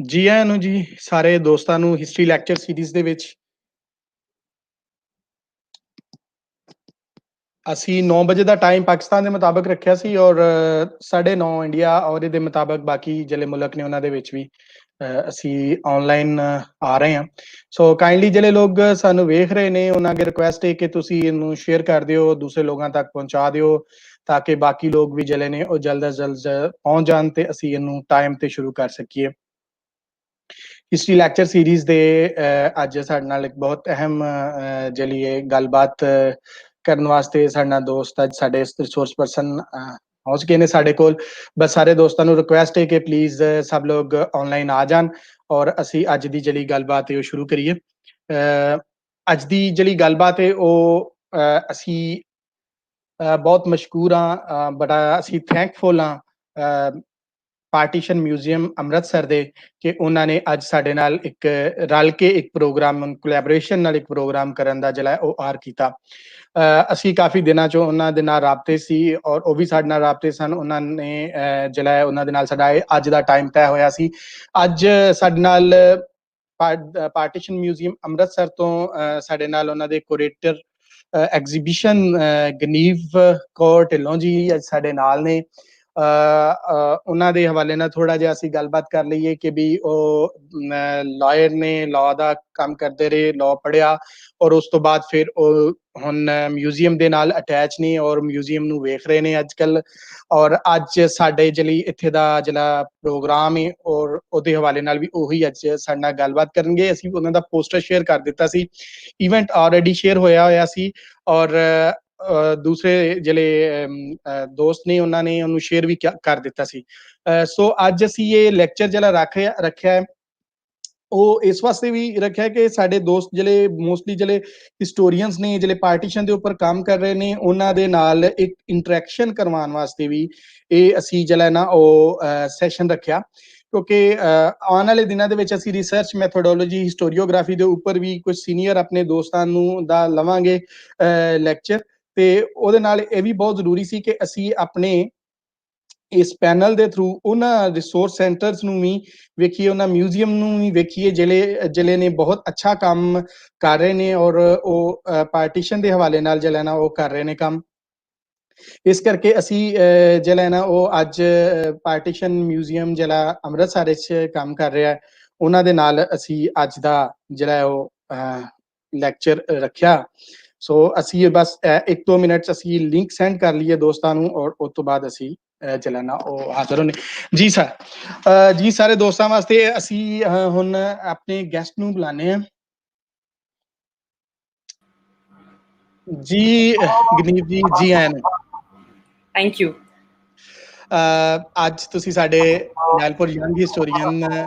ਜੀ ਆਇਆਂ ਨੂੰ ਜੀ ਸਾਰੇ ਦੋਸਤਾਂ ਨੂੰ ਹਿਸਟਰੀ ਲੈਕਚਰ ਸੀਰੀਜ਼ ਦੇ ਵਿੱਚ। ਅਸੀਂ 9 ਵਜੇ ਦਾ ਟਾਈਮ ਪਾਕਿਸਤਾਨ ਦੇ ਮੁਤਾਬਕ ਰੱਖਿਆ ਸੀ ਔਰ 9:30 ਇੰਡੀਆ ਔਰ ਇਹਦੇ ਮੁਤਾਬਕ ਬਾਕੀ ਜਿਹੜੇ ਮੁਲਕ ਨੇ ਉਹਨਾਂ ਦੇ ਵਿੱਚ ਵੀ ਅਸੀਂ ਆਨਲਾਈਨ ਆ ਰਹੇ ਹਾਂ। ਸੋ ਕਾਈਂਡਲੀ ਜਿਹੜੇ ਲੋਕ ਸਾਨੂੰ ਵੇਖ ਰਹੇ ਨੇ ਉਹਨਾਂ ਅੱਗੇ ਰਿਕੁਐਸਟ ਹੈ ਕਿ ਤੁਸੀਂ ਇਹਨੂੰ ਸ਼ੇਅਰ ਕਰ ਦਿਓ, ਦੂਸਰੇ ਲੋਕਾਂ ਤੱਕ ਪਹੁੰਚਾ ਦਿਓ ਤਾਂ ਕਿ ਬਾਕੀ ਲੋਕ ਵੀ ਜਿਹੜੇ ਨੇ ਉਹ ਜਲਦ ਤੋਂ ਜਲਦ ਪਹੁੰਚ ਜਾਣ ਤੇ ਅਸੀਂ ਇਹਨੂੰ ਟਾਈਮ ਤੇ ਸ਼ੁਰੂ ਕਰ ਸਕੀਏ। ਹਿਸਟਰੀ ਲੈਕਚਰ ਸੀਰੀਜ਼ ਦੇ ਅੱਜ ਸਾਡੇ ਨਾਲ ਇੱਕ ਬਹੁਤ ਅਹਿਮ ਜਿਹੜੀ ਗੱਲਬਾਤ ਕਰਨ ਵਾਸਤੇ ਸਾਡਾ ਦੋਸਤ ਅੱਜ ਸਾਡੇ ਰਿਸੋਰਸ ਪਰਸਨ ਪਹੁੰਚ ਗਏ ਨੇ ਸਾਡੇ ਕੋਲ। ਬਸ ਸਾਰੇ ਦੋਸਤਾਂ ਨੂੰ ਰਿਕੁਐਸਟ ਹੈ ਕਿ ਪਲੀਜ਼ ਸਭ ਲੋਕ ਆਨਲਾਈਨ ਆ ਜਾਣ ਔਰ ਅਸੀਂ ਅੱਜ ਦੀ ਜਿਹੜੀ ਗੱਲਬਾਤ ਹੈ ਉਹ ਸ਼ੁਰੂ ਕਰੀਏ। ਅੱਜ ਦੀ ਜਿਹੜੀ ਗੱਲਬਾਤ ਹੈ ਉਹ ਅਸੀਂ ਬਹੁਤ ਮਸ਼ਕੂਰ ਹਾਂ, ਬੜਾ ਅਸੀਂ ਥੈਂਕਫੁਲ ਹਾਂ ਪਾਰਟੀਸ਼ਨ ਮਿਊਜ਼ੀਅਮ ਅੰਮ੍ਰਿਤਸਰ ਦੇ ਕਿ ਉਹਨਾਂ ਨੇ ਅੱਜ ਸਾਡੇ ਨਾਲ ਇੱਕ ਰਲ ਕੇ ਇੱਕ ਪ੍ਰੋਗਰਾਮ ਕੋਲੈਬੋਰੇਸ਼ਨ ਨਾਲ ਇੱਕ ਪ੍ਰੋਗਰਾਮ ਕਰਨ ਦਾ ਜਿਹੜਾ ਉਹ ਆਰ ਕੀਤਾ। ਅਸੀਂ ਕਾਫੀ ਦਿਨਾਂ ਚੋਂ ਉਹਨਾਂ ਦੇ ਨਾਲ ਰਾਬਤੇ ਸੀ ਔਰ ਉਹ ਵੀ ਸਾਡੇ ਨਾਲ ਰਾਬਤੇ ਸਨ। ਉਹਨਾਂ ਨੇ ਜਿਹੜਾ ਉਹਨਾਂ ਦੇ ਨਾਲ ਸਾਡਾ ਅੱਜ ਦਾ ਟਾਈਮ ਤੈਅ ਹੋਇਆ ਸੀ। ਅੱਜ ਸਾਡੇ ਨਾਲ ਪਾਰਟੀਸ਼ਨ ਮਿਊਜ਼ੀਅਮ ਅੰਮ੍ਰਿਤਸਰ ਤੋਂ ਸਾਡੇ ਨਾਲ ਉਹਨਾਂ ਦੇ ਕੁਰੇਟਰ ਐਗਜ਼ੀਬਿਸ਼ਨ ਗਨੀਵ ਕੌਰ ਢਿੱਲੋਂ ਜੀ ਅੱਜ ਸਾਡੇ ਨਾਲ ਨੇ। ਉਹਨਾਂ ਦੇ ਹਵਾਲੇ ਨਾਲ ਥੋੜਾ ਜਿਹਾ ਅਸੀਂ ਗੱਲਬਾਤ ਕਰ ਲਈਏ ਕਿ ਵੀ ਉਹ ਲਾਇਰ ਨੇ, ਲਾਅ ਦਾ ਕੰਮ ਕਰਦੇ ਰਹੇ, ਲਾਅ ਪੜ੍ਹਿਆ ਔਰ ਉਸ ਤੋਂ ਬਾਅਦ ਫਿਰ ਉਹ ਹੁਣ ਮਿਊਜ਼ੀਅਮ ਦੇ ਨਾਲ ਅਟੈਚ ਨੇ ਔਰ ਮਿਊਜ਼ੀਅਮ ਨੂੰ ਵੇਖ ਰਹੇ ਨੇ ਅੱਜ ਕੱਲ੍ਹ। ਔਰ ਅੱਜ ਸਾਡੇ ਜਿਹੜੀ ਇੱਥੇ ਦਾ ਜਿਹੜਾ ਪ੍ਰੋਗਰਾਮ ਹੈ ਔਰ ਉਹਦੇ ਹਵਾਲੇ ਨਾਲ ਵੀ ਉਹੀ ਅੱਜ ਸਾਡੇ ਨਾਲ ਗੱਲਬਾਤ ਕਰਨਗੇ। ਅਸੀਂ ਉਹਨਾਂ ਦਾ ਪੋਸਟਰ ਸ਼ੇਅਰ ਕਰ ਦਿੱਤਾ ਸੀ, ਇਵੈਂਟ ਆਲਰੇਡੀ ਸ਼ੇਅਰ ਹੋਇਆ ਸੀ ਔਰ ਦੂਸਰੇ ਜਿਹੜੇ ਦੋਸਤ ਨੇ ਉਹਨਾਂ ਨੇ ਉਹਨੂੰ ਸ਼ੇਅਰ ਵੀ ਕਰ ਦਿੱਤਾ ਸੀ। ਸੋ ਅੱਜ ਅਸੀਂ ਇਹ ਲੈਕਚਰ ਜਿਹੜਾ ਰੱਖਿਆ ਹੈ ਉਹ ਇਸ ਵਾਸਤੇ ਵੀ ਰੱਖਿਆ ਕਿ ਸਾਡੇ ਦੋਸਤ ਜਿਹੜੇ ਮੋਸਟਲੀ ਜਿਹੜੇ ਹਿਸਟੋਰੀਅਨਸ ਨੇ, ਜਿਹੜੇ ਪਾਰਟੀਸ਼ਨ ਦੇ ਉੱਪਰ ਕੰਮ ਕਰ ਰਹੇ ਨੇ, ਉਹਨਾਂ ਦੇ ਨਾਲ ਇੱਕ ਇੰਟਰੈਕਸ਼ਨ ਕਰਵਾਉਣ ਵਾਸਤੇ ਵੀ ਇਹ ਅਸੀਂ ਜਿਹੜਾ ਨਾ ਉਹ ਸੈਸ਼ਨ ਰੱਖਿਆ ਕਿਉਂਕਿ ਆਉਣ ਵਾਲੇ ਦਿਨਾਂ ਦੇ ਵਿੱਚ ਅਸੀਂ ਰਿਸਰਚ ਮੈਥੋਡੋਲੋਜੀ ਹਿਸਟੋਰੀਓਗ੍ਰਾਫੀ ਦੇ ਉੱਪਰ ਵੀ ਕੁਝ ਸੀਨੀਅਰ ਆਪਣੇ ਦੋਸਤਾਂ ਨੂੰ ਦਾ ਲਵਾਂਗੇ ਲੈਕਚਰ। ਤੇ ਉਹਦੇ ਨਾਲ ਇਹ ਵੀ ਬਹੁਤ ਜ਼ਰੂਰੀ ਸੀ ਕਿ ਅਸੀਂ ਆਪਣੇ ਇਸ ਪੈਨਲ ਦੇ ਥਰੂ ਉਹਨਾਂ ਰਿਸੋਰਸ ਸੈਂਟਰਸ ਨੂੰ ਵੀ ਵੇਖੀਏ, ਉਹਨਾਂ ਮਿਊਜ਼ੀਅਮ ਨੂੰ ਵੀ ਵੇਖੀਏ ਜਿਹੜੇ ਨੇ ਬਹੁਤ ਅੱਛਾ ਕੰਮ ਕਰ ਰਹੇ ਨੇ ਔਰ ਉਹ ਪਾਰਟੀਸ਼ਨ ਦੇ ਹਵਾਲੇ ਨਾਲ ਜਿਹੜਾ ਨਾ ਉਹ ਕਰ ਰਹੇ ਨੇ ਕੰਮ। ਇਸ ਕਰਕੇ ਅਸੀਂ ਜਿਹੜਾ ਨਾ ਉਹ ਅੱਜ ਪਾਰਟੀਸ਼ਨ ਮਿਊਜ਼ੀਅਮ ਜਿਹੜਾ ਅੰਮ੍ਰਿਤਸਰ ਵਿੱਚ ਕੰਮ ਕਰ ਰਿਹਾ ਉਹਨਾਂ ਦੇ ਨਾਲ ਅਸੀਂ ਅੱਜ ਦਾ ਜਿਹੜਾ ਉਹ ਲੈਕਚਰ ਰੱਖਿਆ। ਸੋ ਅਸੀਂ ਬਸ 1-2 ਮਿੰਟ ਅਸੀਂ ਲਿੰਕ ਸੈਂਡ ਕਰ ਲਈਏ ਦੋਸਤਾਂ ਨੂੰ ਔਰ ਉਸ ਤੋਂ ਬਾਅਦ ਅਸੀਂ ਜਿਹੜਾ ਨਾ ਉਹ ਹਾਜ਼ਰ ਹੋਣੇ। ਜੀ ਸਰ, ਜੀ ਸਾਰੇ ਦੋਸਤਾਂ ਵਾਸਤੇ ਅਸੀਂ ਹੁਣ ਆਪਣੇ ਗੈਸਟ ਨੂੰ ਬੁਲਾਣੇ ਆ। ਜੀ ਗਨੀਵ ਜੀ, ਜੀ ਆਇਆਂ ਨੂੰ। Thank you. ਅੱਜ ਤੁਸੀਂ ਸਾਡੇ ਲੈਲਪੁਰ ਯੰਗ ਹਿਸਟੋਰੀਅਨ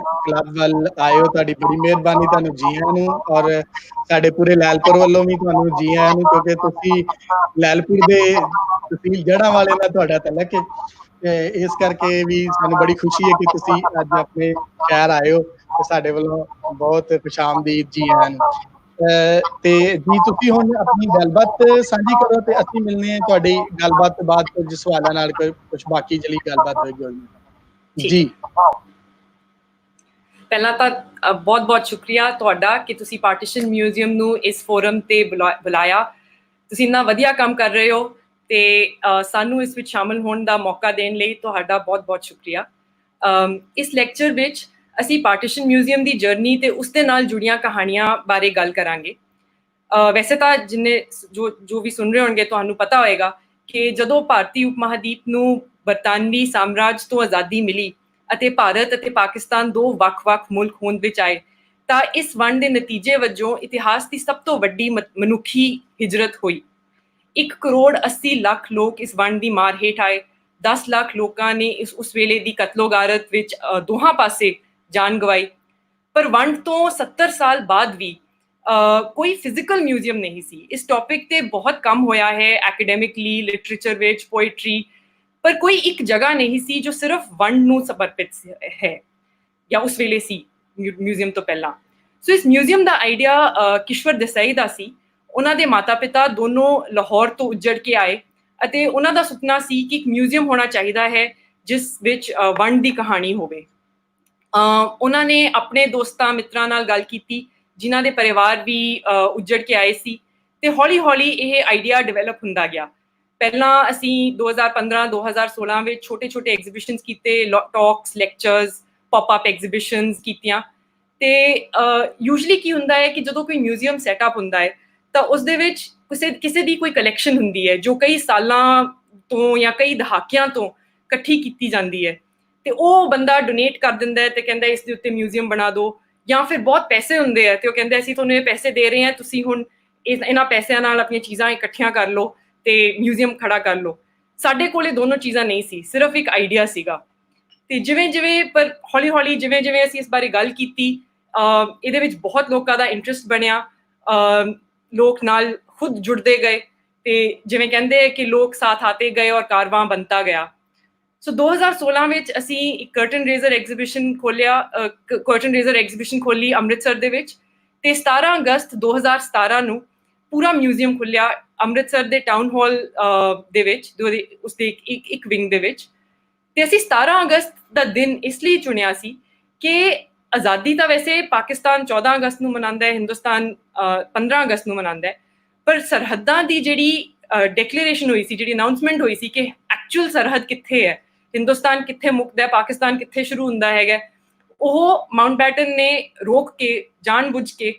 ਕਲੱਬ ਵੱਲ ਆਏ ਹੋ, ਤੁਹਾਡੀ ਬੜੀ ਮਿਹਰਬਾਨੀ, ਤੁਹਾਨੂੰ ਜੀ ਆਇਆਂ ਨੂੰ। ਔਰ ਸਾਡੇ ਪੂਰੇ ਲੈਲਪੁਰ ਵੱਲੋਂ ਵੀ ਤੁਹਾਨੂੰ ਜੀ ਆਇਆਂ ਨੂੰ ਕਿਉਂਕਿ ਤੁਸੀਂ ਲੈਲਪੁਰ ਦੇ ਤਹਿਸੀਲ ਜੜ੍ਹਾਂ ਵਾਲੇ ਨਾਲ ਤੁਹਾਡਾ ਤਲਕ ਹੈ। ਇਸ ਕਰਕੇ ਵੀ ਸਾਨੂੰ ਬੜੀ ਖੁਸ਼ੀ ਹੈ ਕਿ ਤੁਸੀਂ ਅੱਜ ਆਪਣੇ ਸ਼ਹਿਰ ਆਏ ਹੋ ਤੇ ਸਾਡੇ ਵੱਲੋਂ ਬਹੁਤ ਖੁਸ਼ਾਮਦੀਦ, ਜੀ ਆਇਆਂ ਨੂੰ। ਤੇ ਜੀ ਤੁਸੀਂ ਹੁਣ ਆਪਣੀ ਗੱਲਬਾਤ ਸਾਂਝੀ ਕਰੋ ਤੇ ਅਸੀਂ ਮਿਲਨੇ ਆ ਤੁਹਾਡੀ ਗੱਲਬਾਤ ਤੋਂ ਬਾਅਦ ਕੁਝ ਸਵਾਲਾਂ ਨਾਲ ਕੁਝ ਬਾਕੀ ਜਿਹੜੀ ਗੱਲਬਾਤ ਹੋਏਗੀ। ਜੀ ਪਹਿਲਾਂ ਤਾਂ ਬਹੁਤ ਬਹੁਤ ਸ਼ੁਕਰੀਆ ਤੁਹਾਡਾ ਕਿ ਤੁਸੀਂ ਪਾਰਟੀਸ਼ਨ ਮਿਊਜ਼ੀਅਮ ਨੂੰ ਇਸ ਫੋਰਮ ਤੇ ਬੁਲਾਇਆ। ਤੁਸੀਂ ਇੰਨਾ ਵਧੀਆ ਕੰਮ ਕਰ ਰਹੇ ਹੋ ਤੇ ਸਾਨੂੰ ਇਸ ਵਿੱਚ ਸ਼ਾਮਲ ਹੋਣ ਦਾ ਮੌਕਾ ਦੇਣ ਲਈ ਤੁਹਾਡਾ ਬਹੁਤ ਬਹੁਤ ਸ਼ੁਕਰੀਆ। ਇਸ ਲੈਕਚਰ ਵਿੱਚ ਅਸੀਂ ਪਾਰਟੀਸ਼ਨ ਮਿਊਜ਼ੀਅਮ ਦੀ ਜਰਨੀ ਤੇ ਉਸ ਦੇ ਨਾਲ ਜੁੜੀਆਂ ਕਹਾਣੀਆਂ ਬਾਰੇ ਗੱਲ ਕਰਾਂਗੇ। ਵੈਸੇ ਤਾਂ ਜਿੰਨੇ ਜੋ ਵੀ ਸੁਣ ਰਹੇ ਹੋਣਗੇ ਤੁਹਾਨੂੰ ਪਤਾ ਹੋਏਗਾ ਕਿ ਜਦੋਂ ਭਾਰਤੀ ਉਪ ਮਹਾਦੀਪ ਨੂੰ ਬਰਤਾਨਵੀ ਸਾਮਰਾਜ ਤੋਂ ਆਜ਼ਾਦੀ ਮਿਲੀ ਅਤੇ ਭਾਰਤ ਅਤੇ ਪਾਕਿਸਤਾਨ ਦੋ ਵੱਖ-ਵੱਖ ਮੁਲਕ ਹੋਂਦ ਵਿੱਚ ਆਏ ਤਾਂ ਇਸ ਵੰਡ ਦੇ ਨਤੀਜੇ ਵਜੋਂ ਇਤਿਹਾਸ ਦੀ ਸਭ ਤੋਂ ਵੱਡੀ ਮਨੁੱਖੀ ਹਿਜਰਤ ਹੋਈ। 1 ਕਰੋੜ 80 ਲੱਖ ਲੋਕ ਇਸ ਵੰਡ ਦੀ ਮਾਰ ਹੇਠ ਆਏ। 10 ਲੱਖ ਲੋਕਾਂ ਨੇ ਉਸ ਵੇਲੇ ਦੀ ਕਤਲੋਗਾਰਤ ਵਿੱਚ ਦੋਹਾਂ ਪਾਸੇ ਜਾਨ ਗਵਾਈ। ਪਰ ਵੰਡ ਤੋਂ 70 ਸਾਲ ਬਾਅਦ ਵੀ ਕੋਈ ਫਿਜ਼ੀਕਲ ਮਿਊਜ਼ੀਅਮ ਨਹੀਂ ਸੀ। ਇਸ ਟੌਪਿਕ ਤੇ ਬਹੁਤ ਕੰਮ ਹੋਇਆ ਹੈ ਐਕੈਡੈਮਿਕਲੀ, ਲਿਟਰੇਚਰ ਵਿੱਚ, ਪੋਇਟਰੀ, ਪਰ ਕੋਈ ਇੱਕ ਜਗ੍ਹਾ ਨਹੀਂ ਸੀ ਜੋ ਸਿਰਫ ਵੰਡ ਨੂੰ ਸਮਰਪਿਤ ਹੈ ਜਾਂ ਉਸ ਵੇਲੇ ਸੀ ਮਿਊਜ਼ੀਅਮ ਤੋਂ ਪਹਿਲਾਂ। ਸੋ ਇਸ ਮਿਊਜ਼ੀਅਮ ਦਾ ਆਈਡੀਆ ਕਿਸ਼ਵਰ ਦੇਸਾਈ ਦਾ ਸੀ। ਉਹਨਾਂ ਦੇ ਮਾਤਾ ਪਿਤਾ ਦੋਨੋਂ ਲਾਹੌਰ ਤੋਂ ਉੱਜੜ ਕੇ ਆਏ ਅਤੇ ਉਹਨਾਂ ਦਾ ਸੁਪਨਾ ਸੀ ਕਿ ਇੱਕ ਮਿਊਜ਼ੀਅਮ ਹੋਣਾ ਚਾਹੀਦਾ ਹੈ ਜਿਸ ਵਿੱਚ ਵੰਡ ਦੀ ਕਹਾਣੀ ਹੋਵੇ। ਉਹਨਾਂ ਨੇ ਆਪਣੇ ਦੋਸਤਾਂ ਮਿੱਤਰਾਂ ਨਾਲ ਗੱਲ ਕੀਤੀ, ਜਿਨ੍ਹਾਂ ਦੇ ਪਰਿਵਾਰ ਵੀ ਉੱਜੜ ਕੇ ਆਏ ਸੀ, ਤੇ ਹੌਲੀ ਹੌਲੀ ਇਹ ਆਈਡੀਆ ਡਿਵੈਲਪ ਹੁੰਦਾ ਗਿਆ। ਪਹਿਲਾਂ ਅਸੀਂ 2015-2016 ਵਿੱਚ ਛੋਟੇ ਛੋਟੇ ਐਗਜ਼ੀਬਿਸ਼ਨਸ ਕੀਤੇ, ਟਾਕਸ, ਲੈਕਚਰਸ, ਪੌਪ-ਅਪ ਐਗਜ਼ੀਬਿਸ਼ਨਸ ਕੀਤੀਆਂ। ਤੇ ਯੂਜਲੀ ਕੀ ਹੁੰਦਾ ਹੈ ਕਿ ਜਦੋਂ ਕੋਈ ਮਿਊਜ਼ੀਅਮ ਸੈਟਅਪ ਹੁੰਦਾ ਹੈ ਤਾਂ ਉਸਦੇ ਵਿੱਚ ਕਿਸੇ ਦੀ ਕੋਈ ਕਲੈਕਸ਼ਨ ਹੁੰਦੀ ਹੈ ਜੋ ਕਈ ਸਾਲਾਂ ਤੋਂ ਜਾਂ ਕਈ ਦਹਾਕਿਆਂ ਤੋਂ ਇਕੱਠੀ ਕੀਤੀ ਜਾਂਦੀ ਹੈ, ਤੇ ਉਹ ਬੰਦਾ ਡੋਨੇਟ ਕਰ ਦਿੰਦਾ ਹੈ ਤੇ ਕਹਿੰਦਾ ਇਸ ਦੇ ਉੱਤੇ ਮਿਊਜ਼ੀਅਮ ਬਣਾ ਦਿਓ, ਜਾਂ ਫਿਰ ਬਹੁਤ ਪੈਸੇ ਹੁੰਦੇ ਆ ਤੇ ਉਹ ਕਹਿੰਦਾ ਅਸੀਂ ਤੁਹਾਨੂੰ ਇਹ ਪੈਸੇ ਦੇ ਰਹੇ ਹਾਂ, ਤੁਸੀਂ ਹੁਣ ਇਹਨਾਂ ਪੈਸਿਆਂ ਨਾਲ ਆਪਣੀਆਂ ਚੀਜ਼ਾਂ ਇਕੱਠੀਆਂ ਕਰ ਲਓ ਤੇ ਮਿਊਜ਼ੀਅਮ ਖੜਾ ਕਰ ਲਓ। ਸਾਡੇ ਕੋਲ ਇਹ ਦੋਨੋਂ ਚੀਜ਼ਾਂ ਨਹੀਂ ਸੀ, ਸਿਰਫ ਇੱਕ ਆਈਡੀਆ ਸੀਗਾ। ਤੇ ਜਿਵੇਂ ਪਰ ਹੌਲੀ ਹੌਲੀ ਜਿਵੇਂ ਅਸੀਂ ਇਸ ਬਾਰੇ ਗੱਲ ਕੀਤੀ, ਇਹਦੇ ਵਿੱਚ ਬਹੁਤ ਲੋਕਾਂ ਦਾ ਇੰਟਰਸਟ ਬਣਿਆ, ਲੋਕ ਨਾਲ ਖੁਦ ਜੁੜਦੇ ਗਏ, ਤੇ ਜਿਵੇਂ ਕਹਿੰਦੇ ਕਿ ਲੋਕ ਸਾਥ ਆਤੇ ਗਏ ਔਰ ਕਾਰਵਾਂ ਬਣਤਾ ਗਿਆ। ਸੋ 2016 ਵਿੱਚ ਅਸੀਂ ਇੱਕ ਕਰਟਨ ਰੇਜ਼ਰ ਐਗਜ਼ੀਬਿਸ਼ਨ ਖੋਲੀ ਅੰਮ੍ਰਿਤਸਰ ਦੇ ਵਿੱਚ, ਤੇ 17 ਅਗਸਤ 2017 ਨੂੰ ਪੂਰਾ ਮਿਊਜ਼ੀਅਮ ਖੁੱਲਿਆ ਅੰਮ੍ਰਿਤਸਰ ਦੇ ਟਾਊਨ ਹਾਲ ਦੇ ਵਿੱਚ, ਉਸਦੇ ਇੱਕ ਵਿੰਗ ਦੇ ਵਿੱਚ। ਤੇ ਅਸੀਂ 17 ਅਗਸਤ ਦਾ ਦਿਨ ਇਸ ਲਈ ਚੁਣਿਆ ਸੀ ਕਿ ਆਜ਼ਾਦੀ ਤਾਂ ਵੈਸੇ ਪਾਕਿਸਤਾਨ 14 ਅਗਸਤ ਨੂੰ ਮਨਾਉਂਦਾ ਹੈ, ਹਿੰਦੁਸਤਾਨ 15 ਅਗਸਤ ਨੂੰ ਮਨਾਉਂਦਾ ਹੈ, ਪਰ ਸਰਹੱਦਾਂ ਦੀ ਜਿਹੜੀ ਡਿਕਲੇਰੇਸ਼ਨ ਹੋਈ ਸੀ, ਜਿਹੜੀ ਅਨਾਉਂਸਮੈਂਟ ਹੋਈ ਸੀ ਕਿ ਐਕਚੁਅਲ ਸਰਹੱਦ ਕਿੱਥੇ ਹੈ, ਹਿੰਦੁਸਤਾਨ ਕਿੱਥੇ ਮੁੱਕਦਾ ਹੈ, ਪਾਕਿਸਤਾਨ ਕਿੱਥੇ ਸ਼ੁਰੂ ਹੁੰਦਾ ਹੈਗਾ, ਉਹ ਮਾਊਂਟਬੈਟਨ ਨੇ ਰੋਕ ਕੇ ਜਾਣਬੁੱਝ ਕੇ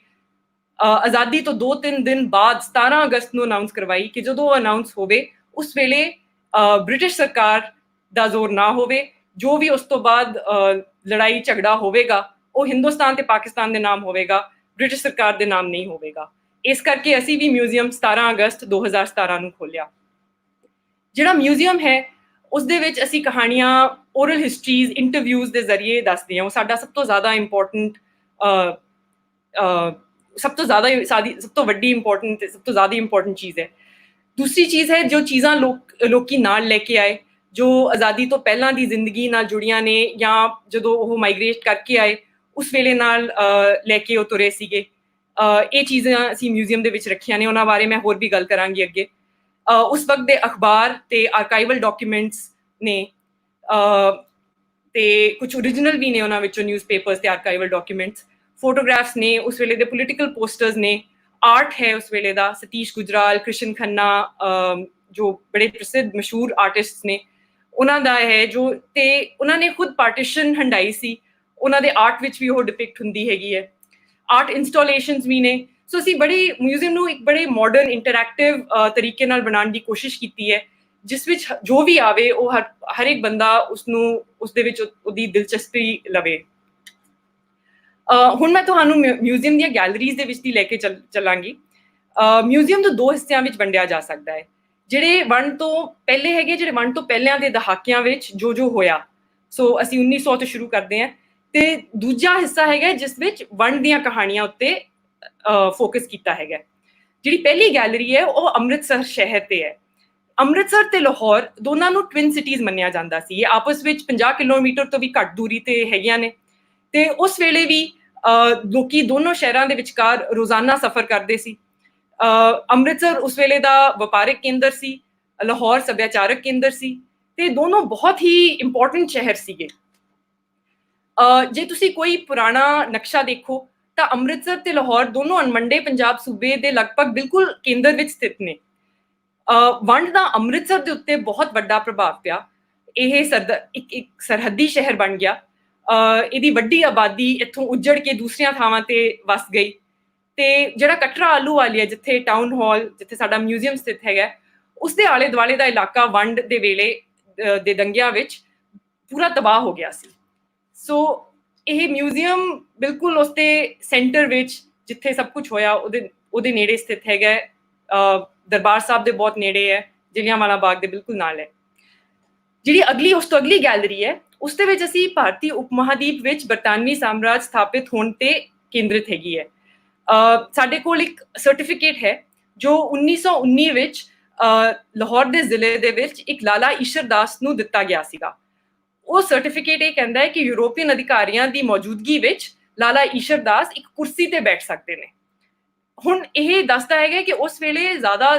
ਆਜ਼ਾਦੀ ਤੋਂ 2-3 ਦਿਨ ਬਾਅਦ 17 ਅਗਸਤ ਨੂੰ ਅਨਾਉਂਸ ਕਰਵਾਈ ਕਿ ਜਦੋਂ ਉਹ ਅਨਾਉਂਸ ਹੋਵੇ ਉਸ ਵੇਲੇ ਬ੍ਰਿਟਿਸ਼ ਸਰਕਾਰ ਦਾ ਜ਼ੋਰ ਨਾ ਹੋਵੇ, ਜੋ ਵੀ ਉਸ ਤੋਂ ਬਾਅਦ ਲੜਾਈ ਝਗੜਾ ਹੋਵੇਗਾ ਉਹ ਹਿੰਦੁਸਤਾਨ ਤੇ ਪਾਕਿਸਤਾਨ ਦੇ ਨਾਮ ਹੋਵੇਗਾ, ਬ੍ਰਿਟਿਸ਼ ਸਰਕਾਰ ਦੇ ਨਾਮ ਨਹੀਂ ਹੋਵੇਗਾ। ਇਸ ਕਰਕੇ ਅਸੀਂ ਵੀ ਮਿਊਜ਼ੀਅਮ 17 ਅਗਸਤ 2017 ਨੂੰ ਖੋਲਿਆ। ਜਿਹੜਾ ਮਿਊਜ਼ੀਅਮ ਹੈ ਉਸਦੇ ਵਿੱਚ ਅਸੀਂ ਕਹਾਣੀਆਂ, ਓਰਲ ਹਿਸਟਰੀਜ਼, ਇੰਟਰਵਿਊਜ਼ ਦੇ ਜ਼ਰੀਏ ਦੱਸਦੇ ਹਾਂ। ਉਹ ਸਾਡਾ ਸਭ ਤੋਂ ਜ਼ਿਆਦਾ ਇੰਪੋਰਟੈਂਟ, ਸਭ ਤੋਂ ਵੱਡੀ ਇੰਪੋਰਟੈਂਟ, ਸਭ ਤੋਂ ਜ਼ਿਆਦਾ ਇੰਪੋਰਟੈਂਟ ਚੀਜ਼ ਹੈ। ਦੂਸਰੀ ਚੀਜ਼ ਹੈ ਜੋ ਚੀਜ਼ਾਂ ਲੋਕੀ ਨਾਲ ਲੈ ਕੇ ਆਏ, ਜੋ ਆਜ਼ਾਦੀ ਤੋਂ ਪਹਿਲਾਂ ਦੀ ਜ਼ਿੰਦਗੀ ਨਾਲ ਜੁੜੀਆਂ ਨੇ, ਜਾਂ ਜਦੋਂ ਉਹ ਮਾਈਗ੍ਰੇਟ ਕਰਕੇ ਆਏ ਉਸ ਵੇਲੇ ਨਾਲ ਲੈ ਕੇ ਉਹ ਤੁਰੇ ਸੀਗੇ। ਇਹ ਚੀਜ਼ਾਂ ਅਸੀਂ ਮਿਊਜ਼ੀਅਮ ਦੇ ਵਿੱਚ ਰੱਖੀਆਂ ਨੇ, ਉਹਨਾਂ ਬਾਰੇ ਮੈਂ ਹੋਰ ਵੀ ਗੱਲ ਕਰਾਂਗੀ ਅੱਗੇ। ਉਸ ਵਕਤ ਦੇ ਅਖਬਾਰ ਤੇ ਆਰਕਾਈਵਲ ਡਾਕੂਮੈਂਟਸ ਨੇ, ਤੇ ਕੁਝ ਓਰੀਜਨਲ ਵੀ ਨੇ ਉਹਨਾਂ ਵਿੱਚੋਂ, ਨਿਊਜ਼ਪੇਪਰਸ ਤੇ ਆਰਕਾਈਵਲ ਡਾਕੂਮੈਂਟਸ, ਫੋਟੋਗ੍ਰਾਫਸ ਨੇ, ਉਸ ਵੇਲੇ ਦੇ ਪੋਲੀਟੀਕਲ ਪੋਸਟਰਸ ਨੇ, ਆਰਟ ਹੈ ਉਸ ਵੇਲੇ ਦਾ, ਸਤੀਸ਼ ਗੁਜਰਾਲ, ਕ੍ਰਿਸ਼ਨ ਖੰਨਾ, ਜੋ ਬੜੇ ਪ੍ਰਸਿੱਧ ਮਸ਼ਹੂਰ ਆਰਟਿਸਟ ਨੇ, ਉਹਨਾਂ ਦਾ ਹੈ ਜੋ, ਤੇ ਉਹਨਾਂ ਨੇ ਖੁਦ ਪਾਰਟੀਸ਼ਨ ਹੰਡਾਈ ਸੀ, ਉਹਨਾਂ ਦੇ ਆਰਟ ਵਿੱਚ ਵੀ ਉਹ ਡਿਪਿਕਟ ਹੁੰਦੀ ਹੈਗੀ ਹੈ। ਆਰਟ ਇੰਸਟਾਲੇਸ਼ਨਸ ਵੀ ਨੇ। ਸੋ ਅਸੀਂ ਮਿਊਜ਼ੀਅਮ ਨੂੰ ਇੱਕ ਬੜੇ ਮਾਡਰਨ, ਇੰਟਰੈਕਟਿਵ ਤਰੀਕੇ ਨਾਲ ਬਣਾਉਣ ਦੀ ਕੋਸ਼ਿਸ਼ ਕੀਤੀ ਹੈ, ਜਿਸ ਵਿੱਚ ਜੋ ਵੀ ਆਵੇ ਉਹ ਹਰ ਇੱਕ ਬੰਦਾ ਉਸਦੇ ਵਿੱਚ ਉਹਦੀ ਦਿਲਚਸਪੀ ਲਵੇ। ਹੁਣ ਮੈਂ ਤੁਹਾਨੂੰ ਮਿਊਜ਼ੀਅਮ ਦੀਆਂ ਗੈਲਰੀਜ਼ ਦੇ ਵਿੱਚ ਦੀ ਲੈ ਕੇ ਚੱਲਾਂਗੀ। ਮਿਊਜ਼ੀਅਮ ਨੂੰ 2 ਹਿੱਸਿਆਂ ਵਿੱਚ ਵੰਡਿਆ ਜਾ ਸਕਦਾ ਹੈ। ਜਿਹੜੇ ਵੰਡ ਤੋਂ ਪਹਿਲੇ ਹੈਗੇ, ਜਿਹੜੇ ਵੰਡ ਤੋਂ ਪਹਿਲਿਆਂ ਦੇ ਦਹਾਕਿਆਂ ਵਿੱਚ ਜੋ ਹੋਇਆ, ਸੋ ਅਸੀਂ 1900 ਤੋਂ ਸ਼ੁਰੂ ਕਰਦੇ ਹਾਂ, ਤੇ ਦੂਜਾ ਹਿੱਸਾ ਹੈਗਾ ਜਿਸ ਵਿੱਚ ਵੰਡ ਦੀਆਂ ਕਹਾਣੀਆਂ ਉੱਤੇ ਫੋਕਸ ਕੀਤਾ ਹੈਗਾ। ਜਿਹੜੀ ਪਹਿਲੀ ਗੈਲਰੀ ਹੈ ਉਹ ਅੰਮ੍ਰਿਤਸਰ ਸ਼ਹਿਰ ਤੇ ਹੈ। ਅੰਮ੍ਰਿਤਸਰ ਤੇ ਲਾਹੌਰ ਦੋਨਾਂ ਨੂੰ ਟਵਿਨ ਸਿਟੀਜ਼ ਮੰਨਿਆ ਜਾਂਦਾ ਸੀ। ਇਹ ਆਪਸ ਵਿੱਚ 50 ਕਿਲੋਮੀਟਰ ਤੋਂ ਵੀ ਘੱਟ ਦੂਰੀ ਤੇ ਹੈਗੀਆਂ ਨੇ, ਤੇ ਉਸ ਵੇਲੇ ਵੀ ਲੋਕੀ ਦੋਨੋਂ ਸ਼ਹਿਰਾਂ ਦੇ ਵਿਚਕਾਰ ਰੋਜ਼ਾਨਾ ਸਫ਼ਰ ਕਰਦੇ ਸੀ। ਅੰਮ੍ਰਿਤਸਰ ਉਸ ਵੇਲੇ ਦਾ ਵਪਾਰਕ ਕੇਂਦਰ ਸੀ, ਲਾਹੌਰ ਸੱਭਿਆਚਾਰਕ ਕੇਂਦਰ ਸੀ, ਤੇ ਦੋਨੋਂ ਬਹੁਤ ਹੀ ਇੰਪੋਰਟੈਂਟ ਸ਼ਹਿਰ ਸੀਗੇ। ਜੇ ਤੁਸੀਂ ਕੋਈ ਪੁਰਾਣਾ ਨਕਸ਼ਾ ਦੇਖੋ ਤਾਂ ਅੰਮ੍ਰਿਤਸਰ ਤੇ ਲਾਹੌਰ ਦੋਨੋਂ ਅਣਮੰਡੇ ਪੰਜਾਬ ਸੂਬੇ ਦੇ ਲਗਭਗ ਬਿਲਕੁਲ ਕੇਂਦਰ ਵਿੱਚ ਸਥਿਤ ਨੇ। ਵੰਡ ਦਾ ਅੰਮ੍ਰਿਤਸਰ ਦੇ ਉੱਤੇ ਬਹੁਤ ਵੱਡਾ ਪ੍ਰਭਾਵ ਪਿਆ। ਇਹ ਇੱਕ ਸਰਹੱਦੀ ਸ਼ਹਿਰ ਬਣ ਗਿਆ। ਇਹਦੀ ਵੱਡੀ ਆਬਾਦੀ ਇੱਥੋਂ ਉੱਜੜ ਕੇ ਦੂਸਰੀਆਂ ਥਾਵਾਂ ਤੇ ਵਸ ਗਈ, ਤੇ ਜਿਹੜਾ ਕਟਰਾ ਆਹਲੂਵਾਲੀਆ, ਜਿੱਥੇ ਟਾਊਨ ਹਾਲ, ਜਿੱਥੇ ਸਾਡਾ ਮਿਊਜ਼ੀਅਮ ਸਥਿਤ ਹੈਗਾ, ਉਸਦੇ ਆਲੇ ਦੁਆਲੇ ਦਾ ਇਲਾਕਾ ਵੰਡ ਦੇ ਵੇਲੇ ਦੇ ਦੰਗਿਆਂ ਵਿੱਚ ਪੂਰਾ ਤਬਾਹ ਹੋ ਗਿਆ ਸੀ। ਸੋ ਇਹ ਮਿਊਜ਼ੀਅਮ ਬਿਲਕੁਲ ਉਸਦੇ ਸੈਂਟਰ ਵਿੱਚ, ਜਿੱਥੇ ਸਭ ਕੁਝ ਹੋਇਆ, ਉਹਦੇ ਨੇੜੇ ਸਥਿਤ ਹੈਗਾ। ਦਰਬਾਰ ਸਾਹਿਬ ਦੇ ਬਹੁਤ ਨੇੜੇ ਹੈ, ਜਲਿਆਂਵਾਲਾ ਬਾਗ ਦੇ ਬਿਲਕੁਲ ਨਾਲ ਹੈ। ਜਿਹੜੀ ਉਸ ਤੋਂ ਅਗਲੀ ਗੈਲਰੀ ਹੈ, ਉਸ ਦੇ ਵਿੱਚ ਅਸੀਂ ਭਾਰਤੀ ਉਪ ਮਹਾਦੀਪ ਵਿੱਚ ਬਰਤਾਨਵੀ ਸਾਮਰਾਜ ਸਥਾਪਿਤ ਹੋਣ ਤੇ ਕੇਂਦਰਿਤ ਹੈਗੀ ਹੈ। ਸਾਡੇ ਕੋਲ ਇੱਕ ਸਰਟੀਫਿਕੇਟ ਹੈ ਜੋ 1919 ਵਿੱਚ ਲਾਹੌਰ ਦੇ ਜ਼ਿਲ੍ਹੇ ਦੇ ਵਿੱਚ ਇੱਕ ਲਾਲਾ ਈਸ਼ਰ ਦਾਸ ਨੂੰ ਦਿੱਤਾ ਗਿਆ ਸੀਗਾ। ਉਹ ਸਰਟੀਫਿਕੇਟ ਇਹ ਕਹਿੰਦਾ ਹੈ ਕਿ ਯੂਰੋਪੀਅਨ ਅਧਿਕਾਰੀਆਂ ਦੀ ਮੌਜੂਦਗੀ ਵਿੱਚ ਲਾਲਾ ਈਸ਼ਰ ਦਾਸ ਇੱਕ ਕੁਰਸੀ ਤੇ ਬੈਠ ਸਕਦੇ ਨੇ। ਹੁਣ ਇਹ ਦੱਸਦਾ ਹੈਗਾ ਕਿ ਉਸ ਵੇਲੇ ਜ਼ਿਆਦਾ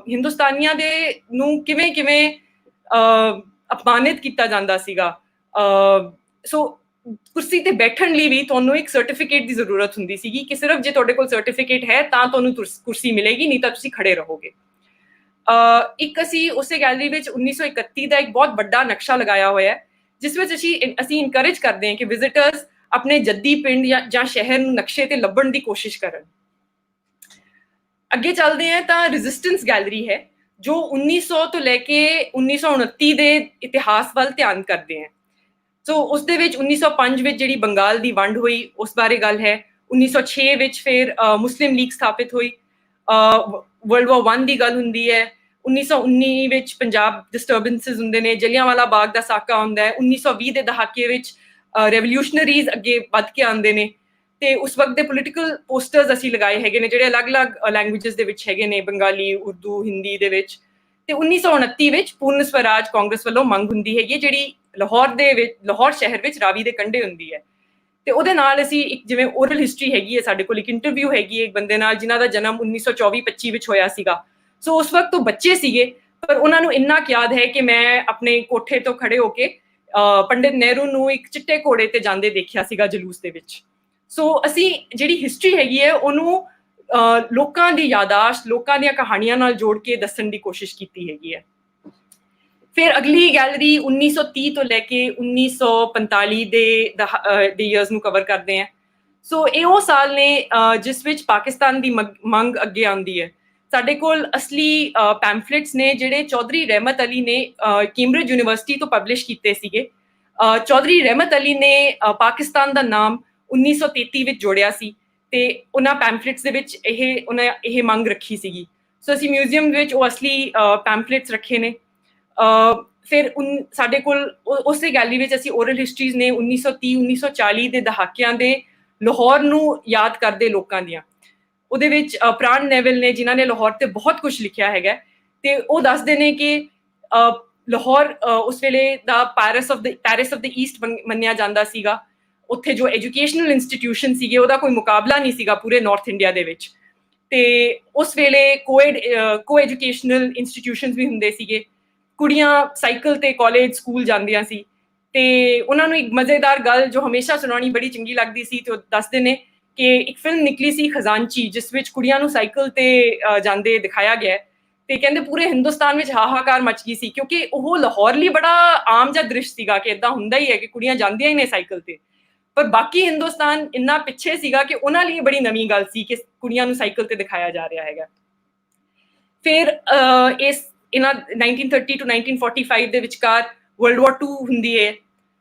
ਹਿੰਦੁਸਤਾਨੀਆਂ ਦੇ ਨੂੰ ਕਿਵੇਂ ਅਪਮਾਨਿਤ ਕੀਤਾ ਜਾਂਦਾ ਸੀਗਾ। ਸੋ ਕੁਰਸੀ ਤੇ ਬੈਠਣ ਲਈ ਵੀ ਤੁਹਾਨੂੰ ਇੱਕ ਸਰਟੀਫਿਕੇਟ ਦੀ ਜ਼ਰੂਰਤ ਹੁੰਦੀ ਸੀਗੀ ਕਿ ਸਿਰਫ ਜੇ ਤੁਹਾਡੇ ਕੋਲ ਸਰਟੀਫਿਕੇਟ ਹੈ ਤਾਂ ਤੁਹਾਨੂੰ ਕੁਰਸੀ ਮਿਲੇਗੀ, ਨਹੀਂ ਤਾਂ ਤੁਸੀਂ ਖੜੇ ਰਹੋਗੇ। ਇੱਕ ਅਸੀਂ ਉਸੇ ਗੈਲਰੀ ਵਿੱਚ 1931 ਦਾ ਇੱਕ ਬਹੁਤ ਵੱਡਾ ਨਕਸ਼ਾ ਲਗਾਇਆ ਹੋਇਆ ਹੈ, ਜਿਸ ਵਿੱਚ ਅਸੀਂ ਇਨਕਰੇਜ ਕਰਦੇ ਹਾਂ ਕਿ ਵਿਜ਼ਿਟਰਸ ਆਪਣੇ ਜੱਦੀ ਪਿੰਡ ਜਾਂ ਸ਼ਹਿਰ ਨੂੰ ਨਕਸ਼ੇ ਤੇ ਲੱਭਣ ਦੀ ਕੋਸ਼ਿਸ਼ ਕਰਨ। ਅੱਗੇ ਚੱਲਦੇ ਹਾਂ ਤਾਂ ਰੈਜ਼ਿਸਟੈਂਸ ਗੈਲਰੀ ਹੈ, ਜੋ 1900 ਤੋਂ ਲੈ ਕੇ 1929 ਦੇ ਇਤਿਹਾਸ ਵੱਲ ਧਿਆਨ ਕਰਦੇ ਹੈ। ਸੋ ਉਸ ਦੇ ਵਿੱਚ 1905 ਵਿੱਚ ਜਿਹੜੀ ਬੰਗਾਲ ਦੀ ਵੰਡ ਹੋਈ ਉਸ ਬਾਰੇ ਗੱਲ ਹੈ। 1906 ਵਿੱਚ ਫਿਰ ਮੁਸਲਿਮ ਲੀਗ ਸਥਾਪਿਤ ਹੋਈ। ਵਰਲਡ ਵਾਰ 1 ਦੀ ਗੱਲ ਹੁੰਦੀ ਹੈ। 1919 ਵਿੱਚ ਪੰਜਾਬ ਡਿਸਟਰਬੈਂਸਿਸ ਹੁੰਦੇ ਨੇ, ਜਲਿਆਂਵਾਲਾ ਬਾਗ ਦਾ ਸਾਕਾ ਹੁੰਦਾ ਹੈ। 1920 ਦੇ ਦਹਾਕੇ ਵਿੱਚ ਰੈਵੋਲਿਊਸ਼ਨਰੀਜ਼ ਅੱਗੇ ਵੱਧ ਕੇ ਆਉਂਦੇ ਨੇ, ਤੇ ਉਸ ਵਕਤ ਦੇ ਪੋਲੀਟੀਕਲ ਪੋਸਟਰਸ ਅਸੀਂ ਲਗਾਏ ਹੈਗੇ ਨੇ ਜਿਹੜੇ ਅਲੱਗ-ਅਲੱਗ ਲੈਂਗੁਏਜਸ ਦੇ ਵਿੱਚ ਹੈਗੇ ਨੇ, ਬੰਗਾਲੀ, ਉਰਦੂ, ਹਿੰਦੀ ਦੇ ਵਿੱਚ। ਤੇ 1929 ਵਿੱਚ ਪੂਰਨ ਸਵਰਾਜ ਕਾਂਗਰਸ ਵੱਲੋਂ ਮੰਗ ਹੁੰਦੀ ਹੈਗੀ, ਜਿਹੜੀ ਲਾਹੌਰ ਸ਼ਹਿਰ ਵਿੱਚ ਰਾਵੀ ਦੇ ਕੰਢੇ ਹੁੰਦੀ ਹੈ। ਤੇ ਉਹਦੇ ਨਾਲ ਅਸੀਂ ਇੱਕ ਜਿਵੇਂ ਓਰਲ ਹਿਸਟਰੀ ਹੈਗੀ ਹੈ, ਸਾਡੇ ਕੋਲ ਇੱਕ ਇੰਟਰਵਿਊ ਹੈਗੀ ਹੈ ਇੱਕ ਬੰਦੇ ਨਾਲ ਜਿਨ੍ਹਾਂ ਦਾ ਜਨਮ 1924-25 ਵਿੱਚ ਹੋਇਆ ਸੀਗਾ। ਸੋ ਉਸ ਵਕਤ ਉਹ ਬੱਚੇ ਸੀਗੇ, ਪਰ ਉਹਨਾਂ ਨੂੰ ਇੰਨਾ ਯਾਦ ਹੈ ਕਿ ਮੈਂ ਆਪਣੇ ਕੋਠੇ ਤੋਂ ਖੜੇ ਹੋ ਕੇ ਪੰਡਿਤ ਨਹਿਰੂ ਨੂੰ ਇੱਕ ਚਿੱਟੇ ਘੋੜੇ ਤੇ ਜਾਂਦੇ ਦੇਖਿਆ ਸੀਗਾ ਜਲੂਸ ਦੇ ਵਿੱਚ। ਸੋ ਅਸੀਂ ਜਿਹੜੀ ਹਿਸਟਰੀ ਹੈਗੀ ਹੈ ਉਹਨੂੰ ਲੋਕਾਂ ਦੀ ਯਾਦਾਸ਼ਤ, ਲੋਕਾਂ ਦੀਆਂ ਕਹਾਣੀਆਂ ਨਾਲ ਜੋੜ ਕੇ ਦੱਸਣ ਦੀ ਕੋਸ਼ਿਸ਼ ਕੀਤੀ ਹੈਗੀ ਹੈ। ਫਿਰ ਅਗਲੀ ਗੈਲਰੀ 1930 ਤੋਂ ਲੈ ਕੇ 1945 ਦੇ ਈਅਰਸ ਨੂੰ ਕਵਰ ਕਰਦੇ ਆ। ਸੋ ਇਹ ਉਹ ਸਾਲ ਨੇ ਜਿਸ ਵਿੱਚ ਪਾਕਿਸਤਾਨ ਦੀ ਮੰਗ ਅੱਗੇ ਆਉਂਦੀ ਹੈ। ਸਾਡੇ ਕੋਲ ਅਸਲੀ ਪੈਂਫਲੇਟਸ ਨੇ ਜਿਹੜੇ ਚੌਧਰੀ ਰਹਿਮਤ ਅਲੀ ਨੇ ਕੈਂਬਰਿਜ ਯੂਨੀਵਰਸਿਟੀ ਤੋਂ ਪਬਲਿਸ਼ ਕੀਤੇ ਸੀਗੇ। ਚੌਧਰੀ ਰਹਿਮਤ ਅਲੀ ਨੇ ਪਾਕਿਸਤਾਨ ਦਾ ਨਾਮ 1933 ਵਿੱਚ ਜੋੜਿਆ ਸੀ, ਤੇ ਉਹਨਾਂ ਪੈਂਫਲੇਟਸ ਦੇ ਵਿੱਚ ਉਹਨਾਂ ਇਹ ਮੰਗ ਰੱਖੀ ਸੀਗੀ। ਸੋ ਅਸੀਂ ਮਿਊਜ਼ੀਅਮ ਵਿੱਚ ਉਹ ਅਸਲੀ ਪੈਂਫਲੇਟਸ ਰੱਖੇ ਨੇ। ਫਿਰ ਸਾਡੇ ਕੋਲ ਉਸੇ ਗੈਲਰੀ ਵਿੱਚ ਅਸੀਂ ਓਰਲ ਹਿਸਟਰੀਜ਼ ਨੇ 1930 1940 ਦੇ ਦਹਾਕਿਆਂ ਦੇ ਲਾਹੌਰ ਨੂੰ ਯਾਦ ਕਰਦੇ ਲੋਕਾਂ ਦੀਆਂ। ਉਹਦੇ ਵਿੱਚ ਪ੍ਰਾਣ ਨੈਵਲ ਨੇ ਜਿਨ੍ਹਾਂ ਨੇ ਲਾਹੌਰ ਤੇ ਬਹੁਤ ਕੁਝ ਲਿਖਿਆ ਹੈਗਾ, ਤੇ ਉਹ ਦੱਸਦੇ ਨੇ ਕਿ ਲਾਹੌਰ ਉਸ ਵੇਲੇ ਦਾ ਪੈਰਿਸ ਆਫ ਦ ਈਸਟ ਮੰਨਿਆ ਜਾਂਦਾ ਸੀਗਾ। ਉੱਥੇ ਜੋ ਐਜੂਕੇਸ਼ਨਲ ਇੰਸਟੀਟਿਊਸ਼ਨ ਸੀਗੇ ਉਹਦਾ ਕੋਈ ਮੁਕਾਬਲਾ ਨਹੀਂ ਸੀਗਾ ਪੂਰੇ ਨਾਰਥ ਇੰਡੀਆ ਦੇ ਵਿੱਚ। ਤੇ ਉਸ ਵੇਲੇ ਕੋ ਐਜੂਕੇਸ਼ਨਲ ਇੰਸਟੀਟਿਊਸ਼ਨਸ ਵੀ ਹੁੰਦੇ ਸੀਗੇ। ਕੁੜੀਆਂ ਸਾਈਕਲ ਤੇ ਕਾਲਜ ਸਕੂਲ ਜਾਂਦੀਆਂ ਸੀ, ਤੇ ਉਹਨਾਂ ਨੂੰ ਇੱਕ ਮਜ਼ੇਦਾਰ ਗੱਲ ਜੋ ਹਮੇਸ਼ਾ ਸੁਣਾਉਣੀ ਬੜੀ ਚੰਗੀ ਲੱਗਦੀ ਸੀ, ਤੇ ਉਹ ਦੱਸਦੇ ਨੇ ਕਿ ਇੱਕ ਫਿਲਮ ਨਿਕਲੀ ਸੀ ਖਜ਼ਾਨਚੀ, ਜਿਸ ਵਿੱਚ ਕੁੜੀਆਂ ਨੂੰ ਸਾਈਕਲ ਤੇ ਜਾਂਦੇ ਦਿਖਾਇਆ ਗਿਆ, ਤੇ ਕਹਿੰਦੇ ਪੂਰੇ ਹਿੰਦੁਸਤਾਨ ਵਿੱਚ ਹਾਹਾਕਾਰ ਮਚ ਗਈ ਸੀ, ਕਿਉਂਕਿ ਉਹ ਲਾਹੌਰ ਲਈ ਬੜਾ ਆਮ ਜਿਹਾ ਦ੍ਰਿਸ਼ ਸੀਗਾ ਕਿ ਇਦਾਂ ਹੁੰਦਾ ਹੀ ਹੈ ਕਿ ਕੁੜੀਆਂ ਜਾਂਦੀਆਂ ਹੀ ਨੇ ਸਾਈਕਲ ਤੇ। ਪਰ ਬਾਕੀ ਹਿੰਦੁਸਤਾਨ ਇੰਨਾ ਪਿੱਛੇ ਸੀਗਾ ਕਿ ਉਹਨਾਂ ਲਈ ਬੜੀ ਨਵੀਂ ਗੱਲ ਸੀ ਕਿ ਕੁੜੀਆਂ ਨੂੰ ਸਾਈਕਲ ਤੇ ਦਿਖਾਇਆ ਜਾ ਰਿਹਾ ਹੈਗਾ। ਫਿਰ ਇਹਨਾਂ 1930 to 1945 ਦੇ ਵਿਚਕਾਰ ਵਰਲਡ ਵਾਰ 2 ਹੁੰਦੀ ਹੈ।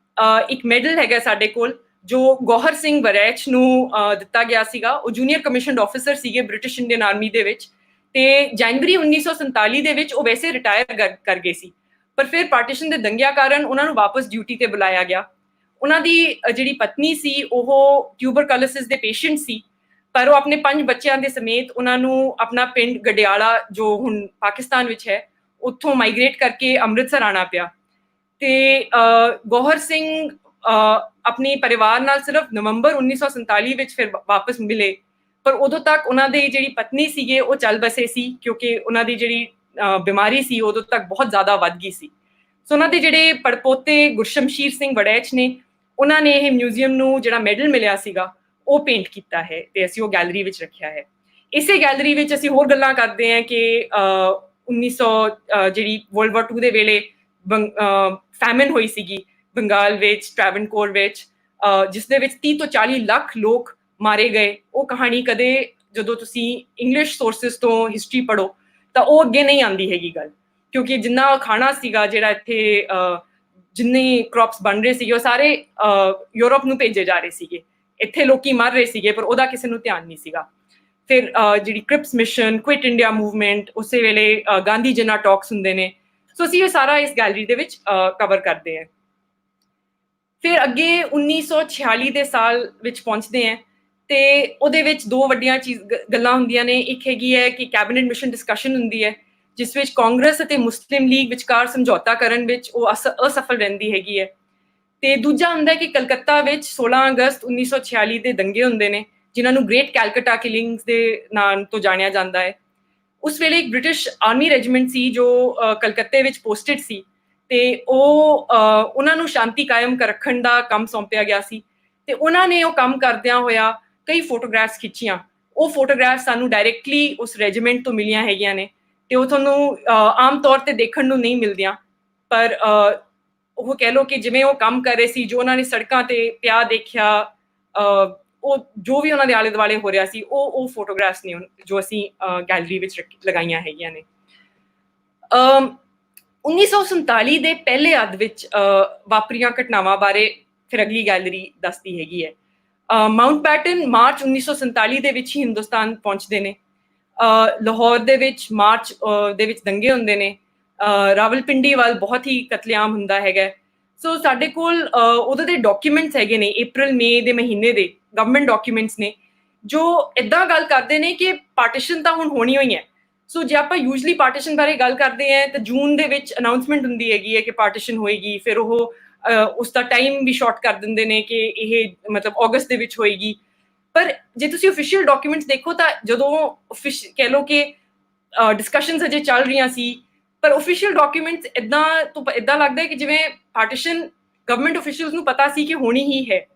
ਇੱਕ ਮੈਡਲ ਹੈਗਾ ਸਾਡੇ ਕੋਲ ਜੋ ਗੌਹਰ ਸਿੰਘ ਵਰੈਚ ਨੂੰ ਦਿੱਤਾ ਗਿਆ ਸੀਗਾ। ਉਹ ਜੂਨੀਅਰ ਕਮਿਸ਼ਨਡ ਆਫੀਸਰ ਸੀਗੇ ਬ੍ਰਿਟਿਸ਼ ਇੰਡੀਅਨ ਆਰਮੀ ਦੇ ਵਿੱਚ, ਤੇ ਜਨਵਰੀ 1947 ਦੇ ਵਿੱਚ ਉਹ ਵੈਸੇ ਰਿਟਾਇਰ ਕਰ ਗਏ ਸੀ, ਪਰ ਫਿਰ ਪਾਰਟੀਸ਼ਨ ਦੇ ਦੰਗਿਆਂ ਕਾਰਨ ਉਹਨਾਂ ਨੂੰ ਵਾਪਸ ਡਿਊਟੀ ਤੇ ਬੁਲਾਇਆ ਗਿਆ। ਉਹਨਾਂ ਦੀ ਜਿਹੜੀ ਪਤਨੀ ਸੀ ਉਹ ਟਿਊਬਰਕਲੋਸਿਸ ਦੇ ਪੇਸ਼ੈਂਟ ਸੀ, ਪਰ ਉਹ ਆਪਣੇ 5 ਬੱਚਿਆਂ ਦੇ ਸਮੇਤ ਉਹਨਾਂ ਨੂੰ ਆਪਣਾ ਪਿੰਡ ਗਡਿਆਲਾ ਜੋ ਹੁਣ ਪਾਕਿਸਤਾਨ ਵਿੱਚ ਹੈ ਉੱਥੋਂ ਮਾਈਗ੍ਰੇਟ ਕਰਕੇ ਅੰਮ੍ਰਿਤਸਰ ਆਣਾ ਪਿਆ। ਤੇ ਗੌਹਰ ਸਿੰਘ ਆਪਣੇ ਪਰਿਵਾਰ ਨਾਲ ਸਿਰਫ ਨਵੰਬਰ 1947 ਵਿੱਚ ਫਿਰ ਵਾਪਸ ਮਿਲੇ, ਪਰ ਉਦੋਂ ਤੱਕ ਉਹਨਾਂ ਦੀ ਜਿਹੜੀ ਪਤਨੀ ਸੀਗੇ ਉਹ ਚੱਲ ਬਸੇ ਸੀ, ਕਿਉਂਕਿ ਉਹਨਾਂ ਦੀ ਜਿਹੜੀ ਬਿਮਾਰੀ ਸੀ ਉਦੋਂ ਤੱਕ ਬਹੁਤ ਜ਼ਿਆਦਾ ਵੱਧ ਗਈ ਸੀ। ਸੋ ਉਹਨਾਂ ਦੇ ਜਿਹੜੇ ਪੜਪੋਤੇ ਗੁਰਸ਼ਮਸ਼ੀਰ ਸਿੰਘ ਵੜੈਚ ਨੇ, ਉਹਨਾਂ ਨੇ ਇਹ ਮਿਊਜ਼ੀਅਮ ਨੂੰ ਜਿਹੜਾ ਮੈਡਲ ਮਿਲਿਆ ਸੀਗਾ ਉਹ ਪੇਂਟ ਕੀਤਾ ਹੈ, ਤੇ ਅਸੀਂ ਉਹ ਗੈਲਰੀ ਵਿੱਚ ਰੱਖਿਆ ਹੈ। ਇਸੇ ਗੈਲਰੀ ਵਿੱਚ ਅਸੀਂ ਹੋਰ ਗੱਲਾਂ ਕਰਦੇ ਹਾਂ ਕਿ 1900 ਜਿਹੜੀ ਵਰਲਡ ਵਾਰ 2 ਦੇ ਵੇਲੇ ਫੈਮਨ ਹੋਈ ਸੀਗੀ ਬੰਗਾਲ ਵਿੱਚ, ਟ੍ਰਾਵਨਕੋਰ ਵਿੱਚ, ਜਿਸ ਦੇ ਵਿੱਚ 30 ਤੋਂ 40 ਲੱਖ ਲੋਕ ਮਾਰੇ ਗਏ। ਉਹ ਕਹਾਣੀ ਕਦੇ ਜਦੋਂ ਤੁਸੀਂ ਇੰਗਲਿਸ਼ ਸੋਰਸਿਸ ਤੋਂ ਹਿਸਟਰੀ ਪੜ੍ਹੋ ਤਾਂ ਉਹ ਅੱਗੇ ਨਹੀਂ ਆਉਂਦੀ ਹੈਗੀ ਗੱਲ, ਕਿਉਂਕਿ ਜਿੰਨਾ ਖਾਣਾ ਸੀਗਾ ਜਿਹੜਾ ਇੱਥੇ ਜਿੰਨੇ ਕ੍ਰੌਪਸ ਬਣ ਰਹੇ ਸੀਗੇ ਉਹ ਸਾਰੇ ਯੂਰਪ ਨੂੰ ਭੇਜੇ ਜਾ ਰਹੇ ਸੀਗੇ। ਇੱਥੇ ਲੋਕੀ ਮਰ ਰਹੇ ਸੀਗੇ ਪਰ ਉਹਦਾ ਕਿਸੇ ਨੂੰ ਧਿਆਨ ਨਹੀਂ ਸੀਗਾ। ਫਿਰ ਜਿਹੜੀ Cripps mission, quit India movement, ਉਸੇ ਵੇਲੇ ਗਾਂਧੀ ਜਿੰਨਾ ਟਾਕਸ ਹੁੰਦੇ ਨੇ। ਸੋ ਅਸੀਂ ਇਹ ਸਾਰਾ ਇਸ ਗੈਲਰੀ ਦੇ ਵਿੱਚ ਕਵਰ ਕਰਦੇ ਹਾਂ। ਫਿਰ ਅੱਗੇ 1946 ਦੇ ਸਾਲ ਵਿੱਚ ਪਹੁੰਚਦੇ ਹਾਂ, ਤੇ ਉਹਦੇ ਵਿੱਚ 2 ਵੱਡੀਆਂ ਗੱਲਾਂ ਹੁੰਦੀਆਂ ਨੇ। ਇੱਕ ਹੈਗੀ ਹੈ ਕਿ ਕੈਬਨਿਟ ਮਿਸ਼ਨ ਡਿਸਕਸ਼ਨ ਹੁੰਦੀ ਹੈ, ਜਿਸ ਵਿੱਚ ਕਾਂਗਰਸ ਅਤੇ ਮੁਸਲਿਮ ਲੀਗ ਵਿਚਕਾਰ ਸਮਝੌਤਾ ਕਰਨ ਵਿੱਚ ਉਹ ਅਸਫਲ ਰਹਿੰਦੀ ਹੈਗੀ ਹੈ। ਤੇ ਦੂਜਾ ਹੁੰਦਾ ਕਿ ਕਲਕੱਤਾ ਵਿੱਚ 16 ਅਗਸਤ 1946 ਦੇ ਦੰਗੇ ਹੁੰਦੇ ਨੇ, ਜਿਨ੍ਹਾਂ ਨੂੰ ਗ੍ਰੇਟ ਕੈਲਕਟਾ ਕਿਲਿੰਗਸ ਦੇ ਨਾਮ ਤੋਂ ਜਾਣਿਆ ਜਾਂਦਾ ਹੈ। ਉਸ ਵੇਲੇ ਇੱਕ ਬ੍ਰਿਟਿਸ਼ ਆਰਮੀ ਰੈਜੀਮੈਂਟ ਸੀ ਜੋ ਕਲਕੱਤੇ ਵਿੱਚ ਪੋਸਟਡ ਸੀ, ਤੇ ਉਹ ਉਹਨਾਂ ਨੂੰ ਸ਼ਾਂਤੀ ਕਾਇਮ ਰੱਖਣ ਦਾ ਕੰਮ ਸੌਂਪਿਆ ਗਿਆ ਸੀ ਤੇ ਉਹਨਾਂ ਨੇ ਉਹ ਕੰਮ ਕਰਦਿਆਂ ਹੋਇਆ ਕਈ ਫੋਟੋਗ੍ਰਾਫਸ ਖਿੱਚੀਆਂ। ਉਹ ਫੋਟੋਗ੍ਰਾਫਸ ਸਾਨੂੰ ਡਾਇਰੈਕਟਲੀ ਉਸ ਰੈਜੀਮੈਂਟ ਤੋਂ ਮਿਲੀਆਂ ਹੈਗੀਆਂ ਨੇ ਤੇ ਉਹ ਤੁਹਾਨੂੰ ਆਮ ਤੌਰ ਤੇ ਦੇਖਣ ਨੂੰ ਨਹੀਂ ਮਿਲਦੀਆਂ, ਪਰ ਉਹ ਕਹਿ ਲਓ ਕਿ ਜਿਵੇਂ ਉਹ ਕੰਮ ਕਰ ਰਹੇ ਸੀ, ਜੋ ਉਹਨਾਂ ਨੇ ਸੜਕਾਂ ਤੇ ਪਿਆ ਦੇਖਿਆ, ਉਹ ਜੋ ਵੀ ਉਹਨਾਂ ਦੇ ਆਲੇ ਦੁਆਲੇ ਹੋ ਰਿਹਾ ਸੀ, ਉਹ ਫੋਟੋਗ੍ਰਾਫਸ ਨੇ ਜੋ ਅਸੀਂ ਗੈਲਰੀ ਵਿੱਚ ਲਗਾਈਆਂ ਹੈਗੀਆਂ ਨੇ। 1947 ਦੇ ਪਹਿਲੇ ਅੱਧ ਵਿੱਚ ਵਾਪਰੀਆਂ ਘਟਨਾਵਾਂ ਬਾਰੇ ਫਿਰ ਅਗਲੀ ਗੈਲਰੀ ਦੱਸਦੀ ਹੈਗੀ ਹੈ। ਮਾਊਂਟਬੈਟਨ ਮਾਰਚ 1947 ਦੇ ਵਿੱਚ ਹੀ ਹਿੰਦੁਸਤਾਨ ਪਹੁੰਚਦੇ ਨੇ। ਲਾਹੌਰ ਦੇ ਵਿੱਚ ਮਾਰਚ ਦੇ ਵਿੱਚ ਦੰਗੇ ਹੁੰਦੇ ਨੇ। ਰਾਵਲਪਿੰਡੀ ਵੱਲ ਬਹੁਤ ਹੀ ਕਤਲੇਆਮ ਹੁੰਦਾ ਹੈਗਾ। ਸੋ ਸਾਡੇ ਕੋਲ ਉਦੋਂ ਦੇ ਡਾਕੂਮੈਂਟਸ ਹੈਗੇ ਨੇ, ਅਪ੍ਰੈਲ ਮਈ ਦੇ ਮਹੀਨੇ ਦੇ ਗਵਰਨਮੈਂਟ ਡਾਕੂਮੈਂਟਸ ਨੇ, ਜੋ ਇੱਦਾਂ ਗੱਲ ਕਰਦੇ ਨੇ ਕਿ ਪਾਰਟੀਸ਼ਨ ਤਾਂ ਹੁਣ ਹੋਣੀ ਹੋਈ ਹੈ। ਸੋ ਜੇ ਆਪਾਂ ਯੂਜਲੀ ਪਾਰਟੀਸ਼ਨ ਬਾਰੇ ਗੱਲ ਕਰਦੇ ਹਾਂ ਤਾਂ ਜੂਨ ਦੇ ਵਿੱਚ ਅਨਾਉਂਸਮੈਂਟ ਹੁੰਦੀ ਹੈਗੀ ਹੈ ਕਿ ਪਾਰਟੀਸ਼ਨ ਹੋਏਗੀ, ਫਿਰ ਉਹ ਉਸ ਦਾ ਟਾਈਮ ਵੀ ਸ਼ਾਰਟ ਕਰ ਦਿੰਦੇ ਨੇ ਕਿ ਇਹ ਮਤਲਬ ਅਗਸਤ ਦੇ ਵਿੱਚ ਹੋਏਗੀ। ਪਰ ਜੇ ਤੁਸੀਂ ਅਫੀਸ਼ੀਅਲ ਡਾਕੂਮੈਂਟਸ ਦੇਖੋ ਤਾਂ ਜਦੋਂ ਕਹਿ ਲਓ ਕਿ ਡਿਸਕਸ਼ਨਸ ਅਜੇ ਚੱਲ ਰਹੀਆਂ ਸੀ, ਪਰ ਅਫੀਸ਼ੀਅਲ ਡਾਕੂਮੈਂਟਸ ਇੱਦਾਂ ਲੱਗਦਾ ਹੈ ਕਿ ਜਿਵੇਂ ਪਾਰਟੀਸ਼ਨ ਗਵਰਨਮੈਂਟ ਅਫੀਸ਼ੀਅਲਸ ਨੂੰ ਪਤਾ ਸੀ ਕਿ ਹੋਣੀ ਹੀ ਹੈ।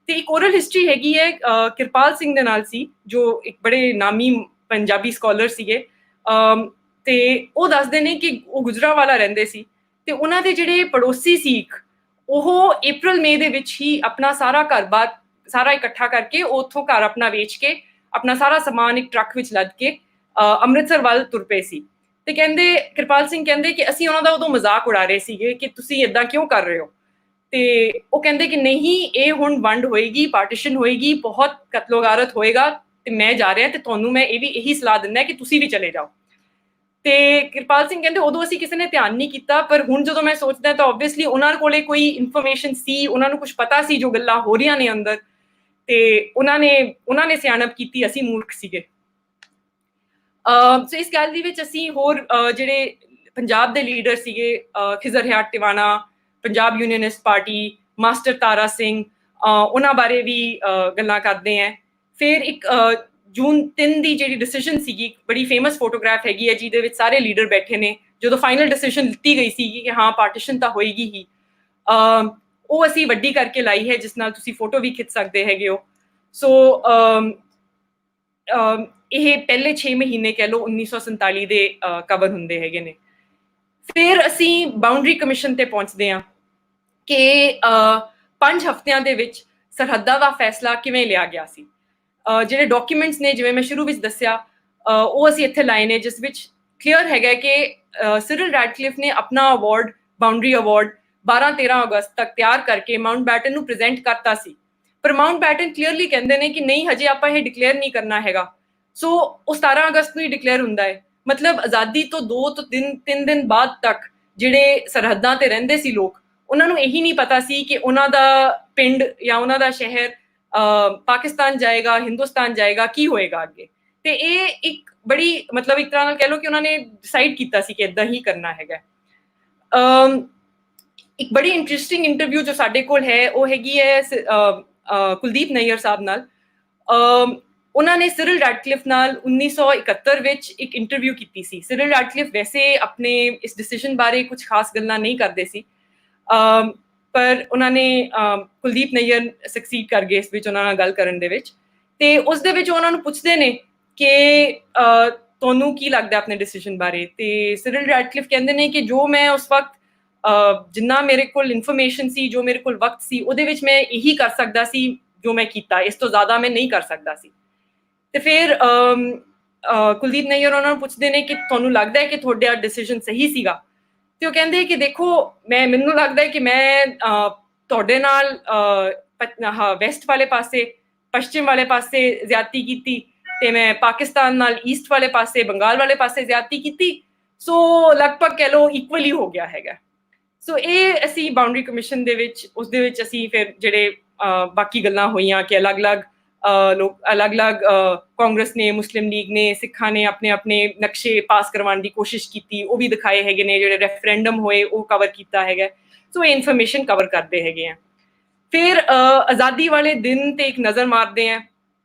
ਤੇ ਇੱਕ ਓਰਲ ਹਿਸਟਰੀ ਹੈਗੀ ਹੈ ਕਿਰਪਾਲ ਸਿੰਘ ਦੇ ਨਾਲ ਸੀ, ਜੋ ਇੱਕ ਬੜੇ ਨਾਮੀ ਪੰਜਾਬੀ ਸਕਾਲਰ ਸੀਗੇ, ਤੇ ਉਹ ਦੱਸਦੇ ਨੇ ਕਿ ਉਹ ਗੁਜਰਾਂਵਾਲਾ ਰਹਿੰਦੇ ਸੀ ਤੇ ਉਹਨਾਂ ਦੇ ਜਿਹੜੇ ਪੜੋਸੀ ਸੀ, ਉਹ ਅਪ੍ਰੈਲ ਮਈ ਦੇ ਵਿੱਚ ਹੀ ਆਪਣਾ ਸਾਰਾ ਘਰ-ਬਾਰ ਸਾਰਾ ਇਕੱਠਾ ਕਰਕੇ ਉੱਥੋਂ ਘਰ ਆਪਣਾ ਵੇਚ ਕੇ ਆਪਣਾ ਸਾਰਾ ਸਮਾਨ ਇੱਕ ਟਰੱਕ ਵਿੱਚ ਲੱਦ ਕੇ ਅੰਮ੍ਰਿਤਸਰ ਵੱਲ ਤੁਰ ਪਏ ਸੀ। ਤੇ ਕਹਿੰਦੇ ਕਿਰਪਾਲ ਸਿੰਘ ਕਹਿੰਦੇ ਕਿ ਅਸੀਂ ਉਹਨਾਂ ਦਾ ਉਦੋਂ ਮਜ਼ਾਕ ਉਡਾ ਰਹੇ ਸੀਗੇ ਕਿ ਤੁਸੀਂ ਏਦਾਂ ਕਿਉਂ ਕਰ ਰਹੇ ਹੋ। ਤੇ ਉਹ ਕਹਿੰਦੇ ਕਿ ਨਹੀਂ, ਇਹ ਹੁਣ ਵੰਡ ਹੋਏਗੀ, ਪਾਰਟੀਸ਼ਨ ਹੋਏਗੀ, ਬਹੁਤ ਕਤਲੋਗਾਰਤ ਹੋਏਗਾ ਤੇ ਮੈਂ ਜਾ ਰਿਹਾ ਤੇ ਤੁਹਾਨੂੰ ਮੈਂ ਇਹੀ ਸਲਾਹ ਦਿੰਦਾ ਕਿ ਤੁਸੀਂ ਵੀ ਚਲੇ ਜਾਓ। ਤੇ ਕਿਰਪਾਲ ਸਿੰਘ ਕਹਿੰਦੇ ਉਦੋਂ ਅਸੀਂ ਕਿਸੇ ਨੇ ਧਿਆਨ ਨਹੀਂ ਕੀਤਾ, ਪਰ ਹੁਣ ਜਦੋਂ ਮੈਂ ਸੋਚਦਾ ਤਾਂ ਆਬਵੀਅਸਲੀ ਉਹਨਾਂ ਕੋਲੇ ਕੋਈ ਇਨਫੋਰਮੇਸ਼ਨ ਸੀ, ਉਹਨਾਂ ਨੂੰ ਕੁਝ ਪਤਾ ਸੀ ਜੋ ਗੱਲਾਂ ਹੋ ਰਹੀਆਂ ਨੇ ਅੰਦਰ, ਤੇ ਉਹਨਾਂ ਨੇ ਸਿਆਣਪ ਕੀਤੀ, ਅਸੀਂ ਮੂਰਖ ਸੀਗੇ। ਸੋ ਇਸ ਗੱਲ ਦੇ ਵਿੱਚ ਅਸੀਂ ਹੋਰ ਜਿਹੜੇ ਪੰਜਾਬ ਦੇ ਲੀਡਰ ਸੀਗੇ, Khizar Hayat Tiwana, Punjab Unionist Party, master Tara Singh, ਉਹਨਾਂ ਬਾਰੇ ਵੀ ਗੱਲਾਂ ਕਰਦੇ ਹਾਂ। ਫਿਰ ਇੱਕ ਜੂਨ 3 ਦੀ ਜਿਹੜੀ ਡਿਸੀਜਨ ਸੀਗੀ, ਬੜੀ ਫੇਮਸ ਫੋਟੋਗ੍ਰਾਫ ਹੈਗੀ ਹੈ ਜਿਹਦੇ ਵਿੱਚ ਸਾਰੇ ਲੀਡਰ ਬੈਠੇ ਨੇ, ਜਦੋਂ ਫਾਈਨਲ ਡਿਸੀਜਨ ਲਿੱਤੀ ਗਈ ਸੀਗੀ ਕਿ ਹਾਂ ਪਾਰਟੀਸ਼ਨ ਤਾਂ ਹੋਏਗੀ ਹੀ, ਉਹ ਅਸੀਂ ਵੱਡੀ ਕਰਕੇ ਲਾਈ ਹੈ, ਜਿਸ ਨਾਲ ਤੁਸੀਂ ਫੋਟੋ ਵੀ ਖਿੱਚ ਸਕਦੇ ਹੈਗੇ ਹੋ। ਸੋ ਇਹ ਪਹਿਲੇ 6 ਮਹੀਨੇ ਕਹਿ ਲਓ 1947 ਦੇ ਕਵਰ ਹੁੰਦੇ ਹੈਗੇ ਨੇ। ਫਿਰ ਅਸੀਂ ਬਾਉਂਡਰੀ ਕਮਿਸ਼ਨ ਤੇ ਪਹੁੰਚਦੇ ਹਾਂ ਕਿ 5 ਹਫ਼ਤਿਆਂ ਦੇ ਵਿੱਚ ਸਰਹੱਦਾਂ ਦਾ ਫੈਸਲਾ ਕਿਵੇਂ ਲਿਆ ਗਿਆ ਸੀ। ਜਿਹੜੇ ਡਾਕੂਮੈਂਟਸ ਨੇ, ਜਿਵੇਂ ਮੈਂ ਸ਼ੁਰੂ ਵਿੱਚ ਦੱਸਿਆ, ਉਹ ਅਸੀਂ ਇੱਥੇ ਲਾਏ ਨੇ, ਜਿਸ ਵਿੱਚ ਕਲੀਅਰ ਹੈਗਾ ਕਿ ਸਿਰਿਲ ਰੈਡਕਲਿਫ ਨੇ ਆਪਣਾ ਅਵਾਰਡ, ਬਾਉਂਡਰੀ ਅਵਾਰਡ 12-13 ਅਗਸਤ ਤੱਕ ਤਿਆਰ ਕਰਕੇ ਮਾਊਂਟਬੈਟਨ ਨੂੰ ਪ੍ਰੈਜ਼ੈਂਟ ਕਰਤਾ ਸੀ। ਪਰ ਮਾਊਂਟਬੈਟਨ ਕਲੀਅਰਲੀ ਕਹਿੰਦੇ ਨੇ ਕਿ ਨਹੀਂ, ਹਜੇ ਆਪਾਂ ਇਹ ਡਿਕਲੇਅਰ ਨਹੀਂ ਕਰਨਾ ਹੈਗਾ। ਸੋ ਉਹ 17 ਅਗਸਤ ਨੂੰ ਹੀ ਡਿਕਲੇਅਰ ਹੁੰਦਾ ਹੈ। ਮਤਲਬ ਆਜ਼ਾਦੀ ਤੋਂ 2 ਤੋਂ 3 ਦਿਨ ਬਾਅਦ ਤੱਕ ਜਿਹੜੇ ਸਰਹੱਦਾਂ ਤੇ ਰਹਿੰਦੇ ਸੀ ਲੋਕ, ਉਹਨਾਂ ਨੂੰ ਇਹੀ ਨਹੀਂ ਪਤਾ ਸੀ ਕਿ ਉਹਨਾਂ ਦਾ ਪਿੰਡ ਜਾਂ ਉਹਨਾਂ ਦਾ ਸ਼ਹਿਰ ਪਾਕਿਸਤਾਨ ਜਾਏਗਾ, ਹਿੰਦੁਸਤਾਨ ਜਾਏਗਾ, ਕੀ ਹੋਏਗਾ ਅੱਗੇ। ਤੇ ਇਹ ਇੱਕ ਬੜੀ ਮਤਲਬ ਇੱਕ ਤਰ੍ਹਾਂ ਨਾਲ ਕਹਿ ਲਓ ਕਿ ਉਹਨਾਂ ਨੇ ਡਿਸਾਈਡ ਕੀਤਾ ਸੀ ਕਿ ਇਦਾਂ ਹੀ ਕਰਨਾ ਹੈਗਾ। ਇੱਕ ਬੜੀ ਇੰਟਰਸਟਿੰਗ ਇੰਟਰਵਿਊ ਜੋ ਸਾਡੇ ਕੋਲ ਹੈ, ਉਹ ਹੈਗੀ ਹੈ ਕੁਲਦੀਪ ਨਈਅਰ ਸਾਹਿਬ ਨਾਲ। ਉਹਨਾਂ ਨੇ ਸਿਰਿਲ ਰੈਡਕਲਿਫ ਨਾਲ 1971 ਵਿੱਚ ਇੱਕ ਇੰਟਰਵਿਊ ਕੀਤੀ ਸੀ। ਸਿਰਿਲ ਰੈਡਕਲਿਫ ਵੈਸੇ ਆਪਣੇ ਇਸ ਡਿਸੀਜਨ ਬਾਰੇ ਕੁਝ ਖਾਸ ਗੱਲਾਂ ਨਹੀਂ ਕਰਦੇ ਸੀ, ਪਰ ਉਹਨਾਂ ਨੇ ਕੁਲਦੀਪ ਨਈਅਰ ਸਕਸੀਡ ਕਰ ਗਏ ਇਸ ਵਿੱਚ ਉਹਨਾਂ ਨਾਲ ਗੱਲ ਕਰਨ ਦੇ ਵਿੱਚ। ਤੇ ਉਸ ਦੇ ਵਿੱਚ ਉਹਨਾਂ ਨੂੰ ਪੁੱਛਦੇ ਨੇ ਕਿ ਤੁਹਾਨੂੰ ਕੀ ਲੱਗਦਾ ਆਪਣੇ ਡਿਸੀਜਨ ਬਾਰੇ। ਤੇ ਸਿਰਿਲ ਰੈਡਕਲਿਫ ਕਹਿੰਦੇ ਨੇ ਕਿ ਜੋ ਮੈਂ ਉਸ ਵਕਤ ਜਿੰਨਾ ਮੇਰੇ ਕੋਲ ਇਨਫੋਰਮੇਸ਼ਨ ਸੀ, ਜੋ ਮੇਰੇ ਕੋਲ ਵਕਤ ਸੀ, ਉਹਦੇ ਵਿੱਚ ਮੈਂ ਇਹੀ ਕਰ ਸਕਦਾ ਸੀ ਜੋ ਮੈਂ ਕੀਤਾ, ਇਸ ਤੋਂ ਜ਼ਿਆਦਾ ਮੈਂ ਨਹੀਂ ਕਰ ਸਕਦਾ ਸੀ। ਤੇ ਫਿਰ ਕੁਲਦੀਪ ਨਈਅਰ ਉਹਨਾਂ ਨੂੰ ਪੁੱਛਦੇ ਨੇ ਕਿ ਤੁਹਾਨੂੰ ਲੱਗਦਾ ਹੈ ਕਿ ਤੁਹਾਡਾ ਡਿਸੀਜਨ ਸਹੀ ਸੀਗਾ। ਤੇ ਉਹ ਕਹਿੰਦੇ ਕਿ ਦੇਖੋ, ਮੈਨੂੰ ਲੱਗਦਾ ਹੈ ਕਿ ਮੈਂ ਤੁਹਾਡੇ ਨਾਲ ਵੈਸਟ ਵਾਲੇ ਪਾਸੇ, ਪੱਛਮ ਵਾਲੇ ਪਾਸੇ ਜ਼ਿਆਦਤੀ ਕੀਤੀ, ਤੇ ਮੈਂ ਪਾਕਿਸਤਾਨ ਨਾਲ ਈਸਟ ਵਾਲੇ ਪਾਸੇ, ਬੰਗਾਲ ਵਾਲੇ ਪਾਸੇ ਜ਼ਿਆਦਤੀ ਕੀਤੀ। ਸੋ ਲਗਭਗ ਕਹਿ ਲਓ ਇਕੁਅਲ ਹੀ ਹੋ ਗਿਆ ਹੈਗਾ। ਸੋ ਇਹ ਅਸੀਂ ਬਾਉਂਡਰੀ ਕਮਿਸ਼ਨ ਦੇ ਵਿੱਚ, ਉਸ ਦੇ ਵਿੱਚ ਅਸੀਂ ਫਿਰ ਜਿਹੜੇ ਬਾਕੀ ਗੱਲਾਂ ਹੋਈਆਂ ਕਿ ਅਲੱਗ-ਅਲੱਗ ਲੋਕ, ਅਲੱਗ-ਅਲੱਗ ਕਾਂਗਰਸ ਨੇ, ਮੁਸਲਿਮ ਲੀਗ ਨੇ, ਸਿੱਖਾਂ ਨੇ ਆਪਣੇ ਆਪਣੇ ਨਕਸ਼ੇ ਪਾਸ ਕਰਵਾਉਣ ਦੀ ਕੋਸ਼ਿਸ਼ ਕੀਤੀ, ਉਹ ਵੀ ਦਿਖਾਏ ਹੈਗੇ ਨੇ। ਜਿਹੜੇ ਰੈਫਰੈਂਡਮ ਹੋਏ ਉਹ ਕਵਰ ਕੀਤਾ ਹੈਗਾ। ਸੋ ਇਹ ਇਨਫੋਰਮੇਸ਼ਨ ਕਵਰ ਕਰਦੇ ਹੈਗੇ ਆ। ਫਿਰ ਆਜ਼ਾਦੀ ਵਾਲੇ ਦਿਨ ਤੇ ਇੱਕ ਨਜ਼ਰ ਮਾਰਦੇ ਆ।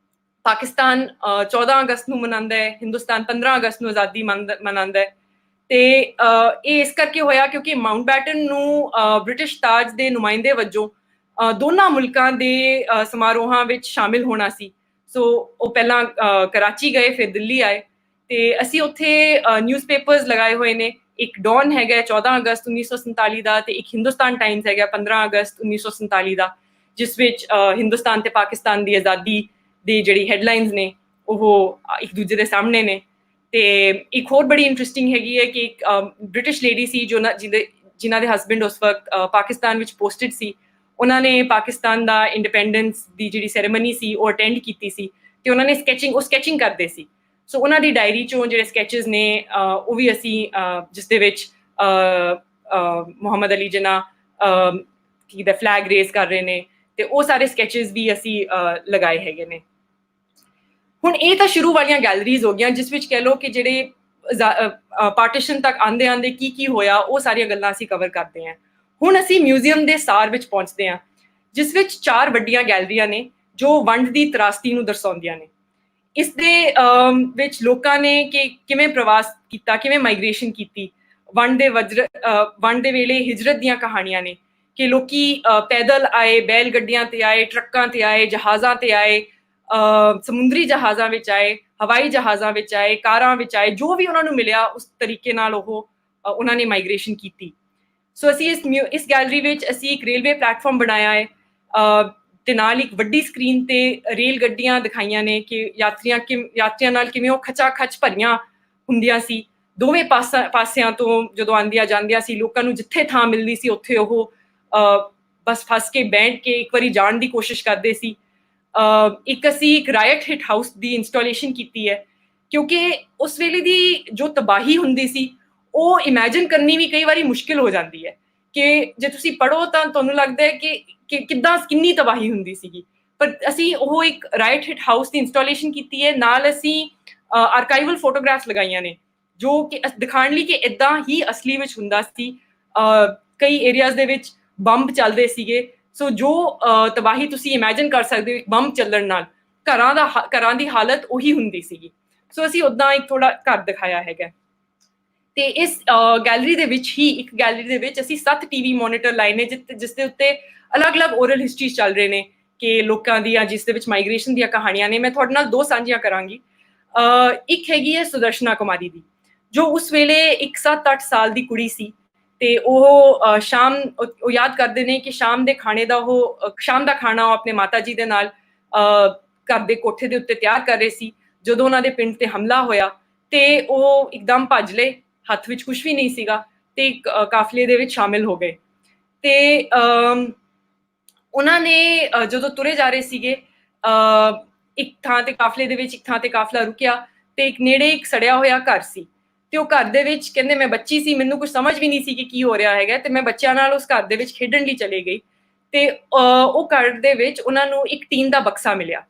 ਪਾਕਿਸਤਾਨ 14 ਅਗਸਤ ਨੂੰ ਮਨਾਉਂਦਾ ਹੈ, ਹਿੰਦੁਸਤਾਨ 15 ਅਗਸਤ ਨੂੰ ਆਜ਼ਾਦੀ ਮਨਾਉਂਦਾ ਹੈ। ਤੇ ਇਹ ਇਸ ਕਰਕੇ ਹੋਇਆ ਕਿਉਂਕਿ ਮਾਊਂਟਬੈਟਨ ਨੂੰ ਬ੍ਰਿਟਿਸ਼ ਤਾਜ ਦੇ ਨੁਮਾਇੰਦੇ ਵਜੋਂ ਦੋਨਾਂ ਮੁਲਕਾਂ ਦੇ ਸਮਾਰੋਹਾਂ ਵਿੱਚ ਸ਼ਾਮਿਲ ਹੋਣਾ ਸੀ। ਸੋ ਉਹ ਪਹਿਲਾਂ ਕਰਾਚੀ ਗਏ, ਫਿਰ ਦਿੱਲੀ ਆਏ, ਤੇ ਅਸੀਂ ਉੱਥੇ ਨਿਊਜ਼ਪੇਪਰਸ ਲਗਾਏ ਹੋਏ ਨੇ। ਇੱਕ ਡੌਨ ਹੈਗਾ 14 ਅਗਸਤ 1947 ਦਾ, ਤੇ ਇੱਕ ਹਿੰਦੁਸਤਾਨ ਟਾਈਮਸ ਹੈਗਾ 15 ਅਗਸਤ 1947 ਦਾ, ਜਿਸ ਵਿੱਚ ਹਿੰਦੁਸਤਾਨ ਤੇ ਪਾਕਿਸਤਾਨ ਦੀ ਆਜ਼ਾਦੀ ਦੀ ਜਿਹੜੀ ਹੈਡਲਾਈਨਸ ਨੇ ਉਹ ਇੱਕ ਦੂਜੇ ਦੇ ਸਾਹਮਣੇ ਨੇ। ਤੇ ਇੱਕ ਹੋਰ ਬੜੀ ਇੰਟਰਸਟਿੰਗ ਹੈਗੀ ਹੈ ਕਿ ਇੱਕ ਬ੍ਰਿਟਿਸ਼ ਲੇਡੀ ਸੀ ਜਿਨ੍ਹਾਂ ਦੇ ਹਸਬੈਂਡ ਉਸ ਵਕਤ ਪਾਕਿਸਤਾਨ ਵਿੱਚ ਪੋਸਟਡ ਸੀ। ਉਹਨਾਂ ਨੇ ਪਾਕਿਸਤਾਨ ਦਾ ਇੰਡੀਪੈਂਡੈਂਸ ਦੀ ਜਿਹੜੀ ਸੈਰੇਮਨੀ ਸੀ ਉਹ ਅਟੈਂਡ ਕੀਤੀ ਸੀ, ਤੇ ਉਹਨਾਂ ਨੇ ਸਕੈਚਿੰਗ ਕਰਦੇ ਸੀ। ਸੋ ਉਹਨਾਂ ਦੀ ਡਾਇਰੀ ਚੋਂ ਜਿਹੜੇ ਸਕੈਚਸ ਨੇ ਉਹ ਵੀ ਅਸੀਂ ਜਿਸ ਦੇ ਵਿੱਚ ਮੁਹੰਮਦ ਅਲੀ ਜਿਨਾ ਕਿਹਦਾ ਫਲੈਗ ਰੇਜ਼ ਕਰ ਰਹੇ ਨੇ, ਤੇ ਉਹ ਸਾਰੇ ਸਕੈਚਸ ਵੀ ਅਸੀਂ ਲਗਾਏ ਹੈਗੇ ਨੇ। ਹੁਣ ਇਹ ਤਾਂ ਸ਼ੁਰੂ ਵਾਲੀਆਂ ਗੈਲਰੀਜ਼ ਹੋ ਗਈਆਂ, ਜਿਸ ਵਿੱਚ ਕਹਿ ਲਓ ਕਿ ਜਿਹੜੇ ਪਾਰਟੀਸ਼ਨ ਤੱਕ ਆਉਂਦੇ ਕੀ ਹੋਇਆ ਉਹ ਸਾਰੀਆਂ ਗੱਲਾਂ ਅਸੀਂ ਕਵਰ ਕਰਦੇ ਹਾਂ। ਹੁਣ ਅਸੀਂ ਮਿਊਜ਼ੀਅਮ ਦੇ ਸਾਰ ਵਿੱਚ ਪਹੁੰਚਦੇ ਹਾਂ, ਜਿਸ ਵਿੱਚ 4 ਵੱਡੀਆਂ ਗੈਲਰੀਆਂ ਨੇ ਜੋ ਵੰਡ ਦੀ ਤਰਾਸਦੀ ਨੂੰ ਦਰਸਾਉਂਦੀਆਂ ਨੇ। ਇਸ ਦੇ ਵਿੱਚ ਲੋਕਾਂ ਨੇ ਕਿ ਕਿਵੇਂ ਪ੍ਰਵਾਸ ਕੀਤਾ, ਕਿਵੇਂ ਮਾਈਗ੍ਰੇਸ਼ਨ ਕੀਤੀ, ਵੰਡ ਦੇ ਵੇਲੇ ਹਿਜਰਤ ਦੀਆਂ ਕਹਾਣੀਆਂ ਨੇ ਕਿ ਲੋਕੀ ਪੈਦਲ ਆਏ, ਬੈਲ ਗੱਡੀਆਂ ਤੇ ਆਏ, ਟਰੱਕਾਂ ਤੇ ਆਏ, ਜਹਾਜ਼ਾਂ ਤੇ ਆਏ, ਸਮੁੰਦਰੀ ਜਹਾਜ਼ਾਂ ਵਿੱਚ ਆਏ, ਹਵਾਈ ਜਹਾਜ਼ਾਂ ਵਿੱਚ ਆਏ, ਕਾਰਾਂ ਵਿੱਚ ਆਏ, ਜੋ ਵੀ ਉਹਨਾਂ ਨੂੰ ਮਿਲਿਆ ਉਸ ਤਰੀਕੇ ਨਾਲ ਉਹਨਾਂ ਨੇ ਮਾਈਗ੍ਰੇਸ਼ਨ ਕੀਤੀ। ਸੋ ਅਸੀਂ ਇਸ ਗੈਲਰੀ ਵਿੱਚ ਅਸੀਂ ਇੱਕ ਰੇਲਵੇ ਪਲੈਟਫਾਰਮ ਬਣਾਇਆ ਹੈ, ਤੇ ਨਾਲ ਇੱਕ ਵੱਡੀ ਸਕਰੀਨ ਤੇ ਰੇਲ ਗੱਡੀਆਂ ਦਿਖਾਈਆਂ ਨੇ ਕਿ ਯਾਤਰੀਆਂ ਨਾਲ ਕਿਵੇਂ ਉਹ ਖਚਾਖਚ ਭਰੀਆਂ ਹੁੰਦੀਆਂ ਸੀ। ਦੋਵੇਂ ਪਾਸਿਆਂ ਤੋਂ ਜਦੋਂ ਆਉਂਦੀਆਂ ਜਾਂਦੀਆਂ ਸੀ, ਲੋਕਾਂ ਨੂੰ ਜਿੱਥੇ ਥਾਂ ਮਿਲਦੀ ਸੀ ਉੱਥੇ ਉਹ ਬਸ ਫਸ ਕੇ ਬੈਠ ਕੇ ਇੱਕ ਵਾਰੀ ਜਾਣ ਦੀ ਕੋਸ਼ਿਸ਼ ਕਰਦੇ ਸੀ। ਇੱਕ ਅਸੀਂ ਇੱਕ ਰਾਇਟ ਹਿੱਟ ਹਾਊਸ ਦੀ ਇੰਸਟਾਲੇਸ਼ਨ ਕੀਤੀ ਹੈ, ਕਿਉਂਕਿ ਉਸ ਵੇਲੇ ਦੀ ਜੋ ਤਬਾਹੀ ਹੁੰਦੀ ਸੀ ਉਹ ਇਮੈਜਿਨ ਕਰਨੀ ਵੀ ਕਈ ਵਾਰੀ ਮੁਸ਼ਕਿਲ ਹੋ ਜਾਂਦੀ ਹੈ ਕਿ ਜੇ ਤੁਸੀਂ ਪੜ੍ਹੋ ਤਾਂ ਤੁਹਾਨੂੰ ਲੱਗਦਾ ਹੈ ਕਿ ਕਿੰਨੀ ਤਬਾਹੀ ਹੁੰਦੀ ਸੀਗੀ। ਪਰ ਅਸੀਂ ਉਹ ਇੱਕ ਰਾਇਟ ਹਿੱਟ ਹਾਊਸ ਦੀ ਇੰਸਟਾਲੇਸ਼ਨ ਕੀਤੀ ਹੈ, ਨਾਲ ਅਸੀਂ ਆਰਕਾਈਵਲ ਫੋਟੋਗ੍ਰਾਫਸ ਲਗਾਈਆਂ ਨੇ ਜੋ ਕਿ ਦਿਖਾਉਣ ਲਈ ਕਿ ਇੱਦਾਂ ਹੀ ਅਸਲੀ ਵਿੱਚ ਹੁੰਦਾ ਸੀ। ਕਈ ਏਰੀਆਜ਼ ਦੇ ਵਿੱਚ ਬੰਬ ਚੱਲਦੇ ਸੀਗੇ, ਸੋ ਜੋ ਤਬਾਹੀ ਤੁਸੀਂ ਇਮੈਜਿਨ ਕਰ ਸਕਦੇ ਹੋ ਇੱਕ ਬੰਬ ਚੱਲਣ ਨਾਲ, ਘਰਾਂ ਦੀ ਹਾਲਤ ਉਹੀ ਹੁੰਦੀ ਸੀਗੀ। ਸੋ ਅਸੀਂ ਉੱਦਾਂ ਇੱਕ ਥੋੜਾ ਘਰ ਦਿਖਾਇਆ ਹੈਗਾ। ਤੇ ਇਸ ਗੈਲਰੀ ਦੇ ਵਿੱਚ ਇੱਕ ਗੈਲਰੀ ਦੇ ਵਿੱਚ ਅਸੀਂ 7 ਟੀਵੀ ਮੋਨੀਟਰ ਲਾਏ ਨੇ, ਜਿਸ ਦੇ ਉੱਤੇ ਅਲੱਗ-ਅਲੱਗ ਓਰਲ ਹਿਸਟਰੀਜ਼ ਚੱਲ ਰਹੇ ਨੇ ਕਿ ਲੋਕਾਂ ਦੀਆਂ, ਜਿਸ ਦੇ ਵਿੱਚ ਮਾਈਗ੍ਰੇਸ਼ਨ ਦੀਆਂ ਕਹਾਣੀਆਂ ਨੇ। ਮੈਂ ਤੁਹਾਡੇ ਨਾਲ 2 ਸਾਂਝੀਆਂ ਕਰਾਂਗੀ। ਇੱਕ ਹੈਗੀ ਹੈ ਸੁਦਰਸ਼ਨਾ ਕੁਮਾਰੀ ਦੀ, ਜੋ ਉਸ ਵੇਲੇ ਇੱਕ 7-8 ਸਾਲ ਦੀ ਕੁੜੀ ਸੀ, ਤੇ ਉਹ ਯਾਦ ਕਰਦੇ ਨੇ ਕਿ ਸ਼ਾਮ ਦਾ ਖਾਣਾ ਉਹ ਆਪਣੇ ਮਾਤਾ ਜੀ ਦੇ ਨਾਲ ਘਰ ਦੇ ਕੋਠੇ ਦੇ ਉੱਤੇ ਤਿਆਰ ਕਰ ਰਹੇ ਸੀ, ਜਦੋਂ ਉਹਨਾਂ ਦੇ ਪਿੰਡ ਤੇ ਹਮਲਾ ਹੋਇਆ ਤੇ ਉਹ ਇੱਕਦਮ ਭੱਜ ਲਏ, ਹੱਥ ਵਿੱਚ ਕੁਝ ਵੀ ਨਹੀਂ ਸੀਗਾ, ਤੇ ਕਾਫਲੇ ਦੇ ਵਿੱਚ ਸ਼ਾਮਿਲ ਹੋ ਗਏ। ਤੇ ਉਹਨਾਂ ਨੇ ਜਦੋਂ ਤੁਰੇ ਜਾ ਰਹੇ ਸੀਗੇ, ਇੱਕ ਥਾਂ ਤੇ ਕਾਫਲੇ ਦੇ ਵਿੱਚ ਇੱਕ ਥਾਂ ਤੇ ਕਾਫਲਾ ਰੁਕਿਆ, ਤੇ ਇੱਕ ਨੇੜੇ ਇੱਕ ਸੜਿਆ ਹੋਇਆ ਘਰ ਸੀ, ਤੇ ਉਹ ਘਰ ਦੇ ਵਿੱਚ ਕਹਿੰਦੇ ਮੈਂ ਬੱਚੀ ਸੀ, ਮੈਨੂੰ ਕੁਝ ਸਮਝ ਵੀ ਨਹੀਂ ਸੀ ਕਿ ਕੀ ਹੋ ਰਿਹਾ ਹੈਗਾ, ਤੇ ਮੈਂ ਬੱਚਿਆਂ ਨਾਲ ਉਸ ਘਰ ਦੇ ਵਿੱਚ ਖੇਡਣ ਲਈ ਚਲੇ ਗਈ। ਤੇ ਉਹ ਘਰ ਦੇ ਵਿੱਚ ਉਹਨਾਂ ਨੂੰ ਇੱਕ ਟੀਨ ਦਾ ਬਕਸਾ ਮਿਲਿਆ,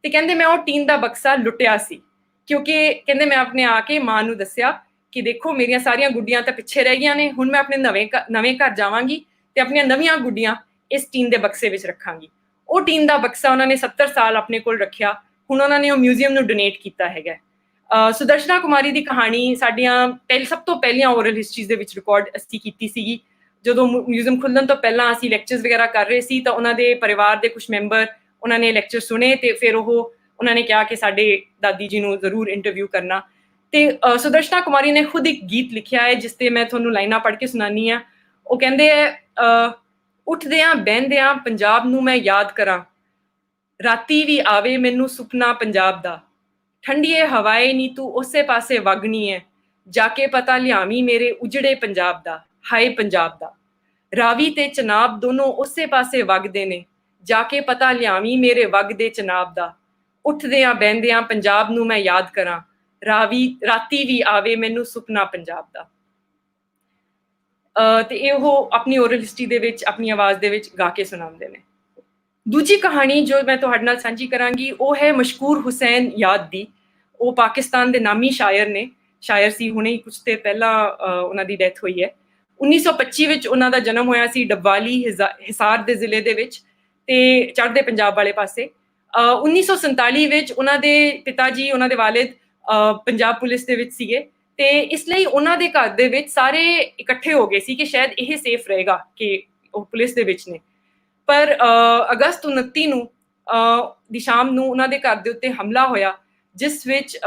ਤੇ ਕਹਿੰਦੇ ਮੈਂ ਉਹ ਟੀਨ ਦਾ ਬਕਸਾ ਲੁੱਟਿਆ ਸੀ, ਕਿਉਂਕਿ ਕਹਿੰਦੇ ਮੈਂ ਆਪਣੇ ਆ ਕੇ ਮਾਂ ਨੂੰ ਦੱਸਿਆ ਕਿ ਦੇਖੋ ਮੇਰੀਆਂ ਸਾਰੀਆਂ ਗੁੱਡੀਆਂ ਤਾਂ ਪਿੱਛੇ ਰਹਿ ਗਈਆਂ ਨੇ, ਹੁਣ ਮੈਂ ਆਪਣੇ ਨਵੇਂ ਘਰ ਜਾਵਾਂਗੀ ਤੇ ਆਪਣੀਆਂ ਨਵੀਆਂ ਗੁੱਡੀਆਂ ਇਸ ਟੀਨ ਦੇ ਬਕਸੇ ਵਿੱਚ ਰੱਖਾਂਗੀ। ਉਹ ਟੀਨ ਦਾ ਬਕਸਾ ਉਹਨਾਂ ਨੇ 70 ਸਾਲ ਆਪਣੇ ਕੋਲ ਰੱਖਿਆ। ਹੁਣ ਉਹਨਾਂ ਨੇ ਉਹ ਮਿਊਜ਼ੀਅਮ ਨੂੰ ਡੋਨੇਟ ਕੀਤਾ ਹੈਗਾ। ਸੁਦਰਸ਼ਨਾ ਕੁਮਾਰੀ ਦੀ ਕਹਾਣੀ ਸਾਡੀਆਂ ਸਭ ਤੋਂ ਪਹਿਲੀਆਂ ਓਰਲ ਹਿਸਟਰੀਜ਼ ਦੇ ਵਿੱਚ ਰਿਕਾਰਡ ਅਸੀਂ ਕੀਤੀ ਸੀਗੀ। ਜਦੋਂ ਮਿਊਜ਼ੀਅਮ ਖੁੱਲ੍ਹਣ ਤੋਂ ਪਹਿਲਾਂ ਅਸੀਂ ਲੈਕਚਰਸ ਵਗੈਰਾ ਕਰ ਰਹੇ ਸੀ, ਤਾਂ ਉਹਨਾਂ ਦੇ ਪਰਿਵਾਰ ਦੇ ਕੁਝ ਮੈਂਬਰ ਉਹਨਾਂ ਨੇ ਲੈਕਚਰ ਸੁਣੇ, ਤੇ ਫਿਰ ਉਹਨਾਂ ਨੇ ਕਿਹਾ ਕਿ ਸਾਡੇ ਦਾਦੀ ਜੀ ਨੂੰ ਜ਼ਰੂਰ ਇੰਟਰਵਿਊ ਕਰਨਾ। ਤੇ ਸੁਦਰਸ਼ਨਾ ਕੁਮਾਰੀ ਨੇ ਖੁਦ ਇੱਕ ਗੀਤ ਲਿਖਿਆ ਹੈ, ਜਿਸ ਤੇ ਮੈਂ ਤੁਹਾਨੂੰ ਲਾਈਨਾਂ ਪੜ੍ਹ ਕੇ ਸੁਣਾਨੀ ਆ। ਉਹ ਕਹਿੰਦੇ ਹੈ, ਉੱਠਦਿਆਂ ਬਹਿੰਦਿਆਂ ਪੰਜਾਬ ਨੂੰ ਮੈਂ ਯਾਦ ਕਰਾਂ, ਰਾਤੀ ਵੀ ਆਵੇ ਮੈਨੂੰ ਸੁਪਨਾ ਪੰਜਾਬ ਦਾ, ਠੰਡੀਏ ਹਵਾਏ ਨੀ ਤੂੰ ਉਸੇ ਪਾਸੇ ਵਗਣੀ ਹੈ, ਜਾ ਕੇ ਪਤਾ ਲਿਆਵੀਂ ਮੇਰੇ ਉਜੜੇ ਪੰਜਾਬ ਦਾ, ਹਾਏ ਪੰਜਾਬ ਦਾ। ਰਾਵੀ ਤੇ ਚਨਾਬ ਦੋਨੋਂ ਉਸੇ ਪਾਸੇ ਵਗਦੇ ਨੇ, ਜਾ ਕੇ ਪਤਾ ਲਿਆਵੀਂ ਮੇਰੇ ਵਗਦੇ ਚਨਾਬ ਦਾ, ਉੱਠਦਿਆਂ ਬਹਿੰਦਿਆਂ ਪੰਜਾਬ ਨੂੰ ਮੈਂ ਯਾਦ ਕਰਾਂ, ਰਾਤੀ ਵੀ ਆਵੇ ਮੈਨੂੰ ਸੁਪਨਾ ਪੰਜਾਬ ਦਾ। ਤੇ ਇਹ ਉਹ ਆਪਣੀ ਓਰਲ ਹਿਸਟਰੀ ਦੇ ਵਿੱਚ ਆਪਣੀ ਆਵਾਜ਼ ਦੇ ਵਿੱਚ ਗਾ ਕੇ ਸੁਣਾਉਂਦੇ ਨੇ। ਦੂਜੀ ਕਹਾਣੀ ਜੋ ਮੈਂ ਤੁਹਾਡੇ ਨਾਲ ਸਾਂਝੀ ਕਰਾਂਗੀ ਉਹ ਹੈ ਮਸ਼ਕੂਰ ਹੁਸੈਨ ਯਾਦ ਦੀ। ਉਹ ਪਾਕਿਸਤਾਨ ਦੇ ਨਾਮੀ ਸ਼ਾਇਰ ਸੀ, ਹੁਣੇ ਕੁਝ ਤੇ ਪਹਿਲਾਂ ਉਹਨਾਂ ਦੀ ਡੈਥ ਹੋਈ ਹੈ। 1925 ਵਿੱਚ ਉਹਨਾਂ ਦਾ ਜਨਮ ਹੋਇਆ ਸੀ ਡੱਬਾਲੀ ਹਿਸਾਰ ਦੇ ਜ਼ਿਲ੍ਹੇ ਦੇ ਵਿੱਚ, ਤੇ ਚੜ੍ਹਦੇ ਪੰਜਾਬ ਵਾਲੇ ਪਾਸੇ। 1947 ਵਿੱਚ ਉਹਨਾਂ ਦੇ ਪਿਤਾ ਜੀ, ਉਹਨਾਂ ਦੇ ਵਾਲਿਦ ਪੰਜਾਬ ਪੁਲਿਸ ਦੇ ਵਿੱਚ ਸੀਗੇ, ਤੇ ਇਸ ਲਈ ਉਹਨਾਂ ਦੇ ਘਰ ਦੇ ਵਿੱਚ ਸਾਰੇ ਇਕੱਠੇ ਹੋ ਗਏ ਸੀ ਕਿ ਸ਼ਾਇਦ ਇਹ ਸੇਫ ਰਹੇਗਾ ਕਿ ਉਹ ਪੁਲਿਸ ਦੇ ਵਿੱਚ ਨੇ। ਪਰ ਅਗਸਤ 29 ਨੂੰ ਦੀ ਸ਼ਾਮ ਨੂੰ ਉਹਨਾਂ ਦੇ ਘਰ ਦੇ ਉੱਤੇ ਹਮਲਾ ਹੋਇਆ, ਜਿਸ ਵਿੱਚ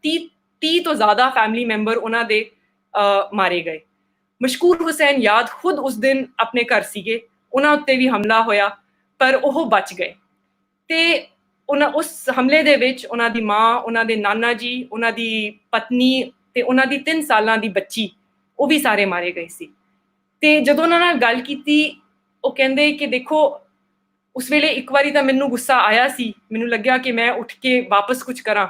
30 ਤੋਂ ਜ਼ਿਆਦਾ ਫੈਮਿਲੀ ਮੈਂਬਰ ਉਹਨਾਂ ਦੇ ਮਾਰੇ ਗਏ। ਮਸ਼ਕੂਰ ਹੁਸੈਨ ਯਾਦ ਖੁਦ ਉਸ ਦਿਨ ਆਪਣੇ ਘਰ ਸੀਗੇ, ਉਹਨਾਂ ਉੱਤੇ ਵੀ ਹਮਲਾ ਹੋਇਆ ਪਰ ਉਹ ਬਚ ਗਏ। ਤੇ ਉਸ ਹਮਲੇ ਦੇ ਵਿੱਚ ਉਹਨਾਂ ਦੀ ਮਾਂ, ਉਹਨਾਂ ਦੇ ਨਾਨਾ ਜੀ, ਉਹਨਾਂ ਦੀ ਪਤਨੀ ਤੇ ਉਹਨਾਂ ਦੀ 3 ਸਾਲਾਂ ਦੀ ਬੱਚੀ, ਉਹ ਵੀ ਸਾਰੇ ਮਾਰੇ ਗਏ ਸੀ। ਤੇ ਜਦੋਂ ਉਹਨਾਂ ਨਾਲ ਗੱਲ ਕੀਤੀ, ਉਹ ਕਹਿੰਦੇ ਕਿ ਦੇਖੋ, ਉਸ ਵੇਲੇ ਇੱਕ ਵਾਰੀ ਤਾਂ ਮੈਨੂੰ ਗੁੱਸਾ ਆਇਆ ਸੀ, ਮੈਨੂੰ ਲੱਗਿਆ ਕਿ ਮੈਂ ਉੱਠ ਕੇ ਵਾਪਸ ਕੁਝ ਕਰਾਂ,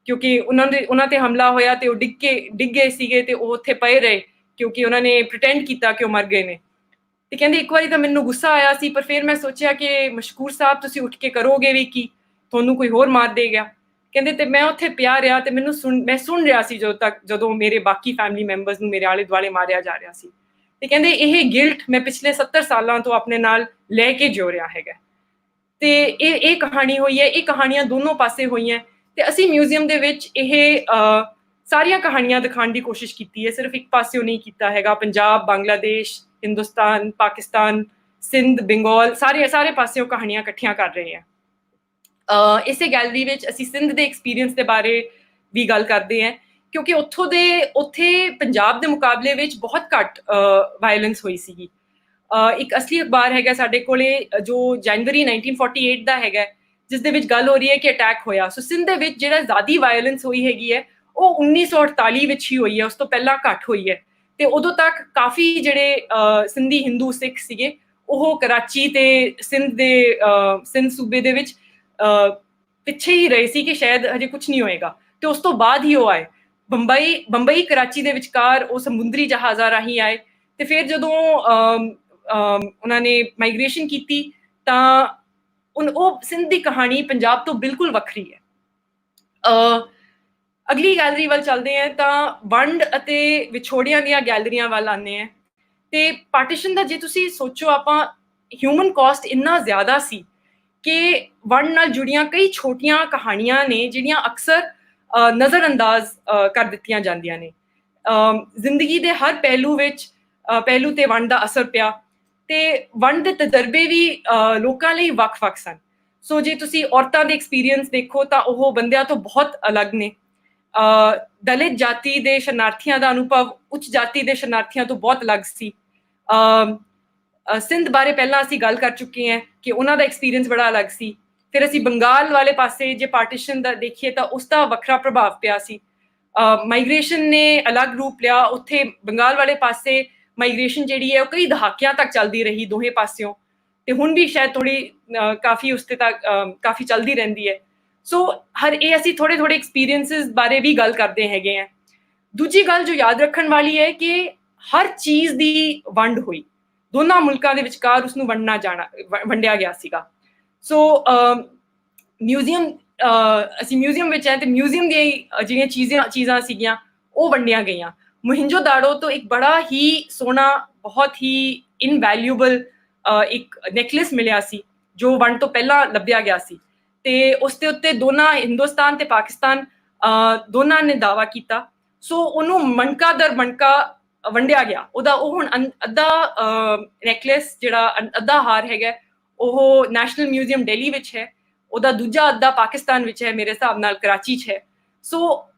ਕਿਉਂਕਿ ਉਹਨਾਂ ਤੇ ਹਮਲਾ ਹੋਇਆ ਤੇ ਉਹ ਡਿੱਗ ਗਏ ਸੀਗੇ ਤੇ ਉਹ ਉੱਥੇ ਪਏ ਰਹੇ ਕਿਉਂਕਿ ਉਹਨਾਂ ਨੇ ਪ੍ਰੀਟੈਂਡ ਕੀਤਾ ਕਿ ਉਹ ਮਰ ਗਏ ਨੇ। ਤੇ ਕਹਿੰਦੇ ਇੱਕ ਵਾਰੀ ਤਾਂ ਮੈਨੂੰ ਗੁੱਸਾ ਆਇਆ ਸੀ, ਪਰ ਫਿਰ ਮੈਂ ਸੋਚਿਆ ਕਿ ਮਸ਼ਕੂਰ ਸਾਹਿਬ ਤੁਸੀਂ ਉੱਠ ਕੇ ਕਰੋਗੇ ਵੀ ਕੀ, ਤੁਹਾਨੂੰ ਕੋਈ ਹੋਰ ਮਾਰ ਦੇਗਾ। ਕਹਿੰਦੇ ਤੇ ਮੈਂ ਉੱਥੇ ਪਿਆ ਰਿਹਾ ਤੇ ਮੈਂ ਸੁਣ ਰਿਹਾ ਸੀ ਜਦੋਂ ਮੇਰੇ ਬਾਕੀ ਫੈਮਿਲੀ ਮੈਂਬਰਸ ਨੂੰ ਮੇਰੇ ਆਲੇ ਦੁਆਲੇ ਮਾਰਿਆ ਜਾ ਰਿਹਾ ਸੀ। ਤੇ ਕਹਿੰਦੇ ਇਹ ਗਿਲਟ ਮੈਂ ਪਿਛਲੇ 70 ਸਾਲਾਂ ਤੋਂ ਆਪਣੇ ਨਾਲ ਲੈ ਕੇ ਜੋ ਰਿਹਾ ਹੈਗਾ। ਤੇ ਇਹ ਕਹਾਣੀ ਹੋਈ ਹੈ, ਇਹ ਕਹਾਣੀਆਂ ਦੋਨੋਂ ਪਾਸੇ ਹੋਈਆਂ ਤੇ ਅਸੀਂ ਮਿਊਜ਼ੀਅਮ ਦੇ ਵਿੱਚ ਇਹ ਸਾਰੀਆਂ ਕਹਾਣੀਆਂ ਦਿਖਾਉਣ ਦੀ ਕੋਸ਼ਿਸ਼ ਕੀਤੀ ਹੈ, ਸਿਰਫ ਇੱਕ ਪਾਸਿਓਂ ਨਹੀਂ ਕੀਤਾ ਹੈਗਾ। ਪੰਜਾਬ, ਬੰਗਲਾਦੇਸ਼, ਹਿੰਦੁਸਤਾਨ, ਪਾਕਿਸਤਾਨ, ਸਿੰਧ, ਬੰਗਾਲ, ਸਾਰੇ ਪਾਸਿਓਂ ਕਹਾਣੀਆਂ ਇਕੱਠੀਆਂ ਕਰ ਰਹੇ ਹਾਂ। ਇਸੇ ਗੈਲਰੀ ਵਿੱਚ ਅਸੀਂ ਸਿੰਧ ਦੇ ਐਕਸਪੀਰੀਅੰਸ ਦੇ ਬਾਰੇ ਵੀ ਗੱਲ ਕਰਦੇ ਹਾਂ, ਕਿਉਂਕਿ ਉੱਥੇ ਪੰਜਾਬ ਦੇ ਮੁਕਾਬਲੇ ਵਿੱਚ ਬਹੁਤ ਘੱਟ ਵਾਇਲੈਂਸ ਹੋਈ ਸੀਗੀ। ਇੱਕ ਅਸਲੀ ਅਖਬਾਰ ਹੈਗਾ ਸਾਡੇ ਕੋਲੇ ਜੋ ਜਨਵਰੀ 1948 ਦਾ ਹੈਗਾ, ਜਿਸ ਦੇ ਵਿੱਚ ਗੱਲ ਹੋ ਰਹੀ ਹੈ ਕਿ ਅਟੈਕ ਹੋਇਆ। ਸੋ ਸਿੰਧ ਦੇ ਵਿੱਚ ਜਿਹੜਾ ਜ਼ਿਆਦਾ ਵਾਇਲੈਂਸ ਹੋਈ ਹੈਗੀ ਹੈ ਉਹ 1948 ਵਿੱਚ ਹੀ ਹੋਈ ਹੈ, ਉਸ ਤੋਂ ਪਹਿਲਾਂ ਘੱਟ ਹੋਈ ਹੈ। ਤੇ ਉਦੋਂ ਤੱਕ ਕਾਫੀ ਜਿਹੜੇ ਸਿੰਧੀ ਹਿੰਦੂ ਸਿੱਖ ਸੀਗੇ ਉਹ ਕਰਾਚੀ ਤੇ ਸਿੰਧ ਸੂਬੇ ਦੇ ਵਿੱਚ ਪਿੱਛੇ ਹੀ ਰਹੇ ਸੀ ਕਿ ਸ਼ਾਇਦ ਹਜੇ ਕੁਝ ਨਹੀਂ ਹੋਏਗਾ। ਤੇ ਉਸ ਤੋਂ ਬਾਅਦ ਹੀ ਉਹ ਆਏ ਬੰਬਈ ਕਰਾਚੀ ਦੇ ਵਿਚਕਾਰ, ਉਹ ਸਮੁੰਦਰੀ ਜਹਾਜ਼ਾਂ ਰਾਹੀਂ ਆਏ। ਤੇ ਫਿਰ ਜਦੋਂ ਉਹਨਾਂ ਨੇ ਮਾਈਗ੍ਰੇਸ਼ਨ ਕੀਤੀ ਤਾਂ ਉਹ ਸਿੰਧ ਦੀ ਕਹਾਣੀ ਪੰਜਾਬ ਤੋਂ ਬਿਲਕੁਲ ਵੱਖਰੀ ਹੈ। ਅਗਲੀ ਗੈਲਰੀ ਵੱਲ ਚੱਲਦੇ ਹਾਂ ਤਾਂ ਵੰਡ ਅਤੇ ਵਿਛੋੜਿਆਂ ਦੀਆਂ ਗੈਲਰੀਆਂ ਵੱਲ ਆਉਂਦੇ ਹਾਂ। ਤੇ ਪਾਰਟੀਸ਼ਨ ਦਾ ਜੇ ਤੁਸੀਂ ਸੋਚੋ, ਆਪਾਂ ਹਿਊਮਨ ਕਾਸਟ ਇੰਨਾ ਜ਼ਿਆਦਾ ਸੀ ਕਿ ਵੰਡ ਨਾਲ ਜੁੜੀਆਂ ਕਈ ਛੋਟੀਆਂ ਕਹਾਣੀਆਂ ਨੇ ਜਿਹੜੀਆਂ ਅਕਸਰ ਨਜ਼ਰਅੰਦਾਜ਼ ਕਰ ਦਿੱਤੀਆਂ ਜਾਂਦੀਆਂ ਨੇ। ਜ਼ਿੰਦਗੀ ਦੇ ਹਰ ਪਹਿਲੂ ਤੇ ਵੰਡ ਦਾ ਅਸਰ ਪਿਆ ਤੇ ਵੰਡ ਦੇ ਤਜਰਬੇ ਵੀ ਲੋਕਾਂ ਲਈ ਵੱਖ-ਵੱਖ ਸਨ। ਸੋ ਜੇ ਤੁਸੀਂ ਔਰਤਾਂ ਦੇ ਐਕਸਪੀਰੀਅੰਸ ਦੇਖੋ ਤਾਂ ਉਹ ਬੰਦਿਆਂ ਤੋਂ ਬਹੁਤ ਅਲੱਗ ਨੇ। ਦਲਿਤ ਜਾਤੀ ਦੇ ਸ਼ਰਨਾਰਥੀਆਂ ਦਾ ਅਨੁਭਵ ਉੱਚ ਜਾਤੀ ਦੇ ਸ਼ਰਨਾਰਥੀਆਂ ਤੋਂ ਬਹੁਤ ਅਲੱਗ ਸੀ। ਸਿੰਧ ਬਾਰੇ ਪਹਿਲਾਂ ਅਸੀਂ ਗੱਲ ਕਰ ਚੁੱਕੇ ਹਾਂ ਕਿ ਉਹਨਾਂ ਦਾ ਐਕਸਪੀਰੀਅੰਸ ਬੜਾ ਅਲੱਗ ਸੀ। ਫਿਰ ਅਸੀਂ ਬੰਗਾਲ ਵਾਲੇ ਪਾਸੇ ਜੇ ਪਾਰਟੀਸ਼ਨ ਦਾ ਦੇਖੀਏ ਤਾਂ ਉਸ ਦਾ ਵੱਖਰਾ ਪ੍ਰਭਾਵ ਪਿਆ ਸੀ। ਮਾਈਗ੍ਰੇਸ਼ਨ ਨੇ ਅਲੱਗ ਰੂਪ ਲਿਆ। ਉੱਥੇ ਬੰਗਾਲ ਵਾਲੇ ਪਾਸੇ ਮਾਈਗ੍ਰੇਸ਼ਨ ਜਿਹੜੀ ਹੈ ਉਹ ਕਈ ਦਹਾਕਿਆਂ ਤੱਕ ਚੱਲਦੀ ਰਹੀ ਦੋਹੇ ਪਾਸਿਓਂ, ਤੇ ਹੁਣ ਵੀ ਸ਼ਾਇਦ ਕਾਫੀ ਉਸ ਤੇ ਤੱਕ ਕਾਫੀ ਚੱਲਦੀ ਰਹਿੰਦੀ ਹੈ। ਸੋ ਇਹ ਅਸੀਂ ਥੋੜੇ ਐਕਸਪੀਰੀਅੰਸਿਸ ਬਾਰੇ ਵੀ ਗੱਲ ਕਰਦੇ ਹੈਗੇ ਆ। ਦੂਜੀ ਗੱਲ ਜੋ ਯਾਦ ਰੱਖਣ ਵਾਲੀ ਹੈ ਕਿ ਹਰ ਚੀਜ਼ ਦੀ ਵੰਡ ਹੋਈ, ਦੋਨਾਂ ਮੁਲਕਾਂ ਦੇ ਵਿਚਕਾਰ ਉਸਨੂੰ ਵੰਡਿਆ ਗਿਆ ਸੀਗਾ। ਸੋ ਅਸੀਂ ਮਿਊਜ਼ੀਅਮ ਵਿੱਚ ਹੈ ਤੇ ਮਿਊਜ਼ੀਅਮ ਦੀਆਂ ਜਿਹੜੀਆਂ ਚੀਜ਼ਾਂ ਸੀਗੀਆਂ ਉਹ ਵੰਡੀਆਂ ਗਈਆਂ। ਮੋਹਿੰਜੋ-ਦਾੜੋ ਤੋਂ ਇੱਕ ਬੜਾ ਹੀ ਸੋਹਣਾ, ਬਹੁਤ ਹੀ ਇਨਵੈਲਿਊਬਲ ਇੱਕ ਨੈਕਲੇਸ ਮਿਲਿਆ ਸੀ ਜੋ ਵੰਡ ਤੋਂ ਪਹਿਲਾਂ ਲੱਭਿਆ ਗਿਆ ਸੀ। ਤੇ ਉਸ ਦੇ ਉੱਤੇ ਦੋਨਾਂ ਹਿੰਦੁਸਤਾਨ ਤੇ ਪਾਕਿਸਤਾਨ ਦੋਨਾਂ ਨੇ ਦਾਅਵਾ ਕੀਤਾ। ਸੋ ਉਹਨੂੰ ਮਣਕਾ ਦਰ ਮਣਕਾ ਵੰਡਿਆ ਗਿਆ। ਉਹ ਹੁਣ ਅੱਧਾ ਨੈਕਲੇਸ, ਜਿਹੜਾ ਅੱਧਾ ਹਾਰ ਹੈਗਾ, ਉਹ ਨੈਸ਼ਨਲ ਮਿਊਜ਼ੀਅਮ ਦਿੱਲੀ ਵਿੱਚ ਹੈ। ਉਹਦਾ ਦੂਜਾ ਅੱਧਾ ਪਾਕਿਸਤਾਨ ਵਿੱਚ ਹੈ, ਮੇਰੇ ਹਿਸਾਬ ਨਾਲ ਕਰਾਚੀ 'ਚ ਹੈ। ਸੋ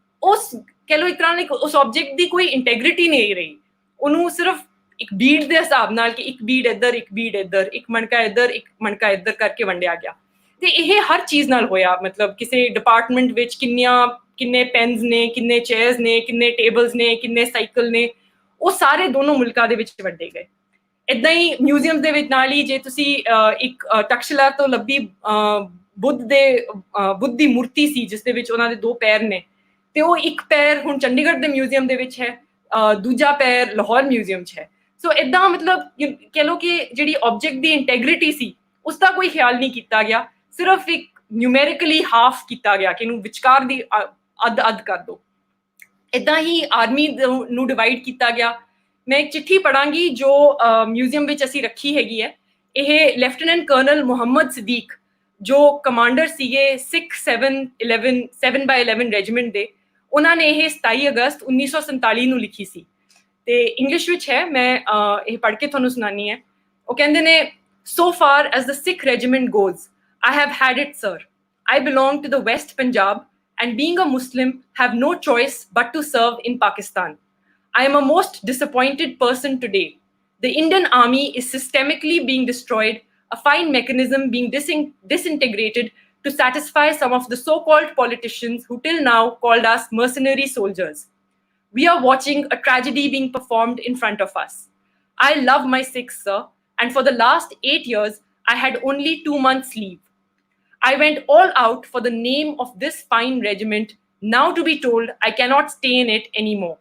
ਕਹਿ ਲਓ ਇੱਕ ਤਰ੍ਹਾਂ ਨਾਲ ਉਸ ਆਬਜੈਕਟ ਦੀ ਕੋਈ ਇੰਟੈਗ੍ਰਿਟੀ ਨਹੀਂ ਰਹੀ। ਉਹਨੂੰ ਸਿਰਫ ਇੱਕ ਬੀਡ ਦੇ ਹਿਸਾਬ ਨਾਲ ਕਿ ਇੱਕ ਬੀਡ ਇੱਧਰ, ਇੱਕ ਬੀਡ ਇੱਧਰ, ਇੱਕ ਮਣਕਾ ਇੱਧਰ, ਇੱਕ ਮਣਕਾ ਇੱਧਰ ਕਰਕੇ ਵੰਡਿਆ ਗਿਆ। ਤੇ ਇਹ ਹਰ ਚੀਜ਼ ਨਾਲ ਹੋਇਆ। ਮਤਲਬ ਕਿਸੇ ਡਿਪਾਰਟਮੈਂਟ ਵਿੱਚ ਕਿੰਨੇ ਪੈਨਸ ਨੇ, ਕਿੰਨੇ ਚੇਅਰਸ ਨੇ, ਕਿੰਨੇ ਟੇਬਲਸ ਨੇ, ਕਿੰਨੇ ਸਾਈਕਲ ਨੇ, ਉਹ ਸਾਰੇ ਦੋਨੋਂ ਮੁਲਕਾਂ ਦੇ ਵਿੱਚ ਵੰਡੇ ਗਏ। ਏਦਾਂ ਹੀ ਮਿਊਜ਼ੀਅਮ ਦੇ ਵਿੱਚ ਨਾਲ ਹੀ ਜੇ ਤੁਸੀਂ ਇੱਕ ਤਕਸ਼ਲਾ ਤੋਂ ਲੱਭੀ ਬੁੱਧ ਦੀ ਮੂਰਤੀ ਸੀ ਜਿਸ ਦੇ ਵਿੱਚ ਉਹਨਾਂ ਦੇ 2 ਪੈਰ ਨੇ, ਤੇ ਉਹ ਇੱਕ ਪੈਰ ਹੁਣ ਚੰਡੀਗੜ੍ਹ ਦੇ ਮਿਊਜ਼ੀਅਮ ਦੇ ਵਿੱਚ ਹੈ, ਦੂਜਾ ਪੈਰ ਲਾਹੌਰ ਮਿਊਜ਼ੀਅਮ 'ਚ ਹੈ। ਸੋ ਏਦਾਂ ਮਤਲਬ ਕਹਿ ਲਓ ਕਿ ਜਿਹੜੀ ਆਬਜੈਕਟ ਦੀ ਇੰਟੈਗ੍ਰਿਟੀ ਸੀ ਉਸ ਦਾ ਕੋਈ ਖਿਆਲ ਨਹੀਂ ਕੀਤਾ ਗਿਆ, ਸਿਰਫ ਇੱਕ ਨਿਊਮੈਰੀਕਲੀ ਹਾਫ ਕੀਤਾ ਗਿਆ ਕਿ ਇਹਨੂੰ ਵਿਚਕਾਰ ਦੀ ਅੱਧ ਕਰ ਦਿਓ। ਏਦਾਂ ਹੀ ਆਰਮੀ ਨੂੰ ਡਿਵਾਈਡ ਕੀਤਾ ਗਿਆ। ਮੈਂ ਇੱਕ ਚਿੱਠੀ ਪੜਾਂਗੀ ਜੋ ਮਿਊਜ਼ੀਅਮ ਵਿੱਚ ਅਸੀਂ ਰੱਖੀ ਹੈਗੀ ਹੈ। ਇਹ ਲੈਫਟੀਨੈਂਟ ਕਰਨਲ ਮੁਹੰਮਦ ਸਦੀਕ, ਜੋ ਕਮਾਂਡਰ ਸੀਗੇ 7/11 ਰੈਜੀਮੈਂਟ ਦੇ, ਉਹਨਾਂ ਨੇ ਇਹ 27 ਅਗਸਤ 1947 ਨੂੰ ਲਿਖੀ ਸੀ ਤੇ ਇੰਗਲਿਸ਼ ਵਿੱਚ ਹੈ, ਮੈਂ ਇਹ ਪੜ੍ਹ ਕੇ ਤੁਹਾਨੂੰ ਸੁਣਾਨੀ ਹੈ। ਉਹ ਕਹਿੰਦੇ ਨੇ, so far as the Sikh regiment goes, I have had it, sir. I belong to the West Punjab and being a Muslim have no choice but to serve in Pakistan. I am a most disappointed person today. The Indian army is systemically being destroyed, a fine mechanism being disintegrated to satisfy some of the so-called politicians who till now called us mercenary soldiers. We are watching a tragedy being performed in front of us. I love my Sikhs, sir, and for the last 8 years, I had only 2 months leave. I went all out for the name of this fine regiment, now to be told I cannot stay in it anymore.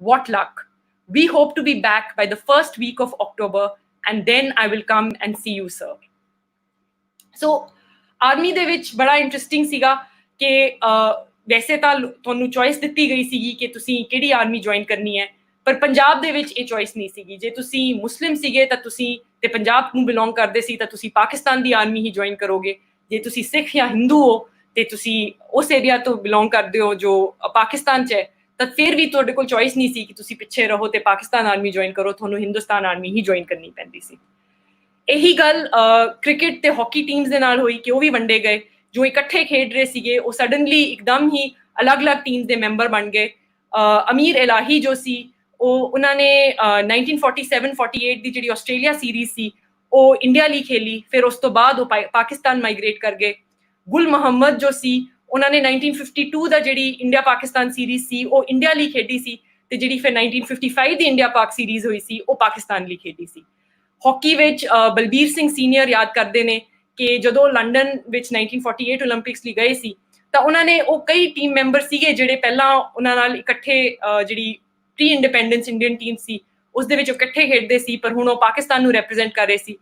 What luck. We hope to be back by the first week of October, and then I will come and see you, sir. So, army ਦੇ ਵਿੱਚ ਬੜਾ interesting ਸੀਗਾ ਕਿ ਵੈਸੇ ਤਾਂ ਤੁਹਾਨੂੰ choice ਦਿੱਤੀ ਗਈ ਸੀਗੀ ਕਿ ਤੁਸੀਂ ਕਿਹੜੀ ਆਰਮੀ ਜੁਆਇਨ ਕਰਨੀ ਹੈ, ਪਰ ਪੰਜਾਬ ਦੇ ਵਿੱਚ ਇਹ ਚੋਇਸ ਨਹੀਂ ਸੀਗੀ। ਜੇ ਤੁਸੀਂ ਮੁਸਲਿਮ ਸੀਗੇ ਤਾਂ ਤੁਸੀਂ ਤੇ ਪੰਜਾਬ ਨੂੰ ਬਿਲੋਂਗ ਕਰਦੇ ਸੀ ਤਾਂ ਤੁਸੀਂ ਪਾਕਿਸਤਾਨ ਦੀ ਆਰਮੀ ਹੀ ਜੁਆਇਨ ਕਰੋਗੇ। ਜੇ ਤੁਸੀਂ ਸਿੱਖ ਜਾਂ ਹਿੰਦੂ ਹੋ ਤੇ ਤੁਸੀਂ ਉਸ ਏਰੀਆ ਤੋਂ ਬਿਲੋਂਗ ਕਰਦੇ ਹੋ ਜੋ ਪਾਕਿਸਤਾਨ 'ਚ ਹੈ, ਤਾਂ ਫਿਰ ਵੀ ਤੁਹਾਡੇ ਕੋਲ ਚੋਇਸ ਨਹੀਂ ਸੀ ਕਿ ਤੁਸੀਂ ਪਿੱਛੇ ਰਹੋ ਤੇ ਪਾਕਿਸਤਾਨ ਆਰਮੀ ਜੁਆਇਨ ਕਰੋ, ਤੁਹਾਨੂੰ ਹਿੰਦੁਸਤਾਨ ਆਰਮੀ ਹੀ ਜੁਆਇਨ ਕਰਨੀ ਪੈਂਦੀ ਸੀ। ਇਹੀ ਗੱਲ ਕ੍ਰਿਕਟ ਤੇ ਹਾਕੀ ਟੀਮਸ ਦੇ ਨਾਲ ਹੋਈ ਕਿ ਉਹ ਵੀ ਵੰਡੇ ਗਏ। ਜੋ ਇਕੱਠੇ ਖੇਡ ਰਹੇ ਸੀਗੇ ਉਹ ਸਡਨਲੀ ਇੱਕਦਮ ਹੀ ਅਲੱਗ-ਅਲੱਗ ਟੀਮਸ ਦੇ ਮੈਂਬਰ ਬਣ ਗਏ। ਅਮੀਰ ਇਲਾਹੀ ਜੋ ਸੀ ਉਹਨਾਂ ਨੇ 1947-48 ਦੀ ਜਿਹੜੀ ਆਸਟ੍ਰੇਲੀਆ ਸੀਰੀਜ਼ ਸੀ ਉਹ ਇੰਡੀਆ ਲਈ ਖੇਲੀ, ਫਿਰ ਉਸ ਤੋਂ ਬਾਅਦ ਉਹ ਪਾਕਿਸਤਾਨ ਮਾਈਗ੍ਰੇਟ ਕਰ ਗਏ। ਗੁਲ ਮੁਹੰਮਦ ਜੋ ਸੀ ਉਹਨਾਂ ਨੇ 1952 ਦਾ ਜਿਹੜੀ ਇੰਡੀਆ ਪਾਕਿਸਤਾਨ ਸੀਰੀਜ਼ ਸੀ ਉਹ ਇੰਡੀਆ ਲਈ ਖੇਡੀ ਸੀ ਤੇ ਜਿਹੜੀ ਫਿਰ 1955 ਦੀ ਇੰਡੀਆ ਪਾਕ ਸੀਰੀਜ਼ ਹੋਈ ਸੀ ਉਹ ਪਾਕਿਸਤਾਨ ਲਈ ਖੇਡੀ ਸੀ। ਹਾਕੀ ਵਿੱਚ ਬਲਬੀਰ ਸਿੰਘ ਸੀਨੀਅਰ ਯਾਦ ਕਰਦੇ ਨੇ ਕਿ ਜਦੋਂ ਲੰਡਨ ਵਿੱਚ 1948 ਓਲੰਪਿਕਸ ਲਈ ਗਏ ਸੀ ਤਾਂ ਉਹਨਾਂ ਨੇ ਉਹ ਕਈ ਟੀਮ ਮੈਂਬਰ ਸੀਗੇ ਜਿਹੜੇ ਪਹਿਲਾਂ ਉਹਨਾਂ ਨਾਲ ਇਕੱਠੇ ਜਿਹੜੀ ਪ੍ਰੀ ਇੰਡੀਪੈਂਡੈਂਸ ਇੰਡੀਅਨ ਟੀਮ ਸੀ ਉਸ ਦੇ ਵਿੱਚ ਇਕੱਠੇ ਖੇਡਦੇ ਸੀ, ਪਰ ਹੁਣ ਉਹ ਪਾਕਿਸਤਾਨ ਨੂੰ ਰੈਪਰੈਜ਼ੈਂਟ ਕਰ ਰਹੇ ਸੀ।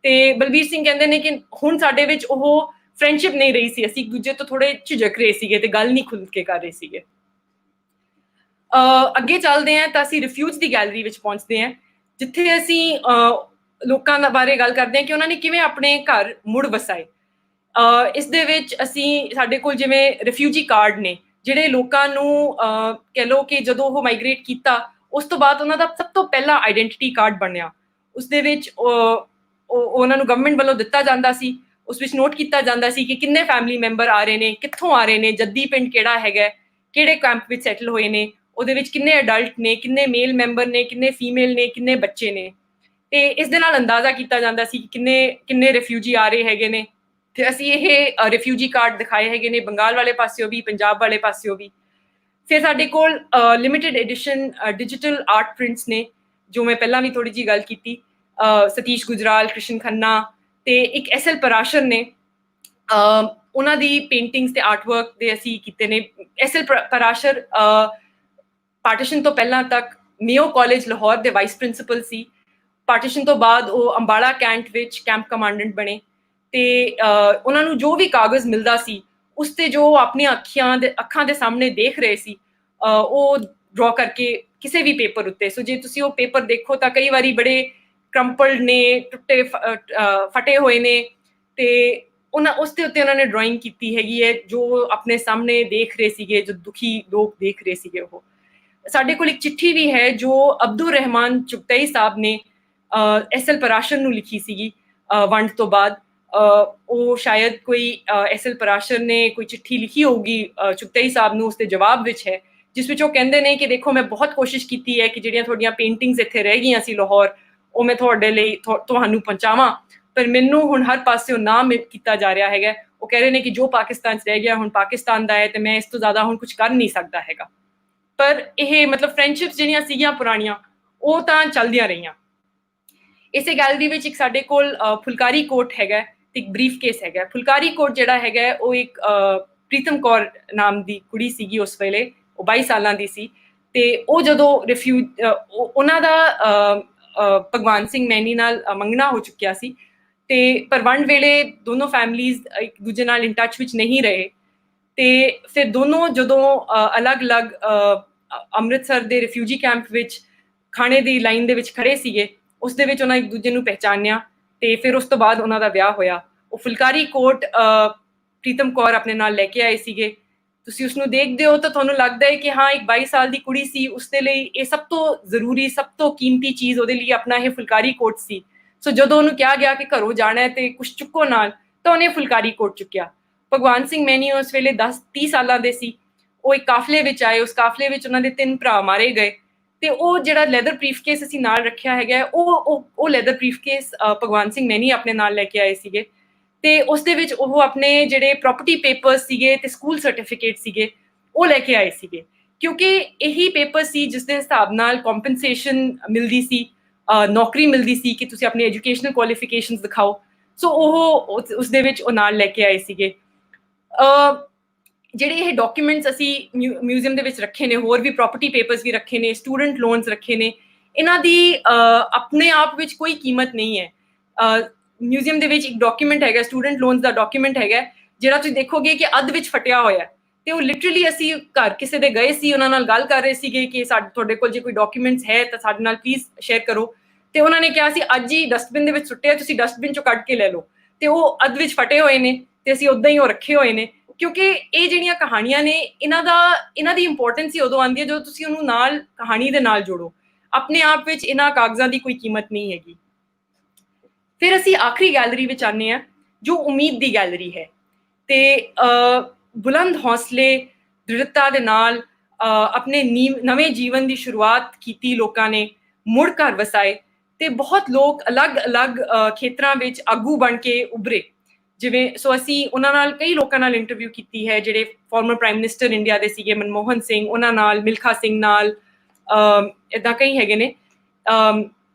ਤੇ ਬਲਬੀਰ ਸਿੰਘ ਕਹਿੰਦੇ ਨੇ ਕਿ ਹੁਣ ਸਾਡੇ ਵਿੱਚ ਉਹ ਫਰੈਂਡਸ਼ਿਪ ਨਹੀਂ ਰਹੀ ਸੀ, ਅਸੀਂ ਇੱਕ ਦੂਜੇ ਤੋਂ ਥੋੜੇ ਝਿਜਕ ਰਹੇ ਸੀਗੇ ਤੇ ਗੱਲ ਨਹੀਂ ਖੁੱਲ ਕੇ ਕਰ ਰਹੇ ਸੀਗੇ। ਅੱਗੇ ਚੱਲਦੇ ਹਾਂ ਤਾਂ ਅਸੀਂ ਰਿਫਿਊਜ ਦੀ ਗੈਲਰੀ ਵਿੱਚ ਪਹੁੰਚਦੇ ਹਾਂ, ਜਿੱਥੇ ਅਸੀਂ ਲੋਕਾਂ ਦਾ ਬਾਰੇ ਗੱਲ ਕਰਦੇ ਹਾਂ ਕਿ ਉਹਨਾਂ ਨੇ ਕਿਵੇਂ ਆਪਣੇ ਘਰ ਮੁੜ ਵਸਾਏ। ਇਸ ਦੇ ਵਿੱਚ ਅਸੀਂ ਸਾਡੇ ਕੋਲ ਜਿਵੇਂ ਰਿਫਿਊਜੀ ਕਾਰਡ ਨੇ ਜਿਹੜੇ ਲੋਕਾਂ ਨੂੰ ਕਹਿ ਲਓ ਕਿ ਜਦੋਂ ਉਹ ਮਾਈਗ੍ਰੇਟ ਕੀਤਾ ਉਸ ਤੋਂ ਬਾਅਦ ਉਹਨਾਂ ਦਾ ਸਭ ਤੋਂ ਪਹਿਲਾ ਆਈਡੈਂਟੀਟੀ ਕਾਰਡ ਬਣਿਆ। ਉਸ ਦੇ ਵਿੱਚ ਉਹਨਾਂ ਨੂੰ ਗਵਰਨਮੈਂਟ ਵੱਲੋਂ ਦਿੱਤਾ ਜਾਂਦਾ ਸੀ, ਉਸ ਵਿੱਚ ਨੋਟ ਕੀਤਾ ਜਾਂਦਾ ਸੀ ਕਿ ਕਿੰਨੇ ਫੈਮਿਲੀ ਮੈਂਬਰ ਆ ਰਹੇ ਨੇ, ਕਿੱਥੋਂ ਆ ਰਹੇ ਨੇ, ਜੱਦੀ ਪਿੰਡ ਕਿਹੜਾ ਹੈਗਾ, ਕਿਹੜੇ ਕੈਂਪ ਵਿੱਚ ਸੈਟਲ ਹੋਏ ਨੇ, ਉਹਦੇ ਵਿੱਚ ਕਿੰਨੇ ਅਡਲਟ ਨੇ, ਕਿੰਨੇ ਮੇਲ ਮੈਂਬਰ ਨੇ, ਕਿੰਨੇ ਫੀਮੇਲ ਨੇ, ਕਿੰਨੇ ਬੱਚੇ ਨੇ। ਤੇ ਇਸ ਦੇ ਨਾਲ ਅੰਦਾਜ਼ਾ ਕੀਤਾ ਜਾਂਦਾ ਸੀ ਕਿ ਕਿੰਨੇ ਰਿਫਿਊਜੀ ਆ ਰਹੇ ਹੈਗੇ ਨੇ। ਤੇ ਅਸੀਂ ਇਹ ਰਿਫਿਊਜੀ ਕਾਰਡ ਦਿਖਾਏ ਹੈਗੇ ਨੇ ਬੰਗਾਲ ਵਾਲੇ ਪਾਸਿਓ ਵੀ, ਪੰਜਾਬ ਵਾਲੇ ਪਾਸਿਓ ਵੀ। ਫਿਰ ਸਾਡੇ ਕੋਲ limited edition digital art prints ਨੇ, ਜੋ ਮੈਂ ਪਹਿਲਾਂ ਵੀ ਥੋੜੀ ਜਿਹੀ ਗੱਲ ਕੀਤੀ। ਸਤੀਸ਼ ਗੁਜਰਾਲ, ਕ੍ਰਿਸ਼ਨ ਖੰਨਾ ਤੇ ਇੱਕ SL ਪਰਾਸ਼ਰ ਨੇ, ਉਹਨਾਂ ਦੀ ਪੇਂਟਿੰਗਸ ਤੇ ਆਰਟ ਵਰਕ ਦੇ ਅਸੀਂ ਕੀਤੇ ਨੇ। SL ਪਰਾਸ਼ਰ ਪਾਰਟੀਸ਼ਨ ਤੋਂ ਪਹਿਲਾਂ ਤੱਕ ਮੇਓ ਕਾਲਜ ਲਾਹੌਰ ਦੇ ਵਾਈਸ ਪ੍ਰਿੰਸੀਪਲ ਸੀ। ਪਾਰਟੀਸ਼ਨ ਤੋਂ ਬਾਅਦ ਉਹ ਅੰਬਾਲਾ ਕੈਂਟ ਵਿੱਚ ਕੈਂਪ ਕਮਾਂਡੈਂਟ ਬਣੇ ਤੇ ਉਹਨਾਂ ਨੂੰ ਜੋ ਵੀ ਕਾਗਜ਼ ਮਿਲਦਾ ਸੀ ਉਸ ਤੇ ਜੋ ਆਪਣੀਆਂ ਅੱਖਾਂ ਦੇ ਸਾਹਮਣੇ ਦੇਖ ਰਹੇ ਸੀ ਉਹ ਡਰਾ ਕਰਕੇ ਕਿਸੇ ਵੀ ਪੇਪਰ ਉੱਤੇ। ਸੋ ਜੇ ਤੁਸੀਂ ਉਹ ਪੇਪਰ ਦੇਖੋ ਤਾਂ ਕਈ ਵਾਰੀ ਬੜੇ ਕਰੰਪਲਡ ਨੇ, ਟੁੱਟੇ ਫਟੇ ਹੋਏ ਨੇ ਤੇ ਉਸ ਦੇ ਉੱਤੇ ਉਹਨਾਂ ਨੇ ਡਰਾਇੰਗ ਕੀਤੀ ਹੈਗੀ ਹੈ ਜੋ ਆਪਣੇ ਸਾਹਮਣੇ ਦੇਖ ਰਹੇ ਸੀਗੇ, ਜੋ ਦੁਖੀ ਲੋਕ ਦੇਖ ਰਹੇ ਸੀਗੇ। ਉਹ ਸਾਡੇ ਕੋਲ ਇੱਕ ਚਿੱਠੀ ਵੀ ਹੈ ਜੋ ਅਬਦੁਰ ਰਹਿਮਾਨ ਚੁਗਤਈ ਸਾਹਿਬ ਨੇ SL ਪਰਾਸ਼ਰ ਨੂੰ ਲਿਖੀ ਸੀਗੀ ਵੰਡ ਤੋਂ ਬਾਅਦ। ਉਹ ਸ਼ਾਇਦ ਕੋਈ SL ਪਰਾਸ਼ਰ ਨੇ ਕੋਈ ਚਿੱਠੀ ਲਿਖੀ ਹੋਊਗੀ ਚੁਗਤਈ ਸਾਹਿਬ ਨੂੰ, ਉਸਦੇ ਜਵਾਬ ਵਿੱਚ ਹੈ, ਜਿਸ ਵਿੱਚ ਉਹ ਕਹਿੰਦੇ ਨੇ ਕਿ ਦੇਖੋ ਮੈਂ ਬਹੁਤ ਕੋਸ਼ਿਸ਼ ਕੀਤੀ ਹੈ ਕਿ ਜਿਹੜੀਆਂ ਤੁਹਾਡੀਆਂ ਪੇਂਟਿੰਗਸ ਇੱਥੇ ਰਹਿ ਗਈਆਂ ਸੀ ਲਾਹੌਰ, ਉਹ ਮੈਂ ਤੁਹਾਡੇ ਲਈ ਤੁਹਾਨੂੰ ਪਹੁੰਚਾਵਾਂ, ਪਰ ਮੈਨੂੰ ਹੁਣ ਹਰ ਪਾਸਿਓਂ ਨਾ ਕੀਤਾ ਜਾ ਰਿਹਾ ਹੈਗਾ। ਉਹ ਕਹਿ ਰਹੇ ਨੇ ਕਿ ਜੋ ਪਾਕਿਸਤਾਨ 'ਚ ਰਹਿ ਗਿਆ ਹੁਣ ਪਾਕਿਸਤਾਨ ਦਾ ਹੈ ਤੇ ਮੈਂ ਇਸ ਤੋਂ ਜ਼ਿਆਦਾ ਹੁਣ ਕੁਝ ਕਰ ਨਹੀਂ ਸਕਦਾ ਹੈਗਾ। ਪਰ ਇਹ ਮਤਲਬ ਫਰੈਂਡਸ਼ਿਪਸ ਜਿਹੜੀਆਂ ਸੀਗੀਆਂ ਪੁਰਾਣੀਆਂ ਉਹ ਤਾਂ ਚੱਲਦੀਆਂ ਰਹੀਆਂ। ਇਸੇ ਗੈਲਰੀ ਵਿੱਚ ਇੱਕ ਸਾਡੇ ਕੋਲ ਫੁਲਕਾਰੀ ਕੋਟ ਹੈਗਾ ਤੇ ਇੱਕ ਬਰੀਫ ਕੇਸ ਹੈਗਾ। ਫੁਲਕਾਰੀ ਕੋਟ ਜਿਹੜਾ ਹੈਗਾ ਉਹ ਇੱਕ ਪ੍ਰੀਤਮ ਕੌਰ ਨਾਮ ਦੀ ਕੁੜੀ ਸੀਗੀ, ਉਸ ਵੇਲੇ ਉਹ 22 ਸਾਲਾਂ ਦੀ ਸੀ ਤੇ ਉਹ ਜਦੋਂ ਉਹਨਾਂ ਦਾ ਭਗਵਾਨ ਸਿੰਘ ਮੈਨੀ ਨਾਲ ਮੰਗਣਾ ਹੋ ਚੁੱਕਿਆ ਸੀ ਤੇ ਪਰ ਵੰਡ ਵੇਲੇ ਦੋਨੋਂ ਫੈਮਲੀਜ਼ ਇੱਕ ਦੂਜੇ ਨਾਲ ਇਨ ਟੱਚ ਵਿੱਚ ਨਹੀਂ ਰਹੇ ਤੇ ਫਿਰ ਦੋਨੋਂ ਜਦੋਂ ਅਲੱਗ-ਅਲੱਗ ਅੰਮ੍ਰਿਤਸਰ ਦੇ ਰਿਫਿਊਜੀ ਕੈਂਪ ਵਿੱਚ ਖਾਣੇ ਦੀ ਲਾਈਨ ਦੇ ਵਿੱਚ ਖੜੇ ਸੀਗੇ, ਉਸ ਦੇ ਵਿੱਚ ਉਹਨਾਂ ਇੱਕ ਦੂਜੇ ਨੂੰ ਪਹਿਚਾਨਿਆ ਤੇ ਫਿਰ ਉਸ ਤੋਂ ਬਾਅਦ ਉਹਨਾਂ ਦਾ ਵਿਆਹ ਹੋਇਆ। ਉਹ ਫੁਲਕਾਰੀ ਕੋਟ ਪ੍ਰੀਤਮ ਕੌਰ ਆਪਣੇ ਨਾਲ ਲੈ ਕੇ ਆਏ ਸੀਗੇ ਤੁਸੀਂ ਉਸਨੂੰ ਦੇਖਦੇ ਹੋ ਤਾਂ ਤੁਹਾਨੂੰ ਲੱਗਦਾ ਹੈ ਕਿ ਹਾਂ ਇੱਕ 22 ਸਾਲ ਦੀ ਕੁੜੀ ਸੀ, ਉਸਦੇ ਲਈ ਇਹ ਸਭ ਤੋਂ ਜ਼ਰੂਰੀ, ਸਭ ਤੋਂ ਕੀਮਤੀ ਚੀਜ਼ ਉਹਦੇ ਲਈ ਆਪਣਾ ਇਹ ਫੁਲਕਾਰੀ ਕੋਟ ਸੀ। ਸੋ ਜਦੋਂ ਉਹਨੂੰ ਕਿਹਾ ਗਿਆ ਕਿ ਘਰੋਂ ਜਾਣਾ ਹੈ ਤੇ ਕੁਛ ਚੁੱਕੋ ਨਾਲ, ਤਾਂ ਉਹਨੇ ਫੁਲਕਾਰੀ ਕੋਟ ਚੁੱਕਿਆ। ਭਗਵਾਨ ਸਿੰਘ ਮੈਨੀ ਉਸ ਵੇਲੇ 30 ਸਾਲਾਂ ਦੇ ਸੀ। ਉਹ ਇੱਕ ਕਾਫਲੇ ਵਿੱਚ ਆਏ, ਉਸ ਕਾਫਲੇ ਵਿੱਚ ਉਹਨਾਂ ਦੇ 3 ਭਰਾ ਮਾਰੇ ਗਏ ਤੇ ਉਹ ਜਿਹੜਾ ਲੈਦਰ ਬਰੀਫਕੇਸ ਅਸੀਂ ਨਾਲ ਰੱਖਿਆ ਹੈਗਾ, ਉਹ ਲੈਦਰ ਬਰੀਫਕੇਸ ਭਗਵਾਨ ਸਿੰਘ ਮੈਨੀ ਆਪਣੇ ਨਾਲ ਲੈ ਕੇ ਆਏ ਸੀਗੇ ਤੇ ਉਸ ਦੇ ਵਿੱਚ ਉਹ ਆਪਣੇ ਜਿਹੜੇ ਪ੍ਰੋਪਰਟੀ ਪੇਪਰਸ ਸੀਗੇ ਤੇ ਸਕੂਲ ਸਰਟੀਫਿਕੇਟ ਸੀਗੇ ਉਹ ਲੈ ਕੇ ਆਏ ਸੀਗੇ, ਕਿਉਂਕਿ ਇਹੀ ਪੇਪਰ ਸੀ ਜਿਸ ਦੇ ਹਿਸਾਬ ਨਾਲ ਕੰਪਨਸੇਸ਼ਨ ਮਿਲਦੀ ਸੀ, ਨੌਕਰੀ ਮਿਲਦੀ ਸੀ ਕਿ ਤੁਸੀਂ ਆਪਣੀ ਐਜੂਕੇਸ਼ਨਲ ਕੁਆਲੀਫਿਕੇਸ਼ਨਸ ਦਿਖਾਓ। ਸੋ ਉਹ ਉਸ ਦੇ ਵਿੱਚ ਉਹ ਨਾਲ ਲੈ ਕੇ ਆਏ ਸੀਗੇ। ਜਿਹੜੇ ਇਹ ਡਾਕੂਮੈਂਟਸ ਅਸੀਂ ਮਿਊਜ਼ੀਅਮ ਦੇ ਵਿੱਚ ਰੱਖੇ ਨੇ, ਹੋਰ ਵੀ ਪ੍ਰੋਪਰਟੀ ਪੇਪਰਸ ਵੀ ਰੱਖੇ ਨੇ, ਸਟੂਡੈਂਟ ਲੋਨਸ ਰੱਖੇ ਨੇ, ਇਹਨਾਂ ਦੀ ਆਪਣੇ ਆਪ ਵਿੱਚ ਕੋਈ ਕੀਮਤ ਨਹੀਂ ਹੈ। ਮਿਊਜ਼ੀਅਮ ਦੇ ਵਿੱਚ ਇੱਕ ਡਾਕੂਮੈਂਟ ਹੈਗਾ, ਸਟੂਡੈਂਟ ਲੋਨਸ ਦਾ ਡਾਕੂਮੈਂਟ ਹੈਗਾ, ਜਿਹੜਾ ਤੁਸੀਂ ਦੇਖੋਗੇ ਕਿ ਅੱਧ ਵਿੱਚ ਫਟਿਆ ਹੋਇਆ ਤੇ ਉਹ ਲਿਟਰਲੀ ਅਸੀਂ ਘਰ ਕਿਸੇ ਦੇ ਗਏ ਸੀ, ਉਹਨਾਂ ਨਾਲ ਗੱਲ ਕਰ ਰਹੇ ਸੀਗੇ ਕਿ ਤੁਹਾਡੇ ਕੋਲ ਜੇ ਕੋਈ ਡਾਕੂਮੈਂਟਸ ਹੈ ਤਾਂ ਸਾਡੇ ਨਾਲ ਪਲੀਜ਼ ਸ਼ੇਅਰ ਕਰੋ, ਤੇ ਉਹਨਾਂ ਨੇ ਕਿਹਾ ਸੀ ਅੱਜ ਹੀ ਡਸਟਬਿਨ ਦੇ ਵਿੱਚ ਸੁੱਟਿਆ, ਤੁਸੀਂ ਡਸਟਬਿਨ ਚੋਂ ਕੱਢ ਕੇ ਲੈ ਲਓ, ਤੇ ਉਹ ਅੱਧ ਵਿੱਚ ਫਟੇ ਹੋਏ ਨੇ ਤੇ ਅਸੀਂ ਉਦਾਂ ਹੀ ਉਹ ਰੱਖੇ ਹੋਏ ਨੇ। ਕਿਉਂਕਿ ਇਹ ਜਿਹੜੀਆਂ ਕਹਾਣੀਆਂ ਨੇ, ਇਹਨਾਂ ਦੀ ਇੰਪੋਰਟੈਂਸ ਹੀ ਉਦੋਂ ਆਉਂਦੀ ਹੈ ਜਦੋਂ ਤੁਸੀਂ ਉਹਨੂੰ ਨਾਲ ਕਹਾਣੀ ਦੇ ਨਾਲ ਜੋੜੋ। ਆਪਣੇ ਆਪ ਵਿੱਚ ਇਹਨਾਂ ਕਾਗਜ਼ਾਂ ਦੀ ਕੋਈ ਕੀਮਤ ਨਹੀਂ ਹੈਗੀ। ਫਿਰ ਅਸੀਂ ਆਖਰੀ ਗੈਲਰੀ ਵਿੱਚ ਆਉਂਦੇ ਹਾਂ ਜੋ ਉਮੀਦ ਦੀ ਗੈਲਰੀ ਹੈ, ਤੇ ਬੁਲੰਦ ਹੌਸਲੇ, ਦ੍ਰਿੜਤਾ ਦੇ ਨਾਲ ਆਪਣੇ ਨਵੇਂ ਜੀਵਨ ਦੀ ਸ਼ੁਰੂਆਤ ਕੀਤੀ ਲੋਕਾਂ ਨੇ, ਮੁੜ ਘਰ ਵਸਾਏ ਤੇ ਬਹੁਤ ਲੋਕ ਅਲੱਗ-ਅਲੱਗ ਖੇਤਰਾਂ ਵਿੱਚ ਆਗੂ ਬਣ ਕੇ ਉੱਭਰੇ। ਜਿਵੇਂ ਸੋ ਅਸੀਂ ਉਹਨਾਂ ਨਾਲ ਕਈ ਲੋਕਾਂ ਨਾਲ ਇੰਟਰਵਿਊ ਕੀਤੀ ਹੈ, ਜਿਹੜੇ ਫਾਰਮਰ ਪ੍ਰਾਈਮ ਮਿਨਿਸਟਰ ਇੰਡੀਆ ਦੇ ਸੀਗੇ, ਮਨਮੋਹਨ ਸਿੰਘ, ਉਹਨਾਂ ਨਾਲ, ਮਿਲਖਾ ਸਿੰਘ ਨਾਲ, ਇੱਦਾਂ ਕਈ ਹੈਗੇ ਨੇ।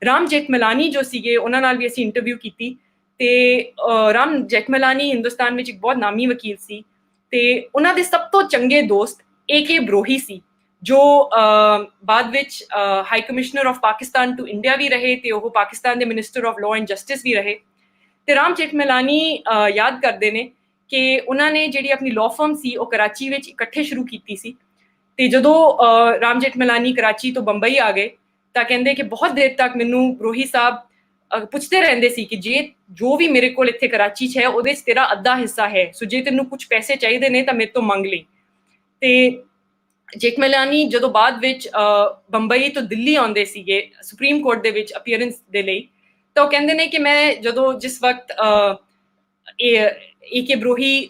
ਰਾਮ ਜੇਠਮਲਾਨੀ ਜੋ ਸੀਗੇ, ਉਹਨਾਂ ਨਾਲ ਵੀ ਅਸੀਂ ਇੰਟਰਵਿਊ ਕੀਤੀ ਤੇ ਰਾਮ ਜੇਠਮਲਾਨੀ ਹਿੰਦੁਸਤਾਨ ਵਿੱਚ ਇੱਕ ਬਹੁਤ ਨਾਮੀ ਵਕੀਲ ਸੀ ਤੇ ਉਹਨਾਂ ਦੇ ਸਭ ਤੋਂ ਚੰਗੇ ਦੋਸਤ AK ਬਰੋਹੀ ਸੀ, ਜੋ ਬਾਅਦ ਵਿੱਚ high commissioner of Pakistan to India ਵੀ ਰਹੇ ਤੇ ਉਹ ਪਾਕਿਸਤਾਨ ਦੇ minister of law and justice ਵੀ ਰਹੇ। ਤੇ ਰਾਮ ਜੇਠਮਲਾਨੀ ਯਾਦ ਕਰਦੇ ਨੇ ਕਿ ਉਹਨਾਂ ਨੇ ਜਿਹੜੀ ਆਪਣੀ ਲਾਅ ਫਰਮ ਸੀ ਉਹ ਕਰਾਚੀ ਵਿੱਚ ਇਕੱਠੇ ਸ਼ੁਰੂ ਕੀਤੀ ਸੀ, ਤੇ ਜਦੋਂ ਰਾਮ ਜੇਠਮਲਾਨੀ ਕਰਾਚੀ ਤੋਂ ਬੰਬਈ ਆ ਗਏ ਤਾਂ ਕਹਿੰਦੇ ਕਿ ਬਹੁਤ ਦੇਰ ਤੱਕ ਮੈਨੂੰ ਬਰੋਹੀ ਸਾਹਿਬ ਪੁੱਛਦੇ ਰਹਿੰਦੇ ਸੀ ਕਿ ਜੋ ਵੀ ਮੇਰੇ ਕੋਲ ਇੱਥੇ ਕਰਾਚੀ 'ਚ ਹੈ ਉਹਦੇ 'ਚ ਤੇਰਾ ਅੱਧਾ ਹਿੱਸਾ ਹੈ, ਸੋ ਜੇ ਤੈਨੂੰ ਕੁਝ ਪੈਸੇ ਚਾਹੀਦੇ ਨੇ ਤਾਂ ਮੇਰੇ ਤੋਂ ਮੰਗ ਲਈ। ਤੇ ਜੇਠਮਲਾਨੀ ਜਦੋਂ ਬਾਅਦ ਵਿੱਚ ਬੰਬਈ ਤੋਂ ਦਿੱਲੀ ਆਉਂਦੇ ਸੀਗੇ ਸੁਪਰੀਮ ਕੋਰਟ ਦੇ ਵਿੱਚ ਅਪੀਅਰੈਂਸ ਦੇ ਲਈ, ਤਾਂ ਉਹ ਕਹਿੰਦੇ ਨੇ ਕਿ ਮੈਂ ਜਿਸ ਵਕਤ AK ਬਰੋਹੀ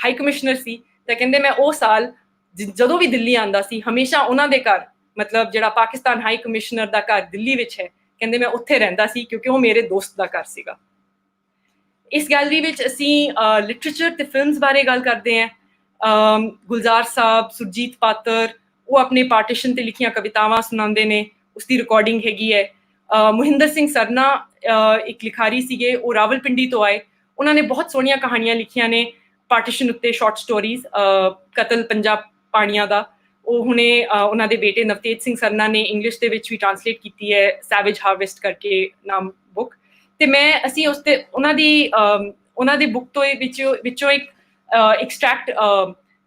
ਹਾਈ ਕਮਿਸ਼ਨਰ ਸੀ, ਤਾਂ ਕਹਿੰਦੇ ਮੈਂ ਉਹ ਸਾਲ ਜਦੋਂ ਵੀ ਦਿੱਲੀ ਆਉਂਦਾ ਸੀ ਹਮੇਸ਼ਾ ਉਹਨਾਂ ਦੇ ਘਰ, ਮਤਲਬ ਜਿਹੜਾ ਪਾਕਿਸਤਾਨ ਹਾਈ ਕਮਿਸ਼ਨਰ ਦਾ ਘਰ ਦਿੱਲੀ ਵਿੱਚ ਹੈ, ਕਹਿੰਦੇ ਮੈਂ ਉੱਥੇ ਰਹਿੰਦਾ ਸੀ ਕਿਉਂਕਿ ਉਹ ਮੇਰੇ ਦੋਸਤ ਦਾ ਘਰ ਸੀਗਾ। ਇਸ ਗੈਲਰੀ ਵਿੱਚ ਅਸੀਂ ਲਿਟਰੇਚਰ ਤੇ ਫਿਲਮਸ ਬਾਰੇ ਗੱਲ ਕਰਦੇ ਹਾਂ। ਗੁਲਜ਼ਾਰ ਸਾਹਿਬ, ਸੁਰਜੀਤ ਪਾਤਰ, ਉਹ ਆਪਣੇ ਪਾਰਟੀਸ਼ਨ ਤੇ ਲਿਖੀਆਂ ਕਵਿਤਾਵਾਂ ਸੁਣਾਉਂਦੇ ਨੇ, ਉਸਦੀ ਰਿਕਾਰਡਿੰਗ ਹੈਗੀ ਹੈ। ਮੋਹਿੰਦਰ ਸਿੰਘ ਸਰਨਾ ਇੱਕ ਲਿਖਾਰੀ ਸੀਗੇ, ਉਹ ਰਾਵਲਪਿੰਡੀ ਤੋਂ ਆਏ, ਉਹਨਾਂ ਨੇ ਬਹੁਤ ਸੋਹਣੀਆਂ ਕਹਾਣੀਆਂ ਲਿਖੀਆਂ ਨੇ ਪਾਰਟੀਸ਼ਨ ਉੱਤੇ, ਸ਼ਾਰਟ ਸਟੋਰੀਜ਼। ਕਤਲ ਪੰਜਾਬ ਪਾਣੀਆਂ ਦਾ ਉਹ ਹੁਣੇ ਉਹਨਾਂ ਦੇ ਬੇਟੇ ਨਵਤੇਜ ਸਿੰਘ ਸਰਨਾ ਨੇ ਇੰਗਲਿਸ਼ ਦੇ ਵਿੱਚ ਵੀ ਟ੍ਰਾਂਸਲੇਟ ਕੀਤੀ ਹੈ, ਸੈਵੇਜ ਹਾਰਵੈਸਟ ਕਰਕੇ ਨਾਮ ਬੁੱਕ। ਤੇ ਅਸੀਂ ਉਹਨਾਂ ਦੀ ਬੁੱਕ ਤੋਂ ਵਿੱਚੋਂ ਇੱਕ ਐਕਸਟ੍ਰੈਕਟ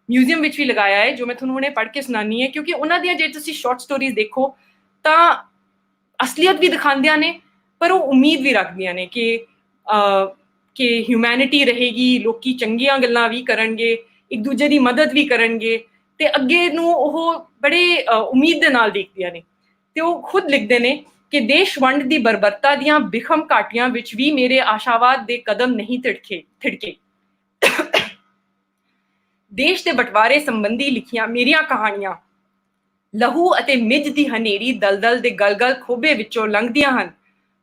ਮਿਊਜ਼ੀਅਮ ਵਿੱਚ ਵੀ ਲਗਾਇਆ ਹੈ, ਜੋ ਮੈਂ ਤੁਹਾਨੂੰ ਹੁਣੇ ਪੜ੍ਹ ਕੇ ਸੁਣਾਉਣੀ ਹੈ, ਕਿਉਂਕਿ ਉਹਨਾਂ ਦੀਆਂ ਜੇ ਤੁਸੀਂ ਸ਼ਾਰਟ ਸਟੋਰੀਜ਼ ਦੇਖੋ ਤਾਂ ਅਸਲੀਅਤ ਵੀ ਦਿਖਾਉਂਦੀਆਂ ਨੇ, ਪਰ ਉਹ ਉਮੀਦ ਵੀ ਰੱਖਦੀਆਂ ਨੇ ਕਿ ਹਿਊਮੈਨਿਟੀ ਰਹੇਗੀ, ਲੋਕੀ ਚੰਗੀਆਂ ਗੱਲਾਂ ਵੀ ਕਰਨਗੇ, ਇੱਕ ਦੂਜੇ ਦੀ ਮਦਦ ਵੀ ਕਰਨਗੇ ਤੇ ਅੱਗੇ ਨੂੰ ਉਹ ਬੜੇ ਉਮੀਦ ਦੇ ਨਾਲ ਦੇਖਦੀਆਂ ਨੇ। ਤੇ ਉਹ ਖੁਦ ਲਿਖਦੇ ਨੇ ਕਿ ਦੇਸ਼ ਵੰਡ ਦੀ ਬਰਬਰਤਾ ਦੀਆਂ ਬਿਖਮ ਘਾਟੀਆਂ ਵਿੱਚ ਵੀ ਮੇਰੇ ਆਸ਼ਾਵਾਦ ਦੇ ਕਦਮ ਨਹੀਂ ਥਿੜਕੇ। ਦੇਸ਼ ਦੇ ਬਟਵਾਰੇ ਸੰਬੰਧੀ ਲਿਖੀਆਂ ਮੇਰੀਆਂ ਕਹਾਣੀਆਂ ਲਹੂ ਅਤੇ ਮਿੱਝ ਦੀ ਹਨੇਰੀ ਦਲਦਲ ਦੇ ਗਲਗਲ ਖੋਬੇ ਵਿੱਚੋਂ ਲੰਘਦੀਆਂ ਹਨ,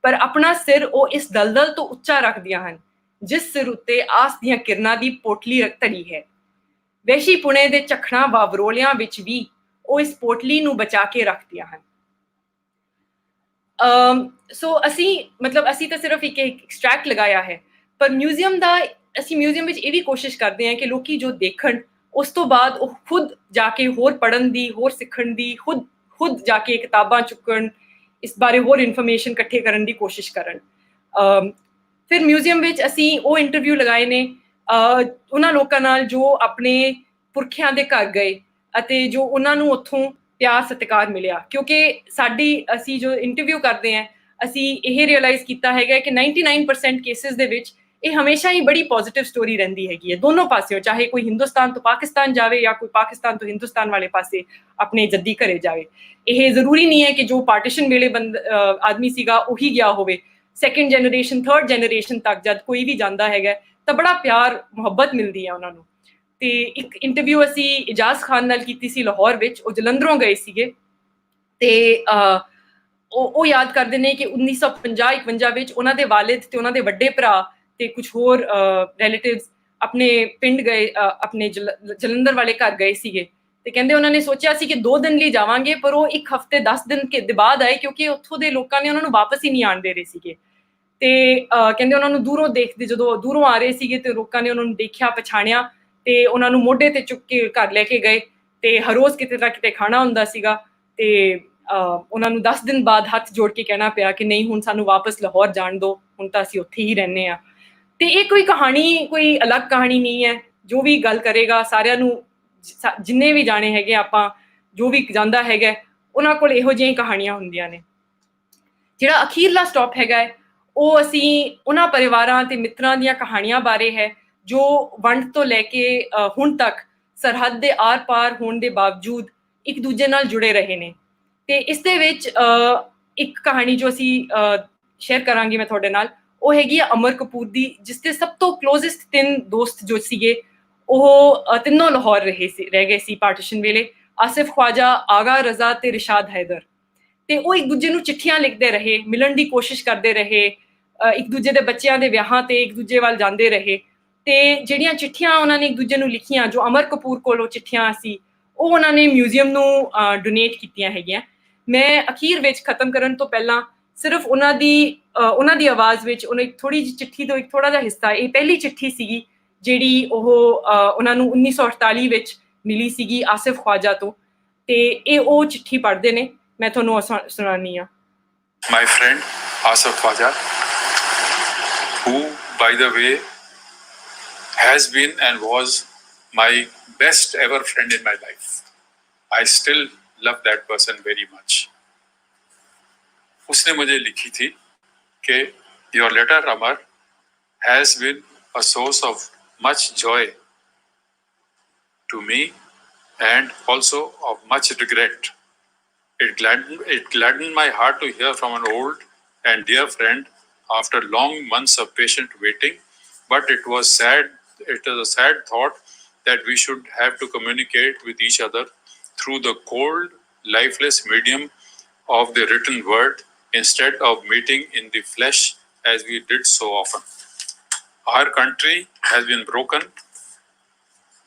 ਪਰ ਆਪਣਾ ਸਿਰ ਉਹ ਇਸ ਦਲਦਲ ਤੋਂ ਉੱਚਾ ਰੱਖਦੀਆਂ ਹਨ ਜਿਸ ਸਿਰ ਉੱਤੇ ਆਸ ਦੀਆਂ ਕਿਰਨਾਂ ਦੀ ਪੋਟਲੀ ਧਰੀ ਹੈ। ਵੈਸ਼ੀ ਪੁਣੇ ਦੇ ਝਖੜਾਂ ਵਾਵਰੋਲਿਆਂ ਵਿੱਚ ਵੀ ਉਹ ਇਸ ਪੋਟਲੀ ਨੂੰ ਬਚਾ ਕੇ ਰੱਖਦੀਆਂ ਹਨ। ਸੋ ਅਸੀਂ ਤਾਂ ਸਿਰਫ ਇੱਕ ਐਕਸਟ੍ਰੈਕਟ ਲਗਾਇਆ ਹੈ, ਪਰ ਅਸੀਂ ਮਿਊਜ਼ੀਅਮ ਵਿੱਚ ਇਹ ਵੀ ਕੋਸ਼ਿਸ਼ ਕਰਦੇ ਹਾਂ ਕਿ ਲੋਕੀ ਜੋ ਦੇਖਣ ਉਸ ਤੋਂ ਬਾਅਦ ਉਹ ਖੁਦ ਜਾ ਕੇ ਹੋਰ ਪੜ੍ਹਨ ਦੀ, ਹੋਰ ਸਿੱਖਣ ਦੀ, ਖੁਦ ਜਾ ਕੇ ਕਿਤਾਬਾਂ ਚੁੱਕਣ, ਇਸ ਬਾਰੇ ਹੋਰ ਇਨਫੋਰਮੇਸ਼ਨ ਇਕੱਠੇ ਕਰਨ ਦੀ ਕੋਸ਼ਿਸ਼ ਕਰਨ। ਫਿਰ ਮਿਊਜ਼ੀਅਮ ਵਿੱਚ ਅਸੀਂ ਉਹ ਇੰਟਰਵਿਊ ਲਗਾਏ ਨੇ ਉਹਨਾਂ ਲੋਕਾਂ ਨਾਲ ਜੋ ਆਪਣੇ ਪੁਰਖਿਆਂ ਦੇ ਘਰ ਗਏ ਅਤੇ ਜੋ ਉਹਨਾਂ ਨੂੰ ਉੱਥੋਂ ਪਿਆਰ ਸਤਿਕਾਰ ਮਿਲਿਆ, ਕਿਉਂਕਿ ਅਸੀਂ ਜੋ ਇੰਟਰਵਿਊ ਕਰਦੇ ਹਾਂ, ਅਸੀਂ ਇਹ ਰਿਅਲਾਈਜ਼ ਕੀਤਾ ਹੈਗਾ ਕਿ 99% ਕੇਸਿਸ ਦੇ ਵਿੱਚ ਇਹ ਹਮੇਸ਼ਾ ਹੀ ਬੜੀ ਪੋਜ਼ਿਟਿਵ ਸਟੋਰੀ ਰਹਿੰਦੀ ਹੈਗੀ ਹੈ ਦੋਨੋਂ ਪਾਸਿਓਂ, ਚਾਹੇ ਕੋਈ ਹਿੰਦੁਸਤਾਨ ਤੋਂ ਪਾਕਿਸਤਾਨ ਜਾਵੇ ਜਾਂ ਕੋਈ ਪਾਕਿਸਤਾਨ ਤੋਂ ਹਿੰਦੁਸਤਾਨ ਵਾਲੇ ਪਾਸੇ ਆਪਣੇ ਜੱਦੀ ਘਰੇ ਜਾਵੇ। ਇਹ ਜ਼ਰੂਰੀ ਨਹੀਂ ਹੈ ਕਿ ਜੋ ਪਾਰਟੀਸ਼ਨ ਵੇਲੇ ਆਦਮੀ ਸੀਗਾ ਉਹੀ ਗਿਆ ਹੋਵੇ। ਸੈਕਿੰਡ ਜਨਰੇਸ਼ਨ, ਥਰਡ ਜਨਰੇਸ਼ਨ ਤੱਕ ਜਦ ਕੋਈ ਵੀ ਜਾਂਦਾ ਹੈਗਾ ਤਾਂ ਬੜਾ ਪਿਆਰ ਮੁਹੱਬਤ ਮਿਲਦੀ ਹੈ ਉਹਨਾਂ ਨੂੰ। ਤੇ ਇੱਕ ਇੰਟਰਵਿਊ ਅਸੀਂ ਇਜਾਜ਼ ਖਾਨ ਨਾਲ ਕੀਤੀ ਸੀ ਲਾਹੌਰ ਵਿੱਚ, ਉਹ ਜਲੰਧਰੋਂ ਗਏ ਸੀਗੇ ਤੇ ਉਹ ਯਾਦ ਕਰਦੇ ਨੇ ਕਿ 1950-51 ਵਿੱਚ ਉਹਨਾਂ ਦੇ ਵਾਲਿਦ ਤੇ ਉਹਨਾਂ ਦੇ ਵੱਡੇ ਭਰਾ ਤੇ ਕੁਝ ਹੋਰ ਰਿਲੇਟਿਵਸ ਆਪਣੇ ਪਿੰਡ ਗਏ, ਆਪਣੇ ਜਲੰਧਰ ਵਾਲੇ ਘਰ ਗਏ ਸੀਗੇ ਤੇ ਕਹਿੰਦੇ ਉਹਨਾਂ ਨੇ ਸੋਚਿਆ ਸੀ ਕਿ 2 ਦਿਨ ਲਈ ਜਾਵਾਂਗੇ, ਪਰ ਉਹ 1 ਹਫ਼ਤੇ 10 ਦਿਨ ਦੇ ਬਾਅਦ ਆਏ ਕਿਉਂਕਿ ਉੱਥੋਂ ਦੇ ਲੋਕਾਂ ਨੇ ਉਹਨਾਂ ਨੂੰ ਵਾਪਸ ਹੀ ਨਹੀਂ ਆਣ ਦੇ ਰਹੇ ਸੀਗੇ। ਤੇ ਕਹਿੰਦੇ ਉਹਨਾਂ ਨੂੰ ਦੂਰੋਂ ਦੇਖਦੇ, ਜਦੋਂ ਦੂਰੋਂ ਆ ਰਹੇ ਸੀਗੇ ਤੇ ਲੋਕਾਂ ਨੇ ਉਹਨਾਂ ਨੂੰ ਦੇਖਿਆ, ਪਛਾਣਿਆ ਤੇ ਉਹਨਾਂ ਨੂੰ ਮੋਢੇ ਤੇ ਚੁੱਕ ਕੇ ਘਰ ਲੈ ਕੇ ਗਏ ਤੇ ਹਰ ਰੋਜ਼ ਕਿਤੇ ਨਾ ਕਿਤੇ ਖਾਣਾ ਹੁੰਦਾ ਸੀਗਾ ਤੇ ਉਹਨਾਂ ਨੂੰ 10 ਦਿਨ ਬਾਅਦ ਹੱਥ ਜੋੜ ਕੇ ਕਹਿਣਾ ਪਿਆ ਕਿ ਨਹੀਂ ਹੁਣ ਸਾਨੂੰ ਵਾਪਸ ਲਾਹੌਰ ਜਾਣ ਦਿਓ, ਹੁਣ ਤਾਂ ਅਸੀਂ ਉੱਥੇ ਹੀ ਰਹਿੰਦੇ ਹਾਂ। ਤੇ ਇਹ ਕੋਈ ਕਹਾਣੀ, ਕੋਈ ਅਲੱਗ ਕਹਾਣੀ ਨਹੀਂ ਹੈ। ਜੋ ਵੀ ਗੱਲ ਕਰੇਗਾ ਸਾਰਿਆਂ ਨੂੰ, ਜਿੰਨੇ ਵੀ ਜਾਣੇ ਹੈਗੇ ਆਪਾਂ, ਜੋ ਵੀ ਜਾਂਦਾ ਹੈਗਾ ਉਹਨਾਂ ਕੋਲ ਇਹੋ ਜਿਹੀਆਂ ਕਹਾਣੀਆਂ ਹੁੰਦੀਆਂ ਨੇ। ਜਿਹੜਾ ਅਖੀਰਲਾ ਸਟਾਪ ਹੈਗਾ ਉਹ ਅਸੀਂ ਉਹਨਾਂ ਪਰਿਵਾਰਾਂ ਤੇ ਮਿੱਤਰਾਂ ਦੀਆਂ ਕਹਾਣੀਆਂ ਬਾਰੇ ਹੈ ਜੋ ਵੰਡ ਤੋਂ ਲੈ ਕੇ ਹੁਣ ਤੱਕ ਸਰਹੱਦ ਦੇ ਆਰ-ਪਾਰ ਹੋਣ ਦੇ ਬਾਵਜੂਦ ਇੱਕ ਦੂਜੇ ਨਾਲ ਜੁੜੇ ਰਹੇ ਨੇ। ਤੇ ਇਸ ਦੇ ਵਿੱਚ ਇੱਕ ਕਹਾਣੀ ਜੋ ਅਸੀਂ ਸ਼ੇਅਰ ਕਰਾਂਗੇ ਮੈਂ ਤੁਹਾਡੇ ਨਾਲ, ਉਹ ਹੈਗੀ ਆ ਅਮਰ ਕਪੂਰ ਦੀ, ਜਿਸ ਦੇ ਸਭ ਤੋਂ ਕਲੋਜ਼ੈਸਟ 3 ਦੋਸਤ ਜੋ ਸੀਗੇ ਉਹ ਤਿੰਨੋਂ ਲਾਹੌਰ ਰਹਿ ਗਏ ਸੀ ਪਾਰਟੀਸ਼ਨ ਵੇਲੇ, ਆਸਿਫ ਖਵਾਜਾ, ਆਗਾ ਰਜ਼ਾ ਤੇ ਰਿਸ਼ਾਦ ਹੈਦਰ। ਤੇ ਉਹ ਇੱਕ ਦੂਜੇ ਨੂੰ ਚਿੱਠੀਆਂ ਲਿਖਦੇ ਰਹੇ, ਮਿਲਣ ਦੀ ਕੋਸ਼ਿਸ਼ ਕਰਦੇ ਰਹੇ, ਇੱਕ ਦੂਜੇ ਦੇ ਬੱਚਿਆਂ ਦੇ ਵਿਆਹਾਂ ਤੇ ਇੱਕ ਦੂਜੇ ਵੱਲ ਜਾਂਦੇ ਰਹੇ। ਤੇ ਜਿਹੜੀਆਂ ਚਿੱਠੀਆਂ ਉਹਨਾਂ ਨੇ ਇੱਕ ਦੂਜੇ ਨੂੰ ਲਿਖੀਆਂ, ਜੋ ਅਮਰ ਕਪੂਰ ਕੋਲੋਂ ਚਿੱਠੀਆਂ ਸੀ, ਉਹ ਉਹਨਾਂ ਨੇ ਮਿਊਜ਼ੀਅਮ ਨੂੰ ਡੋਨੇਟ ਕੀਤੀਆਂ ਹੈਗੀਆਂ। ਮੈਂ ਅਖੀਰ ਵਿੱਚ ਖਤਮ ਕਰਨ ਤੋਂ ਪਹਿਲਾਂ ਸਿਰਫ ਉਹਨਾਂ ਦੀ ਆਵਾਜ਼ ਵਿੱਚ ਉਹਨਾਂ ਇੱਕ ਥੋੜੀ ਜਿਹੀ ਚਿੱਠੀ ਤੋਂ ਇੱਕ ਥੋੜਾ ਜਿਹਾ ਹਿੱਸਾ, ਇਹ ਪਹਿਲੀ ਚਿੱਠੀ ਸੀਗੀ ਜਿਹੜੀ ਉਹ ਉਹਨਾਂ ਨੂੰ 1948 ਵਿੱਚ ਮਿਲੀ ਸੀਗੀ ਆਸਿਫ ਖਵਾਜਾ ਤੋਂ, ਤੇ ਇਹ ਉਹ ਚਿੱਠੀ ਪੜ੍ਹਦੇ ਨੇ, ਮੈਂ ਤੁਹਾਨੂੰ ਸੁਣਾਨੀ ਆ। My friend Asif Khwaja, who by the way has been and was my best ever friend in my life. I still love that person very much. उसने मुझे लिखी थी कि your letter Amar has been a source of much joy to me and also of much regret. It gladdened my heart to hear from an old and dear friend after long months of patient waiting, but it was a sad thought that we should have to communicate with each other through the cold, lifeless medium of the written word instead of meeting in the flesh as we did so often. Our country has been broken.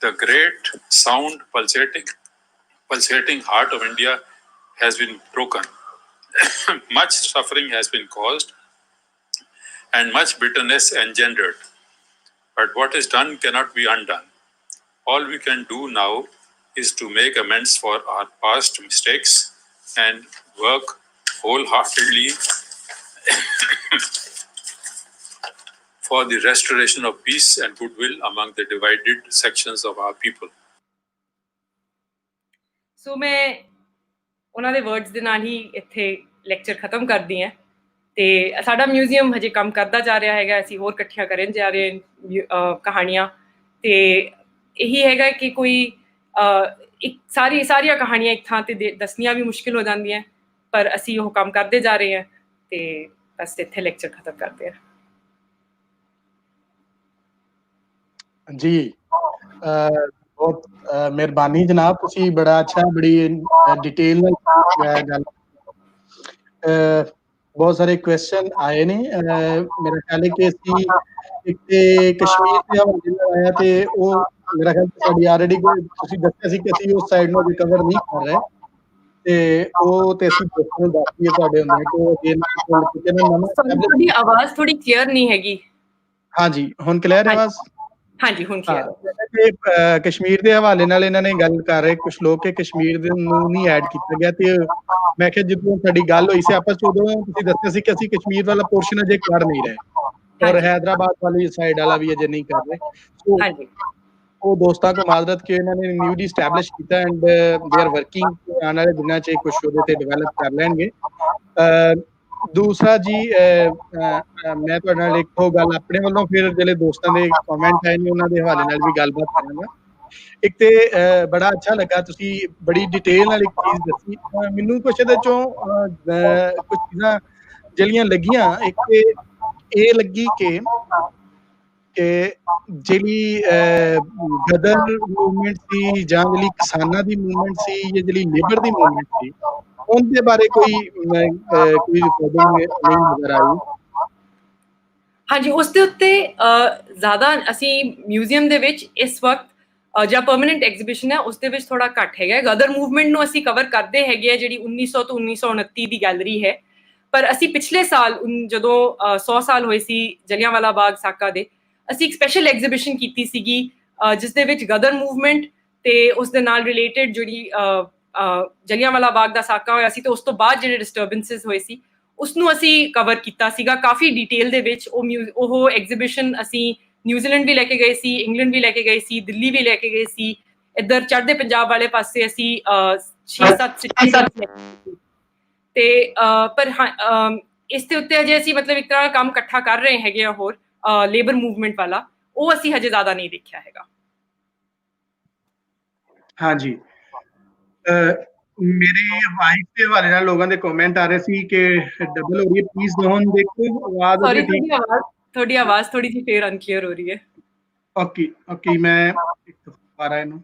The great sound pulsating heart of India has been broken. Much suffering has been caused and much bitterness engendered. But what is done cannot be undone. All we can do now is to make amends for our past mistakes and work wholeheartedly for the restoration of peace and goodwill among the divided sections of our people. So मैं ਉਹਨਾਂ ਦੇ words ਦੇ ਨਾਲ ਹੀ ਇੱਥੇ lecture ਖਤਮ ਕਰਦੀ ਹਾਂ। ਤੇ ਸਾਡਾ ਮਿਊਜ਼ੀਅਮ ਹਜੇ ਕੰਮ ਕਰਦਾ ਜਾ ਰਿਹਾ ਹੈਗਾ, ਅਸੀਂ ਹੋਰ ਇਕੱਠੀਆਂ ਕਰਨ ਜਾ ਰਹੇ ਕਹਾਣੀਆਂ। ਤੇ ਇਹੀ ਹੈਗਾ ਕਿ ਕੋਈ ਇੱਕ ਸਾਰੀਆਂ ਕਹਾਣੀਆਂ ਇੱਕ ਥਾਂ ਤੇ ਦੱਸਣੀਆਂ ਵੀ ਮੁਸ਼ਕਿਲ ਹੋ ਜਾਂਦੀਆਂ, ਪਰ ਅਸੀਂ ਉਹ ਕੰਮ ਕਰਦੇ ਜਾ ਰਹੇ ਹਾਂ। ਤੇ ਬਸ ਇੱਥੇ ਲੈਕਚਰ ਖਤਮ ਕਰਦੇ ਹਾਂ ਜੀ। ਬਹੁਤ ਮਿਹਰਬਾਨੀ ਜਨਾਬ, ਤੁਸੀਂ ਬੜਾ ਅੱਛਾ, ਬੜੀ ਡਿਟੇਲ ਨਾਲ ਗੱਲ। ਬਹੁਤ ਸਾਰੇ ਕੁਐਸਚਨ ਆਏ ਨੇ। ਮੇਰਾ ਖਿਆਲ ਹੈ ਕਿ ਅਸੀਂ ਇੱਕ ਤੇ ਕਸ਼ਮੀਰ ਦੇ ਹਵਾਲੇ ਨਾਲ ਆਇਆ ਤੇ ਉਹ ਮੇਰਾ ਖਿਆਲ ਸਾਡੀ ਆਲਰੇਡੀ ਤੁਸੀਂ ਦੱਸਿਆ ਸੀ ਕਿ ਅਸੀਂ ਉਸ ਸਾਈਡ ਨੂੰ ਰਿਕਵਰ ਨਹੀਂ ਕਰ ਰਹੇ, ਤੇ ਉਹ ਤੇ ਅਸੀਂ ਦੱਸਣ ਦੱਸਦੀਏ ਤੁਹਾਡੇ ਹੁੰਦੇ ਤੁਹਾਡੀ ਆਵਾਜ਼ ਥੋੜੀ ਕਲੀਅਰ ਨਹੀਂ ਹੈਗੀ। ਹਾਂਜੀ, ਹੁਣ ਕਲੀਅਰ ਹੈ ਆਵਾਜ਼? ਹਾਂਜੀ, ਹੁਣ ਕਲੀਅਰ। ਕਸ਼ਮੀਰ ਦੇ ਹਵਾਲੇ ਨਾਲ ਇਹਨਾਂ ਨੇ ਗੱਲ ਕਰ ਰਹੇ ਕੁਝ ਲੋਕ ਕਿ ਕਸ਼ਮੀਰ ਨੂੰ ਨਹੀਂ ਐਡ ਕੀਤਾ ਗਿਆ, ਤੇ ਮੈਂ ਕਿਹਾ ਜਦੋਂ ਸਾਡੀ ਗੱਲ ਹੋਈ ਸੀ ਆਪਸ ਚ, ਉਦੋਂ ਤੁਸੀਂ ਦੱਸਿਆ ਸੀ ਕਿ ਅਸੀਂ ਕਸ਼ਮੀਰ ਵਾਲਾ ਪੋਰਸ਼ਨ ਅਜੇ ਕਰ ਨਹੀਂ ਰਹੇ, ਔਰ ਹੈਦਰਾਬਾਦ ਵਾਲੀ ਸਾਈਡ ਵਾਲਾ ਵੀ ਅਜੇ ਨਹੀਂ ਕਰ ਰਹੇ। ਉਹ ਦੋਸਤਾਂ ਕੋ ਮਾਜ਼ਰਤ ਕਿ ਇਹਨਾਂ ਨੇ ਨਿਊਲੀ ਸਟੈਬਲਿਸ਼ ਕੀਤਾ ਐਂਡ ਦੇ ਆਰ ਵਰਕਿੰਗ, ਆਉਣ ਵਾਲੇ ਦਿਨਾਂ 'ਚ ਕੁਝ ਉਹਦੇ ਤੇ ਡਿਵੈਲਪ ਕਰ ਲੈਣਗੇ। ਦੂਸਰਾ ਜੀ ਮੈਂ ਤੁਹਾਡੇ ਨਾਲ ਇੱਕ ਹੋਰ ਗੱਲ ਆਪਣੇ ਵੱਲੋਂ ਫਿਰ ਜਿਹੜੇ ਦੋਸਤਾਂ ਦੇ ਕਮੈਂਟ ਆਏ ਨੇ ਉਹਨਾਂ ਦੇ ਹਵਾਲੇ ਨਾਲ ਵੀ ਗੱਲਬਾਤ ਕਰਾਂਗਾ। ਇੱਕ ਤੇ ਬੜਾ ਅੱਛਾ ਲੱਗਾ ਤੁਸੀਂ ਬੜੀ ਡਿਟੇਲ ਨਾਲ ਇੱਕ ਚੀਜ਼ ਦੱਸੀ। ਮੈਨੂੰ ਕੁਛ ਇਹਦੇ ਚੋਂ ਕੁਝ ਚੀਜ਼ਾਂ ਜਿਹੜੀਆਂ ਲੱਗੀਆਂ, ਇੱਕ ਤੇ ਇਹ ਲੱਗੀ ਕਿ ਜਿਹੜੀ ਗਦਰ ਮੂਵਮੈਂਟ ਸੀ ਜਾਂ ਜਿਹੜੀ ਕਿਸਾਨਾਂ ਦੀ ਮੂਵਮੈਂਟ ਸੀ ਜਾਂ ਜਿਹੜੀ ਲੇਬਰ ਦੀ ਮੂਵਮੈਂਟ ਸੀ, ਉਹਦੇ ਬਾਰੇ ਕੋਈ ਰਿਕਾਰਡਿੰਗ ਨਹੀਂ ਨਜ਼ਰ ਆਈ। ਹਾਂਜੀ, ਉਸ ਦੇ ਉੱਤੇ ਜ਼ਿਆਦਾ ਅਸੀਂ ਮਿਊਜ਼ੀਅਮ ਦੇ ਵਿੱਚ ਇਸ ਵਕਤ ਜਾਂ ਪਰਮਾਨੈਂਟ ਐਗਜ਼ੀਬਿਸ਼ਨ ਹੈ ਉਸ ਦੇ ਵਿੱਚ ਥੋੜਾ ਘੱਟ ਹੈਗਾ। ਗਦਰ ਮੂਵਮੈਂਟ ਨੂੰ ਅਸੀਂ ਕਵਰ ਕਰਦੇ ਹੈਗੇ ਆ, ਜਿਹੜੀ 1900 ਤੋਂ 1929 ਦੀ ਗੈਲਰੀ ਹੈ। ਪਰ ਅਸੀਂ ਪਿਛਲੇ ਸਾਲ ਜਦੋਂ 100 ਸਾਲ ਹੋਏ ਸੀ ਜਲਿਆਂਵਾਲਾ ਬਾਗ ਸਾਕਾ ਦੇ, ਅਸੀਂ ਇੱਕ ਸਪੈਸ਼ਲ ਐਗਜ਼ੀਬਿਸ਼ਨ ਕੀਤੀ ਸੀਗੀ ਜਿਸ ਦੇ ਵਿੱਚ ਗਦਰ ਮੂਵਮੈਂਟ ਤੇ ਉਸ ਦੇ ਨਾਲ ਰਿਲੇਟਡ ਜਿਹੜੀ ਜਲਿਆਂਵਾਲਾ ਬਾਗ ਦਾ ਸਾਕਾ ਹੋਇਆ ਸੀ ਤੇ ਉਸ ਤੋਂ ਬਾਅਦ ਜਿਹੜੇ ਡਿਸਟਰਬੈਂਸਿਸ ਹੋਏ ਸੀ ਉਸਨੂੰ ਅਸੀਂ ਕਵਰ ਕੀਤਾ ਸੀਗਾ ਕਾਫੀ ਡਿਟੇਲ ਦੇ ਵਿੱਚ। ਉਹ ਐਗਜ਼ੀਬਿਸ਼ਨ ਅਸੀਂ ਨਿਊਜ਼ੀਲੈਂਡ ਵੀ ਲੈ ਕੇ ਗਏ ਸੀ, ਇੰਗਲੈਂਡ ਵੀ ਲੈ ਕੇ ਗਏ ਸੀ, ਦਿੱਲੀ ਵੀ ਲੈ ਕੇ ਗਏ ਸੀ, ਇੱਧਰ ਚੜ੍ਹਦੇ ਪੰਜਾਬ ਵਾਲੇ ਪਾਸੇ ਅਸੀਂ 6-7 ਤੇ ਪਰ ਇਸ ਦੇ ਉੱਤੇ ਅਜੇ ਅਸੀਂ ਮਤਲਬ ਇੱਕ ਤਰ੍ਹਾਂ ਕੰਮ ਇਕੱਠਾ ਕਰ ਰਹੇ ਹੈਗੇ ਆ ਹੋਰ ਲੇਬਰ ਮੂਵਮੈਂਟ ਵਾਲਾ, ਉਹ ਅਸੀਂ ਹਜੇ ਜ਼ਿਆਦਾ ਨਹੀਂ ਦੇਖਿਆ ਹੈਗਾ। ਹਾਂਜੀ, ਮੇਰੇ ਵਾਈਫ ਦੇ ਹਵਾਲੇ ਨਾਲ ਲੋਕਾਂ ਦੇ ਕਮੈਂਟ ਆ ਰਹੇ ਸੀ ਕਿ ਡਬਲ ਹੋ ਰਹੀ ਹੈ, ਪਲੀਜ਼ ਦੋਨ ਦੇਖੋ ਆਵਾਜ਼। ਸੌਰੀ, ਤੁਹਾਡੀ ਆਵਾਜ਼ ਥੋੜੀ ਜਿਹੀ ਫੇਰ ਅਨਕਲੀਅਰ ਹੋ ਰਹੀ ਹੈ। ਓਕੇ ਮੈਂ ਦੁਬਾਰਾ ਇਹਨੂੰ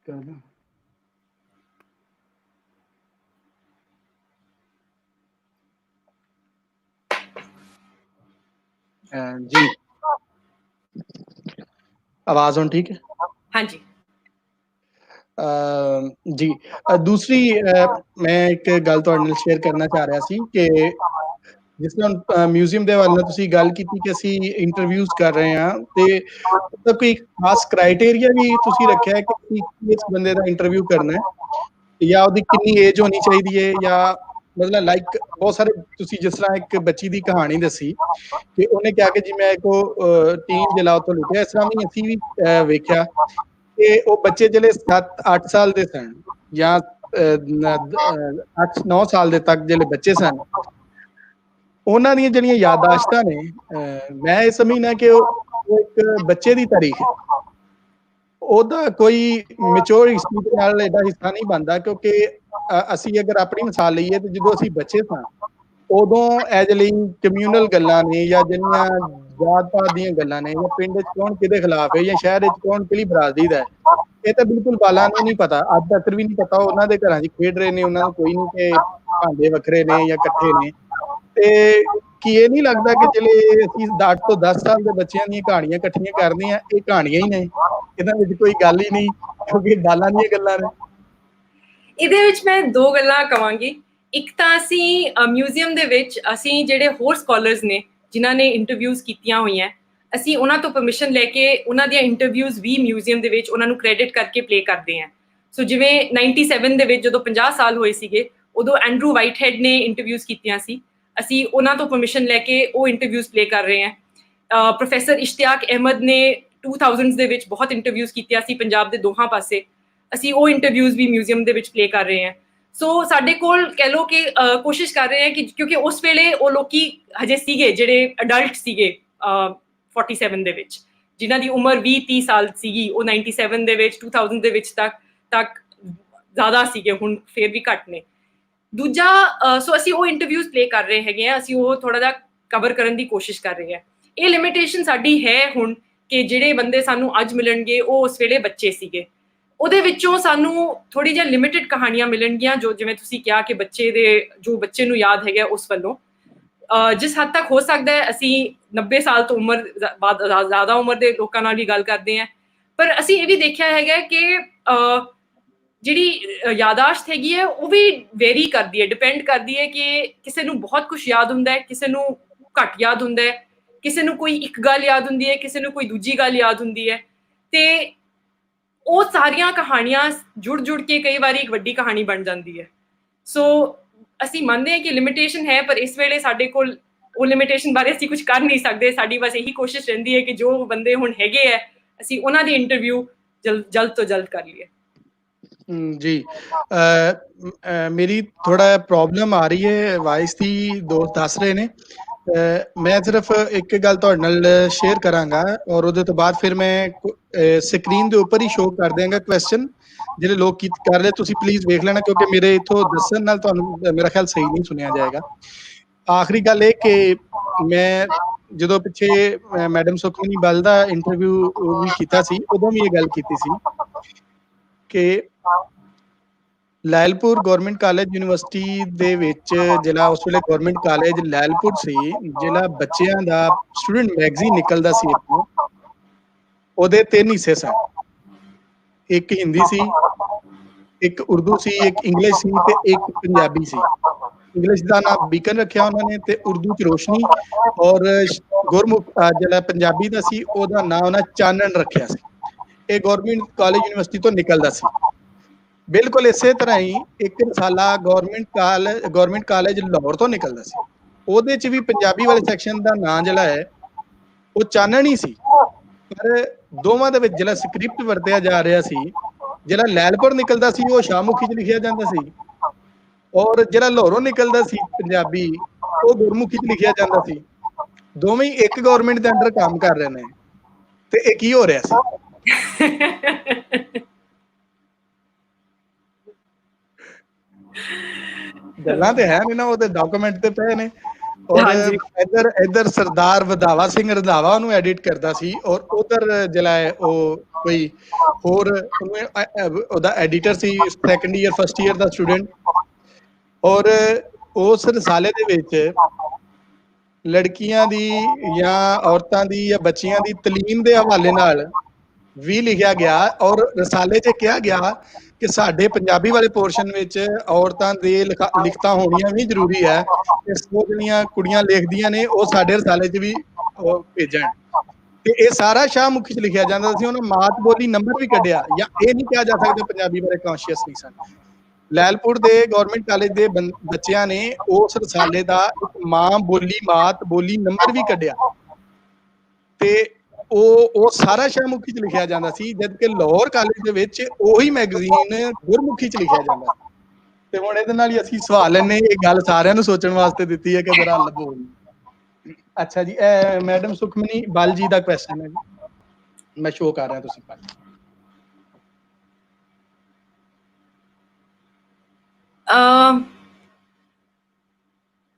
ਕਰਦਾ। जी आवाज ਹੁਣ ਠੀਕ ਹੈ? ਹਾਂਜੀ ਜੀ ਦੂਸਰੀ ਮੈਂ ਇੱਕ ਗੱਲ ਤੁਹਾਡੇ ਨਾਲ ਸ਼ੇਅਰ ਕਰਨਾ ਚਾਹ ਰਿਹਾ ਸੀ ਕਿ ਜਿਸ ਤਰ੍ਹਾਂ ਮਿਊਜ਼ੀਅਮ ਦੇ ਵੱਲ ਤੁਸੀਂ ਗੱਲ ਕੀਤੀ ਕਿ ਅਸੀਂ ਇੰਟਰਵਿਊਜ਼ ਕਰ ਰਹੇ ਹਾਂ ਤੇ ਕੋਈ ਖਾਸ ਕ੍ਰਾਈਟੇਰੀਆ ਵੀ ਤੁਸੀਂ ਰੱਖਿਆ ਹੈ ਕਿ ਇਸ ਬੰਦੇ ਦਾ ਇੰਟਰਵਿਊ ਕਰਨਾ ਹੈ ਜਾਂ ਉਹਦੀ ਕਿੰਨੀ ਏਜ ਹੋਣੀ ਚਾਹੀਦੀ ਹੈ ਜਾਂ ਮਤਲਬ ਲਾਈਕ ਬਹੁਤ ਸਾਰੇ ਤੁਸੀਂ ਜਿਸ ਤਰ੍ਹਾਂ ਇੱਕ ਬੱਚੀ ਦੀ ਕਹਾਣੀ ਦੱਸੀ ਕਿ ਉਹਨੇ ਕਿਹਾ ਕਿ ਜੀ ਮੈਂ ਇੱਕ ਟੀਨ ਜਲਾਓ ਤੋਂ ਲੁੱਟਿਆ, ਇਸ ਤਰ੍ਹਾਂ ਵੀ ਅਸੀਂ ਵੀ ਵੇਖਿਆ ਕਿ ਉਹ ਬੱਚੇ ਜਿਹੜੇ 7-8 ਸਾਲ ਦੇ ਸਨ ਜਾਂ 8-9 ਸਾਲ ਦੇ ਤੱਕ ਜਿਹੜੇ ਬੱਚੇ ਸਨ, ਉਹਨਾਂ ਦੀਆਂ ਜਿਹੜੀਆਂ ਯਾਦਾਸ਼ਤਾਂ ਨੇ ਮੈਂ ਇਹ ਸਮਝਣਾ ਕਿ ਉਹ ਇੱਕ ਬੱਚੇ ਦੀ ਤਾਰੀਖ ਹੈ, ਉਹਦਾ ਕੋਈ ਮੈਚੁਰ ਹਿਸਟਰੀ ਦੇ ਨਾਲ ਇਹਦਾ ਹਿੱਸਾ ਨਹੀਂ ਬਣਦਾ। ਕਿਉਂਕਿ ਅਸੀਂ ਅਗਰ ਆਪਣੀ ਮਿਸਾਲ ਲਈਏ ਤੇ ਜਦੋਂ ਅਸੀਂ ਬੱਚੇ ਸਾਂ ਉਦੋਂ ਐਜ ਲਈ ਕਮਿਊਨਲ ਗੱਲਾਂ ਨੇ ਜਾਂ ਜਿਹੜੀਆਂ ਜਾਤ ਪਾਤ ਦੀਆਂ ਗੱਲਾਂ ਨੇ ਜਾਂ ਪਿੰਡ 'ਚ ਕੌਣ ਕਿਹਦੇ ਖਿਲਾਫ ਹੈ ਜਾਂ ਸ਼ਹਿਰ 'ਚ ਕੌਣ ਕਿਹੜੀ ਬਰਾਦਰੀ ਦਾ ਹੈ, ਇਹ ਤਾਂ ਬਿਲਕੁਲ ਬਾਲਾਂ ਨੂੰ ਨਹੀਂ ਪਤਾ, ਅੱਜ ਤੱਕ ਵੀ ਨਹੀਂ ਪਤਾ। ਉਹਨਾਂ ਦੇ ਘਰਾਂ 'ਚ ਖੇਡ ਰਹੇ ਨੇ, ਉਹਨਾਂ ਨੂੰ ਕੋਈ ਨਹੀਂ ਕਿ ਭਾਂਡੇ ਵੱਖਰੇ ਨੇ ਜਾਂ ਇਕੱਠੇ ਨੇ। ਤੇ ਕੀ ਇਹ ਨਹੀਂ ਲੱਗਦਾ ਕਿ ਜਿਹੜੇ ਅਸੀਂ 8 ਤੋਂ 10 ਸਾਲ ਦੇ ਬੱਚਿਆਂ ਦੀਆਂ ਕਹਾਣੀਆਂ ਇਕੱਠੀਆਂ ਕਰਦੇ ਆ, ਇਹ ਕਹਾਣੀਆਂ ਹੀ ਨੇ, ਇਹਨਾਂ ਵਿੱਚ ਕੋਈ ਗੱਲ ਹੀ ਨਹੀਂ ਕਿਉਂਕਿ ਬਾਲਾਂ ਦੀਆਂ ਗੱਲਾਂ ਨੇ। ਇਹਦੇ ਵਿੱਚ ਮੈਂ ਦੋ ਗੱਲਾਂ ਕਵਾਂਗੀ। ਇੱਕ ਤਾਂ ਅਸੀਂ ਮਿਊਜ਼ੀਅਮ ਦੇ ਵਿੱਚ ਅਸੀਂ ਜਿਹੜੇ ਹੋਰ ਸਕੋਲਰਸ ਨੇ ਜਿਨ੍ਹਾਂ ਨੇ ਇੰਟਰਵਿਊਜ਼ ਕੀਤੀਆਂ ਹੋਈਆਂ, ਅਸੀਂ ਉਹਨਾਂ ਤੋਂ ਪਰਮਿਸ਼ਨ ਲੈ ਕੇ ਉਹਨਾਂ ਦੀਆਂ ਇੰਟਰਵਿਊਜ਼ ਵੀ ਮਿਊਜ਼ੀਅਮ ਦੇ ਵਿੱਚ ਉਹਨਾਂ ਨੂੰ ਕ੍ਰੈਡਿਟ ਕਰਕੇ ਪਲੇ ਕਰਦੇ ਹਾਂ। ਸੋ ਜਿਵੇਂ 97 ਦੇ ਵਿੱਚ ਜਦੋਂ 50 ਸਾਲ ਹੋਏ ਸੀਗੇ ਉਦੋਂ ਐਂਡਰੂ ਵਾਈਟਹੈਡ ਨੇ ਇੰਟਰਵਿਊਜ਼ ਕੀਤੀਆਂ ਸੀ, ਅਸੀਂ ਉਹਨਾਂ ਤੋਂ ਪਰਮਿਸ਼ਨ ਲੈ ਕੇ ਉਹ ਇੰਟਰਵਿਊਜ਼ ਪਲੇ ਕਰ ਰਹੇ ਹਾਂ। ਪ੍ਰੋਫੈਸਰ ਇਸ਼ਤਿਆਕ ਅਹਿਮਦ ਨੇ 2000s ਦੇ ਵਿੱਚ ਬਹੁਤ ਇੰਟਰਵਿਊਜ਼ ਕੀਤੀਆਂ ਸੀ ਪੰਜਾਬ ਦੇ ਦੋਹਾਂ ਪਾਸੇ, ਅਸੀਂ ਉਹ ਇੰਟਰਵਿਊਜ਼ ਵੀ ਮਿਊਜ਼ੀਅਮ ਦੇ ਵਿੱਚ ਪਲੇ ਕਰ ਰਹੇ ਹਾਂ। ਸੋ ਸਾਡੇ ਕੋਲ ਕਹਿ ਲਓ ਕਿ ਕੋਸ਼ਿਸ਼ ਕਰ ਰਹੇ ਹਾਂ ਕਿ ਕਿਉਂਕਿ ਉਸ ਵੇਲੇ ਉਹ ਲੋਕੀ ਹਜੇ ਸੀਗੇ ਜਿਹੜੇ ਅਡਲਟ ਸੀਗੇ 47 ਦੇ ਵਿੱਚ, ਜਿਨ੍ਹਾਂ ਦੀ ਉਮਰ 20-30 ਸਾਲ ਸੀਗੀ, ਉਹ 97 ਦੇ ਵਿੱਚ 2000 ਦੇ ਵਿੱਚ ਤੱਕ ਜ਼ਿਆਦਾ ਸੀਗੇ, ਹੁਣ ਫੇਰ ਵੀ ਘੱਟ ਨੇ। ਦੂਜਾ ਸੋ ਅਸੀਂ ਉਹ ਇੰਟਰਵਿਊਜ਼ ਪਲੇ ਕਰ ਰਹੇ ਹੈਗੇ ਆ, ਅਸੀਂ ਉਹ ਥੋੜਾ ਜਿਹਾ ਕਵਰ ਕਰਨ ਦੀ ਕੋਸ਼ਿਸ਼ ਕਰ ਰਹੇ ਹਾਂ। ਇਹ ਲਿਮਿਟੇਸ਼ਨ ਸਾਡੀ ਹੈ ਹੁਣ ਕਿ ਜਿਹੜੇ ਬੰਦੇ ਸਾਨੂੰ ਅੱਜ ਮਿਲਣਗੇ ਉਹ ਉਸ ਵੇਲੇ ਬੱਚੇ ਸੀਗੇ, ਉਹਦੇ ਵਿੱਚੋਂ ਸਾਨੂੰ ਥੋੜੀ ਜਿਹੀ ਲਿਮਿਟਡ ਕਹਾਣੀਆਂ ਮਿਲਣਗੀਆਂ ਜੋ ਜਿਵੇਂ ਤੁਸੀਂ ਕਿਹਾ ਕਿ ਬੱਚੇ ਨੂੰ ਯਾਦ ਹੈਗਾ ਉਸ ਵੱਲੋਂ। ਜਿਸ ਹੱਦ ਤੱਕ ਹੋ ਸਕਦਾ ਹੈ ਅਸੀਂ 90 ਸਾਲ ਤੋਂ ਉਮਰ ਜ਼ਿਆਦਾ ਉਮਰ ਦੇ ਲੋਕਾਂ ਨਾਲ ਵੀ ਗੱਲ ਕਰਦੇ ਹਾਂ, ਪਰ ਅਸੀਂ ਇਹ ਵੀ ਦੇਖਿਆ ਹੈਗਾ ਕਿ ਜਿਹੜੀ ਯਾਦਾਸ਼ਤ ਹੈਗੀ ਹੈ ਉਹ ਵੀ ਵੇਰੀ ਕਰਦੀ ਹੈ, ਡਿਪੈਂਡ ਕਰਦੀ ਹੈ ਕਿ ਕਿਸੇ ਨੂੰ ਬਹੁਤ ਕੁਝ ਯਾਦ ਹੁੰਦਾ ਹੈ, ਕਿਸੇ ਨੂੰ ਘੱਟ ਯਾਦ ਹੁੰਦਾ ਹੈ, ਕਿਸੇ ਨੂੰ ਕੋਈ ਇੱਕ ਗੱਲ ਯਾਦ ਹੁੰਦੀ ਹੈ, ਕਿਸੇ ਨੂੰ ਕੋਈ ਦੂਜੀ ਗੱਲ ਯਾਦ ਹੁੰਦੀ ਹੈ, ਤੇ ਉਹ ਸਾਰੀਆਂ ਕਹਾਣੀਆਂ ਜੁੜ ਕੇ ਕਈ ਵਾਰੀ ਇੱਕ ਵੱਡੀ ਕਹਾਣੀ ਬਣ ਜਾਂਦੀ ਹੈ। ਸੋ ਅਸੀਂ ਮੰਨਦੇ ਹਾਂ ਕਿ ਲਿਮਿਟੇਸ਼ਨ ਹੈ, ਪਰ ਇਸ ਵੇਲੇ ਸਾਡੇ ਕੋਲ ਉਹ ਲਿਮਿਟੇਸ਼ਨ ਬਾਰੇ ਅਸੀਂ ਕੁਝ ਕਰ ਨਹੀਂ ਸਕਦੇ। ਸਾਡੀ ਬਸ ਇਹੀ ਕੋਸ਼ਿਸ਼ ਰਹਿੰਦੀ ਹੈ ਕਿ ਜੋ ਬੰਦੇ ਹੁਣ ਹੈਗੇ ਹੈ ਅਸੀਂ ਉਹਨਾਂ ਦੀ ਇੰਟਰਵਿਊ ਜਲਦ ਤੋਂ ਜਲਦ ਕਰ ਲਈਏ। जी ਮੇਰੀ ਥੋੜਾ ਪ੍ਰੋਬਲਮ ਆ ਰਹੀ ਹੈ ਵਾਇਸ ਦੀ, ਦੋਸਤ ਦੱਸ ਰਹੇ ਨੇ। ਮੈਂ ਸਿਰਫ ਇੱਕ ਗੱਲ ਤੁਹਾਡੇ ਨਾਲ ਸ਼ੇਅਰ ਕਰਾਂਗਾ ਔਰ ਉਹਦੇ ਤੋਂ ਬਾਅਦ ਫਿਰ ਮੈਂ ਸਕਰੀਨ ਦੇ ਉੱਪਰ ਹੀ ਸ਼ੋਅ ਕਰ ਦਿਆਂਗਾ ਕੁਐਸਚਨ ਜਿਹੜੇ ਲੋਕ ਕਰ ਰਹੇ, ਤੁਸੀਂ ਪਲੀਜ਼ ਵੇਖ ਲੈਣਾ, ਕਿਉਂਕਿ ਮੇਰੇ ਇਥੋਂ ਦੱਸਣ ਨਾਲ ਤੁਹਾਨੂੰ ਮੇਰਾ ਖਿਆਲ ਸਹੀ ਨਹੀਂ ਸੁਣਿਆ ਜਾਏਗਾ। ਆਖਰੀ ਗੱਲ ਇਹ ਕਿ ਮੈਂ ਜਦੋਂ ਪਿੱਛੇ ਮੈਡਮ ਸੁਖਮਨੀ ਬਲ ਦਾ ਇੰਟਰਵਿਊ ਵੀ ਕੀਤਾ ਸੀ, ਉਦੋਂ ਵੀ ਇਹ ਗੱਲ ਕੀਤੀ ਸੀ ਕਿ ਲੈਲਪੁਰ ਗਵਰਨਮੈਂਟ ਕਾਲਜ ਯੂਨੀਵਰਸਿਟੀ ਦੇ ਵਿੱਚ ਜਿਹੜਾ ਉਸ ਵੇਲੇ ਗਵਰਨਮੈਂਟ ਕਾਲਜ ਲੈਲਪੁਰ ਸੀ, ਜਿਹੜਾ ਬੱਚਿਆਂ ਦਾ ਸਟੂਡੈਂਟ ਮੈਗਜ਼ੀਨ ਨਿਕਲਦਾ ਸੀ ਇੱਥੋਂ, ਉਹਦੇ 3 ਹਿੱਸੇ ਸਨ। ਇੱਕ ਹਿੰਦੀ ਸੀ, ਇੱਕ ਉਰਦੂ ਸੀ, ਇੱਕ ਇੰਗਲਿਸ਼ ਸੀ ਤੇ ਇੱਕ ਪੰਜਾਬੀ ਸੀ। ਇੰਗਲਿਸ਼ ਦਾ ਨਾਮ ਬੀਕਨ ਰੱਖਿਆ ਉਹਨਾਂ ਨੇ ਤੇ ਉਰਦੂ ਚ ਰੋਸ਼ਨੀ, ਔਰ ਗੁਰਮੁਖ ਜਿਹੜਾ ਪੰਜਾਬੀ ਦਾ ਸੀ ਉਹਦਾ ਨਾਮ ਉਹਨਾਂ ਚਾਨਣ ਰੱਖਿਆ ਸੀ। ਇਹ ਗਵਰਨਮੈਂਟ ਕਾਲਜ ਯੂਨੀਵਰਸਿਟੀ ਤੋਂ ਨਿਕਲਦਾ ਸੀ। ਬਿਲਕੁਲ ਇਸੇ ਤਰ੍ਹਾਂ ਹੀ ਇੱਕ ਰਸਾਲਾ ਗਵਰਨਮੈਂਟ ਕਾਲਜ ਲਾਹੌਰ ਤੋਂ ਨਿਕਲਦਾ ਸੀ। ਉਹਦੇ ਚ ਵੀ ਪੰਜਾਬੀ ਵਾਲੇ ਸੈਕਸ਼ਨ ਦਾ ਨਾਂ ਜਿਹੜਾ ਹੈ ਉਹ ਚਾਨਣ ਹੀ ਸੀ, ਪਰ ਦੋਵਾਂ ਦੇ ਵਿੱਚ ਜਿਹੜਾ ਸਕ੍ਰਿਪਟ ਵਰਤਿਆ ਜਾ ਰਿਹਾ ਸੀ, ਜਿਹੜਾ ਲੈਲਪੁਰ ਨਿਕਲਦਾ ਸੀ ਉਹ ਸ਼ਾਹਮੁਖੀ ਚ ਲਿਖਿਆ ਜਾਂਦਾ ਸੀ, ਔਰ ਜਿਹੜਾ ਲਾਹੌਰੋਂ ਨਿਕਲਦਾ ਸੀ ਪੰਜਾਬੀ ਉਹ ਗੁਰਮੁਖੀ ਚ ਲਿਖਿਆ ਜਾਂਦਾ ਸੀ। ਦੋਵੇਂ ਇੱਕ ਗਵਰਨਮੈਂਟ ਦੇ ਅੰਡਰ ਕੰਮ ਕਰ ਰਹੇ ਨੇ, ਤੇ ਇਹ ਕੀ ਹੋ ਰਿਹਾ ਸੀ? ਗੱਲਾਂ ਤੇ ਹੈ ਨੀ ਨਾ, ਉਹਦੇ ਡਾਕੂਮੈਂਟ ਤੇ ਪਏ ਨੇ। ਔਰ ਇੱਧਰ ਸਰਦਾਰ ਵਧਾਵਾ ਸਿੰਘ ਰੰਧਾਵਾ ਉਹਨੂੰ ਐਡਿਟ ਕਰਦਾ ਸੀ, ਔਰ ਉਧਰ ਜਿਹੜਾ ਹੈ ਉਹ ਕੋਈ ਹੋਰ ਉਹਦਾ ਐਡੀਟਰ ਸੀ, ਸੈਕੰਡ ਈਅਰ ਫਸਟ ਈਅਰ ਦਾ ਸਟੂਡੈਂਟ। ਔਰ ਉਸ ਰਸਾਲੇ ਦੇ ਵਿੱਚ ਲੜਕੀਆਂ ਦੀ ਜਾਂ ਔਰਤਾਂ ਦੀ ਜਾਂ ਬੱਚੀਆਂ ਦੀ ਤਲੀਮ ਦੇ ਹਵਾਲੇ ਨਾਲ ਵੀ ਲਿਖਿਆ ਗਿਆ, ਔਰ ਰਸਾਲੇ 'ਚ ਕਿਹਾ ਗਿਆ ਕਿ ਸਾਡੇ ਪੰਜਾਬੀ ਵਾਲੇ ਪੋਰਸ਼ਨ ਵਿੱਚ ਔਰਤਾਂ ਦੇ ਲਿਖਤਾਂ ਹੋਣੀਆਂ ਵੀ ਜ਼ਰੂਰੀ ਹੈ, ਤੇ ਸੋ ਜਿਹੜੀਆਂ ਕੁੜੀਆਂ ਲਿਖਦੀਆਂ ਨੇ ਉਹ ਸਾਡੇ ਰਸਾਲੇ 'ਚ ਵੀ ਭੇਜਣ। ਤੇ ਇਹ ਸਾਰਾ ਸ਼ਾਹਮੁਖੀ 'ਚ ਲਿਖਿਆ ਜਾਂਦਾ ਸੀ। ਉਹਨਾਂ ਮਾਤ ਬੋਲੀ ਨੰਬਰ ਵੀ ਕੱਢਿਆ, ਜਾਂ ਇਹ ਨਹੀਂ ਕਿਹਾ ਜਾ ਸਕਦਾ ਪੰਜਾਬੀ ਬਾਰੇ ਕੌਨਸ਼ੀਅਸ ਨਹੀਂ ਸਨ। ਲੈਲਪੁਰ ਦੇ ਗਵਰਨਮੈਂਟ ਕਾਲਜ ਦੇ ਬੱਚਿਆਂ ਨੇ ਉਸ ਰਸਾਲੇ ਦਾ ਇੱਕ ਮਾਂ ਬੋਲੀ ਮਾਤ ਬੋਲੀ ਨੰਬਰ ਵੀ ਕੱਢਿਆ, ਤੇ ਉਹ ਸਾਰਾ ਸ਼ਾਹਮੁਖੀ 'ਚ ਲਿਖਿਆ ਜਾਂਦਾ ਸੀ, ਜਦਕਿ ਲਾਹੌਰ ਕਾਲਜ ਦੇ ਵਿੱਚ ਉਹੀ ਮੈਗਜ਼ੀਨ ਗੁਰਮੁਖੀ 'ਚ ਲਿਖਿਆ ਜਾਂਦਾ। ਤੇ ਹੁਣ ਇਹਦੇ ਨਾਲ ਹੀ ਅਸੀਂ ਸਵਾਲ ਲੈਣੇ, ਇਹ ਗੱਲ ਸਾਰਿਆਂ ਨੂੰ ਸੋਚਣ ਵਾਸਤੇ ਦਿੱਤੀ ਹੈ ਕਿ ਜਰਾ ਹੱਲ ਬੋਲ। ਅੱਛਾ ਜੀ, ਮੈਡਮ ਸੁਖਮਨੀ ਬਲ ਜੀ ਦਾ ਕੁਐਸਚਨ ਹੈ ਜੀ, ਮੈਂ ਸ਼ੋਅ ਕਰ ਰਿਹਾ, ਤੁਸੀਂ ਪੜ੍ਹ।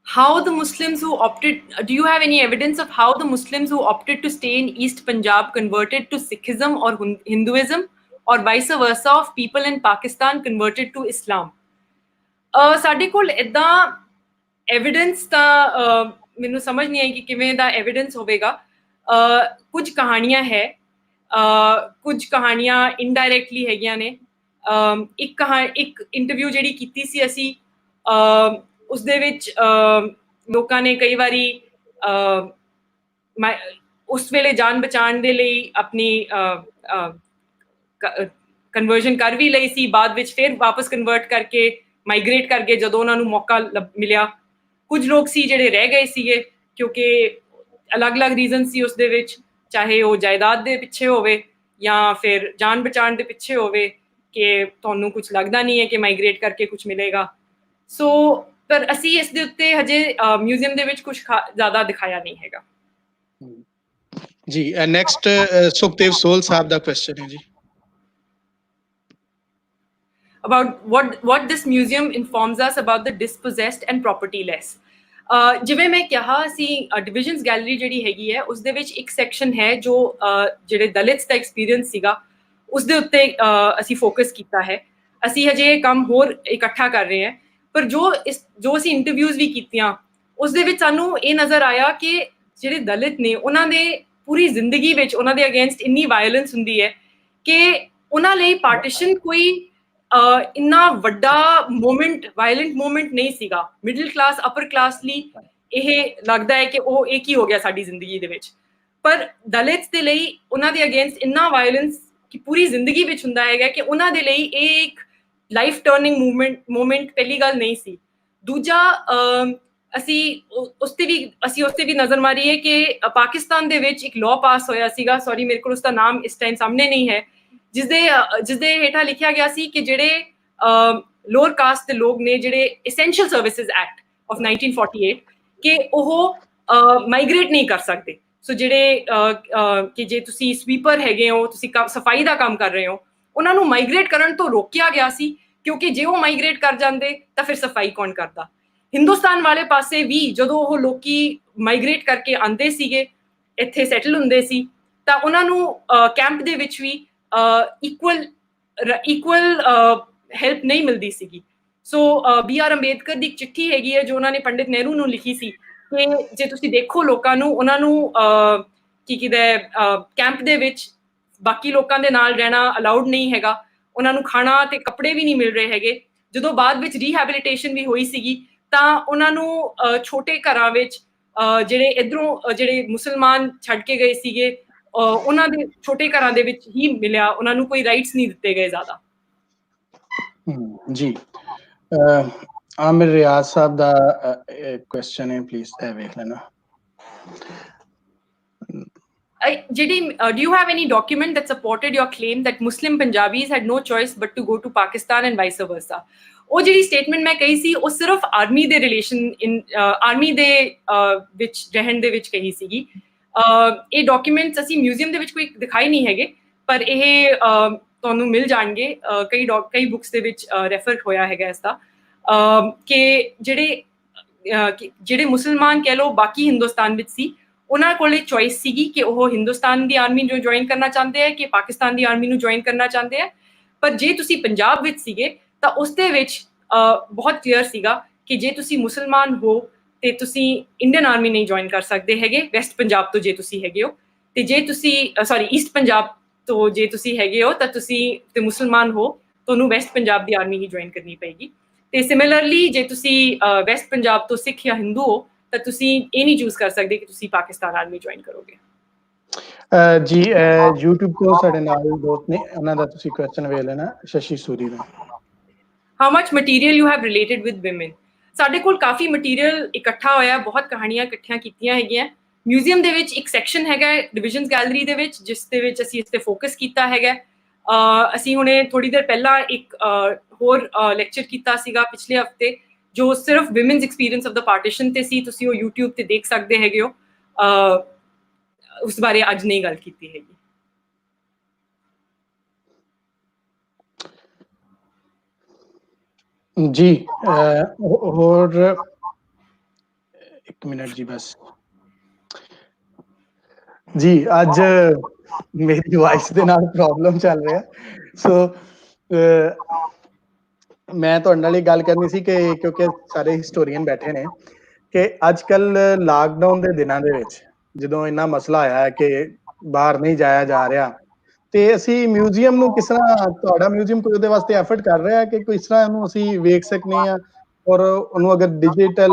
How the Muslims who opted, do you have any evidence of how the Muslims who opted to stay in East Punjab converted to Sikhism or Hinduism, or vice versa of people in Pakistan converted to Islam? ਸਾਡੇ ਕੋਲ ਇਦਾਂ evidence ਤਾਂ ਮੈਨੂੰ ਸਮਝ ਨਹੀਂ ਆਈ ਕਿ ਕਿਵੇਂ ਦਾ evidence ਹੋਵੇਗਾ। ਕੁਝ ਕਹਾਣੀਆਂ ਹੈ, ਕੁਝ ਕਹਾਣੀਆਂ ਇਨਡਾਇਰੈਕਟਲੀ ਹੈਗੀਆਂ ਨੇ। ਇੱਕ ਇੰਟਰਵਿਊ ਜਿਹੜੀ ਕੀਤੀ ਸੀ ਅਸੀਂ, ਉਸਦੇ ਵਿੱਚ ਲੋਕਾਂ ਨੇ ਕਈ ਵਾਰੀ ਉਸ ਵੇਲੇ ਜਾਨ ਬਚਾਉਣ ਦੇ ਲਈ ਆਪਣੀ ਕਨਵਰਜਨ ਕਰ ਵੀ ਲਈ ਸੀ, ਬਾਅਦ ਵਿੱਚ ਫਿਰ ਵਾਪਸ ਕਨਵਰਟ ਕਰਕੇ ਮਾਈਗ੍ਰੇਟ ਕਰ ਗਏ ਜਦੋਂ ਉਹਨਾਂ ਨੂੰ ਮੌਕਾ ਮਿਲਿਆ। ਕੁਝ ਲੋਕ ਸੀ ਜਿਹੜੇ ਰਹਿ ਗਏ ਸੀਗੇ, ਕਿਉਂਕਿ ਅਲੱਗ-ਅਲੱਗ ਰੀਜ਼ਨ ਸੀ ਉਸ ਦੇ ਵਿੱਚ, ਚਾਹੇ ਉਹ ਜਾਇਦਾਦ ਦੇ ਪਿੱਛੇ ਹੋਵੇ ਜਾਂ ਫਿਰ ਜਾਨ ਬਚਾਉਣ ਦੇ ਪਿੱਛੇ ਹੋਵੇ, ਕਿ ਤੁਹਾਨੂੰ ਕੁਝ ਲੱਗਦਾ ਨਹੀਂ ਹੈ ਕਿ ਮਾਈਗ੍ਰੇਟ ਕਰਕੇ ਕੁਝ ਮਿਲੇਗਾ। ਸੋ ਪਰ ਅਸੀਂ ਇਸ ਦੇ ਉੱਤੇ ਹਜੇ ਮਿਊਜ਼ੀਅਮ ਦੇ ਵਿੱਚ ਕੁਝ ਜ਼ਿਆਦਾ ਦਿਖਾਇਆ ਨਹੀਂ ਹੈਗਾ। ਜੀ ਨੈਕਸਟ ਸੁਖਦੇਵ ਸੋਲ ਸਾਹਿਬ ਦਾ ਕੁਐਸਚਨ ਹੈ ਜੀ। About what this museum informs us about the dispossessed and propertyless. ਜਿਵੇਂ ਮੈਂ ਕਿਹਾ ਸੀ, ਡਿਵੀਜ਼ਨਸ ਗੈਲਰੀ ਜਿਹੜੀ ਹੈਗੀ ਹੈ ਉਸ ਦੇ ਵਿੱਚ ਇੱਕ ਸੈਕਸ਼ਨ ਹੈ ਜੋ ਜਿਹੜੇ ਦਲਿਤਸ ਦਾ ਐਕਸਪੀਰੀਅੰਸ ਸੀਗਾ ਉਸ ਦੇ ਉੱਤੇ ਅਸੀਂ ਫੋਕਸ ਕੀਤਾ ਹੈ। ਅਸੀਂ ਹਜੇ ਇਹ ਕੰਮ ਹੋਰ ਇਕੱਠਾ ਕਰ ਰਹੇ ਹਾਂ, ਪਰ ਜੋ ਅਸੀਂ ਇੰਟਰਵਿਊਜ਼ ਵੀ ਕੀਤੀਆਂ ਉਸ ਦੇ ਵਿੱਚ ਸਾਨੂੰ ਇਹ ਨਜ਼ਰ ਆਇਆ ਕਿ ਜਿਹੜੇ ਦਲਿਤ ਨੇ ਉਹਨਾਂ ਦੇ ਪੂਰੀ ਜ਼ਿੰਦਗੀ ਵਿੱਚ ਉਹਨਾਂ ਦੇ ਅਗੇਂਸਟ ਇੰਨੀ ਵਾਇਲੈਂਸ ਹੁੰਦੀ ਹੈ ਕਿ ਉਹਨਾਂ ਲਈ ਪਾਰਟੀਸ਼ਨ ਕੋਈ ਇੰਨਾ ਵੱਡਾ ਮੂਮੈਂਟ, ਵਾਇਲੈਂਟ ਮੂਮੈਂਟ ਨਹੀਂ ਸੀਗਾ। ਮਿਡਲ ਕਲਾਸ, ਅਪਰ ਕਲਾਸ ਲਈ ਇਹ ਲੱਗਦਾ ਹੈ ਕਿ ਉਹ ਇਹ ਕੀ ਹੋ ਗਿਆ ਸਾਡੀ ਜ਼ਿੰਦਗੀ ਦੇ ਵਿੱਚ, ਪਰ ਦਲਿਤਸ ਦੇ ਲਈ ਉਹਨਾਂ ਦੇ ਅਗੇਂਸਟ ਇੰਨਾ ਵਾਇਲੈਂਸ ਕਿ ਪੂਰੀ ਜ਼ਿੰਦਗੀ ਵਿੱਚ ਹੁੰਦਾ ਹੈਗਾ ਕਿ ਉਹਨਾਂ ਦੇ ਲਈ ਇਹ ਇੱਕ ਲਾਈਫ ਟਰਨਿੰਗ ਮੂਮੈਂਟ ਪਹਿਲੀ ਗੱਲ ਨਹੀਂ ਸੀ। ਦੂਜਾ, ਅਸੀਂ ਉਸ ਤੇ ਵੀ ਨਜ਼ਰ ਮਾਰੀਏ ਕਿ ਪਾਕਿਸਤਾਨ ਦੇ ਵਿੱਚ ਇੱਕ ਲਾਅ ਪਾਸ ਹੋਇਆ ਸੀਗਾ, ਸੌਰੀ ਮੇਰੇ ਕੋਲ ਉਸਦਾ ਨਾਮ ਇਸ ਟਾਈਮ ਸਾਹਮਣੇ ਨਹੀਂ ਹੈ, ਜਿਸਦੇ ਹੇਠਾਂ ਲਿਖਿਆ ਗਿਆ ਸੀ ਕਿ ਜਿਹੜੇ ਲੋਅਰ ਕਾਸਟ ਦੇ ਲੋਕ ਨੇ, ਜਿਹੜੇ ਐਸੈਂਸ਼ੀਅਲ ਸਰਵਿਸਿਜ਼ ਐਕਟ ਆਫ 1948, ਕਿ ਉਹ ਮਾਈਗ੍ਰੇਟ ਨਹੀਂ ਕਰ ਸਕਦੇ। ਸੋ ਜਿਹੜੇ ਕਿ ਜੇ ਤੁਸੀਂ ਸਵੀਪਰ ਹੈਗੇ ਹੋ, ਤੁਸੀਂ ਸਫਾਈ ਦਾ ਕੰਮ ਕਰ ਰਹੇ ਹੋ, ਉਹਨਾਂ ਨੂੰ ਮਾਈਗ੍ਰੇਟ ਕਰਨ ਤੋਂ ਰੋਕਿਆ ਗਿਆ ਸੀ, ਕਿਉਂਕਿ ਜੇ ਉਹ ਮਾਈਗ੍ਰੇਟ ਕਰ ਜਾਂਦੇ ਤਾਂ ਫਿਰ ਸਫਾਈ ਕੌਣ ਕਰਦਾ। ਹਿੰਦੁਸਤਾਨ ਵਾਲੇ ਪਾਸੇ ਵੀ ਜਦੋਂ ਉਹ ਲੋਕੀ ਮਾਈਗ੍ਰੇਟ ਕਰਕੇ ਆਉਂਦੇ ਸੀਗੇ, ਇੱਥੇ ਸੈਟਲ ਹੁੰਦੇ ਸੀ, ਤਾਂ ਉਹਨਾਂ ਨੂੰ ਕੈਂਪ ਦੇ ਵਿੱਚ ਵੀ ਇਕੁਅਲ ਹੈਲਪ ਨਹੀਂ ਮਿਲਦੀ ਸੀਗੀ। ਸੋ BR ਅੰਬੇਦਕਰ ਦੀ ਇੱਕ ਚਿੱਠੀ ਹੈਗੀ ਹੈ ਜੋ ਉਹਨਾਂ ਨੇ ਪੰਡਿਤ ਨਹਿਰੂ ਨੂੰ ਲਿਖੀ ਸੀ ਕਿ ਜੇ ਤੁਸੀਂ ਦੇਖੋ ਲੋਕਾਂ ਨੂੰ, ਉਹਨਾਂ ਨੂੰ ਕੀ ਕਹਿੰਦਾ ਕੈਂਪ ਦੇ ਵਿੱਚ ਬਾਕੀ ਲੋਕਾਂ ਦੇ ਨਾਲ ਰਹਿਣਾ ਅਲਾਉਡ ਨਹੀਂ ਹੈਗਾ, ਉਹਨਾਂ ਨੂੰ ਖਾਣਾ ਤੇ ਕੱਪੜੇ ਵੀ ਨਹੀਂ ਮਿਲ ਰਹੇ ਹੈਗੇ। ਜਦੋਂ ਬਾਅਦ ਵਿੱਚ ਰੀਹੈਬਿਲਿਟੇਸ਼ਨ ਵੀ ਹੋਈ ਸੀਗੀ ਤਾਂ ਉਹਨਾਂ ਨੂੰ ਛੋਟੇ ਘਰਾਂ ਵਿੱਚ ਜਿਹੜੇ ਇੱਧਰੋਂ ਜਿਹੜੇ ਮੁਸਲਮਾਨ ਛੱਡ ਕੇ ਗਏ ਸੀਗੇ, ਉਹਨਾਂ ਦੇ ਛੋਟੇ ਘਰਾਂ ਦੇ ਵਿੱਚ ਹੀ ਮਿਲਿਆ, ਉਹਨਾਂ ਨੂੰ ਕੋਈ ਰਾਈਟਸ ਨਹੀਂ ਦਿੱਤੇ ਗਏ ਜ਼ਿਆਦਾ। ਜੀ ਆਮਿਰ ਰਿਆਜ਼ ਸਾਹਿਬ ਦਾ ਕੁਐਸਚਨ ਹੈ, ਪਲੀਜ਼ ਵੇਖ ਲੈਣਾ। Do you have any document that supported your claim that Muslim Punjabis had no choice but to go to Pakistan and vice versa? ਉਹ ਜਿਹੜੀ ਸਟੇਟਮੈਂਟ ਮੈਂ ਕਹੀ ਸੀ ਉਹ ਸਿਰਫ ਆਰਮੀ ਦੇ ਰਿਲੇਸ਼ਨ ਆਰਮੀ ਦੇ ਵਿੱਚ ਰਹਿਣ ਦੇ ਵਿੱਚ ਕਹੀ ਸੀਗੀ। ਇਹ ਡਾਕੂਮੈਂਟਸ ਅਸੀਂ ਮਿਊਜ਼ੀਅਮ ਦੇ ਵਿੱਚ ਕੋਈ ਦਿਖਾਈ ਨਹੀਂ ਹੈਗੇ, ਪਰ ਇਹ ਤੁਹਾਨੂੰ ਮਿਲ ਜਾਣਗੇ, ਕਈ ਬੁੱਕਸ ਦੇ ਵਿੱਚ ਰੈਫਰ ਹੋਇਆ ਹੈਗਾ ਇਸ ਦਾ, ਕਿ ਜਿਹੜੇ ਮੁਸਲਮਾਨ ਕਹਿ ਲਓ ਬਾਕੀ ਹਿੰਦੁਸਤਾਨ ਵਿੱਚ ਸੀ, ਉਹਨਾਂ ਕੋਲੇ ਚੋਇਸ ਸੀਗੀ ਕਿ ਉਹ ਹਿੰਦੁਸਤਾਨ ਦੀ ਆਰਮੀ ਨੂੰ ਜੁਆਇਨ ਕਰਨਾ ਚਾਹੁੰਦੇ ਆ ਕਿ ਪਾਕਿਸਤਾਨ ਦੀ ਆਰਮੀ ਨੂੰ ਜੁਆਇਨ ਕਰਨਾ ਚਾਹੁੰਦੇ ਆ। ਪਰ ਜੇ ਤੁਸੀਂ ਪੰਜਾਬ ਵਿੱਚ ਸੀਗੇ ਤਾਂ ਉਸ ਦੇ ਵਿੱਚ ਬਹੁਤ ਕਲੀਅਰ ਸੀਗਾ ਕਿ ਜੇ ਤੁਸੀਂ ਮੁਸਲਮਾਨ ਹੋ ਤੇ ਤੁਸੀਂ ਇੰਡੀਅਨ ਆਰਮੀ ਨਹੀਂ ਜੁਆਇਨ ਕਰ ਸਕਦੇ ਹੈਗੇ, ਵੈਸਟ ਪੰਜਾਬ ਤੋਂ ਜੇ ਤੁਸੀਂ ਹੈਗੇ ਹੋ, ਤੇ ਜੇ ਤੁਸੀਂ ਈਸਟ ਪੰਜਾਬ ਤੋਂ ਜੇ ਤੁਸੀਂ ਹੈਗੇ ਹੋ ਤਾਂ ਤੁਸੀਂ ਤੇ ਮੁਸਲਮਾਨ ਹੋ, ਤੁਹਾਨੂੰ ਵੈਸਟ ਪੰਜਾਬ ਦੀ ਆਰਮੀ ਹੀ ਜੁਆਇਨ ਕਰਨੀ ਪਏਗੀ। ਤੇ ਸਿਮਿਲਰਲੀ ਜੇ ਤੁਸੀਂ ਵੈਸਟ ਪੰਜਾਬ ਤੋਂ ਸਿੱਖ ਜਾਂ ਹਿੰਦੂ ਹੋ ਤਾਂ ਤੁਸੀਂ ਇਹ ਨਹੀਂ ਚੂਜ਼ ਕਰ ਸਕਦੇ ਕਿ ਤੁਸੀਂ ਪਾਕਿਸਤਾਨ ਆਰਮੀ ਜੁਆਇਨ ਕਰੋਗੇ। ਜੀ YouTube ਤੋਂ ਸਾਡੇ ਨਾਲ ਦੋਸਤ ਨੇ, ਉਹਨਾਂ ਦਾ ਤੁਸੀਂ ਕੁਐਸਚਨ ਵੇਖ ਲੈਣਾ, ਸ਼ਸ਼ੀ ਸੂਰੀ ਦਾ। How much material you have related with women? ਸਾਡੇ ਕੋਲ ਕਾਫੀ ਮਟੀਰੀਅਲ ਇਕੱਠਾ ਹੋਇਆ, ਬਹੁਤ ਕਹਾਣੀਆਂ ਇਕੱਠੀਆਂ ਕੀਤੀਆਂ ਹੈਗੀਆਂ। ਮਿਊਜ਼ੀਅਮ ਦੇ ਵਿੱਚ ਇੱਕ ਸੈਕਸ਼ਨ ਹੈਗਾ ਡਿਵੀਜ਼ਨਸ ਗੈਲਰੀ ਦੇ ਵਿੱਚ, ਜਿਸ ਦੇ ਵਿੱਚ ਅਸੀਂ ਇਸ ਤੇ ਫੋਕਸ ਕੀਤਾ ਹੈਗਾ। ਅਸੀਂ ਹੁਣੇ ਥੋੜੀ ਦੇਰ ਪਹਿਲਾਂ ਇੱਕ ਹੋਰ ਲੈਕਚਰ ਕੀਤਾ ਸੀਗਾ ਪਿਛਲੇ ਹਫਤੇ, ਜੋ ਸਿਰਫ women's experience of the partition ਤੇ ਸੀ, ਤੁਸੀਂ ਉਹ YouTube ਤੇ ਦੇਖ ਸਕਦੇ ਹੈਗੇ ਹੋ। ਉਸ ਬਾਰੇ ਅੱਜ ਨਹੀਂ ਗੱਲ ਕੀਤੀ ਹੈਗੀ। ਜੀ ਹੋਰ ਇੱਕ ਮਿੰਟ ਜੀ ਬਸ। ਜੀ ਅੱਜ ਮੇਰੀ ਵਾਇਸ ਦੇ ਨਾਲ ਪ੍ਰੋਬਲਮ ਚੱਲ ਰਿਹਾ, ਸੋ ਮੈਂ ਤੁਹਾਡੇ ਨਾਲ ਇਹ ਗੱਲ ਕਰਨੀ ਸੀ ਕਿ ਕਿਉਂਕਿ ਸਾਰੇ ਹਿਸਟੋਰੀਅਨ ਬੈਠੇ ਨੇ ਕਿ ਅੱਜ ਕੱਲ ਲਾਕਡਾਊਨ ਦੇ ਦਿਨਾਂ ਦੇ ਵਿੱਚ ਜਦੋਂ ਇੰਨਾ ਮਸਲਾ ਆਇਆ ਹੈ ਕਿ ਬਾਹਰ ਨਹੀਂ ਜਾਇਆ ਜਾ ਰਿਹਾ, ਤੇ ਅਸੀਂ ਮਿਊਜ਼ੀਅਮ ਨੂੰ ਕਿਸ ਤਰ੍ਹਾਂ, ਤੁਹਾਡਾ ਮਿਊਜ਼ੀਅਮ ਕੋਈ ਉਹਦੇ ਵਾਸਤੇ ਐਫਰਟ ਕਰ ਰਿਹਾ ਕਿ ਕਿਸ ਤਰ੍ਹਾਂ ਇਹਨੂੰ ਅਸੀਂ ਵੇਖ ਸਕਨੇ ਆ, ਔਰ ਉਹਨੂੰ ਅਗਰ ਡਿਜੀਟਲ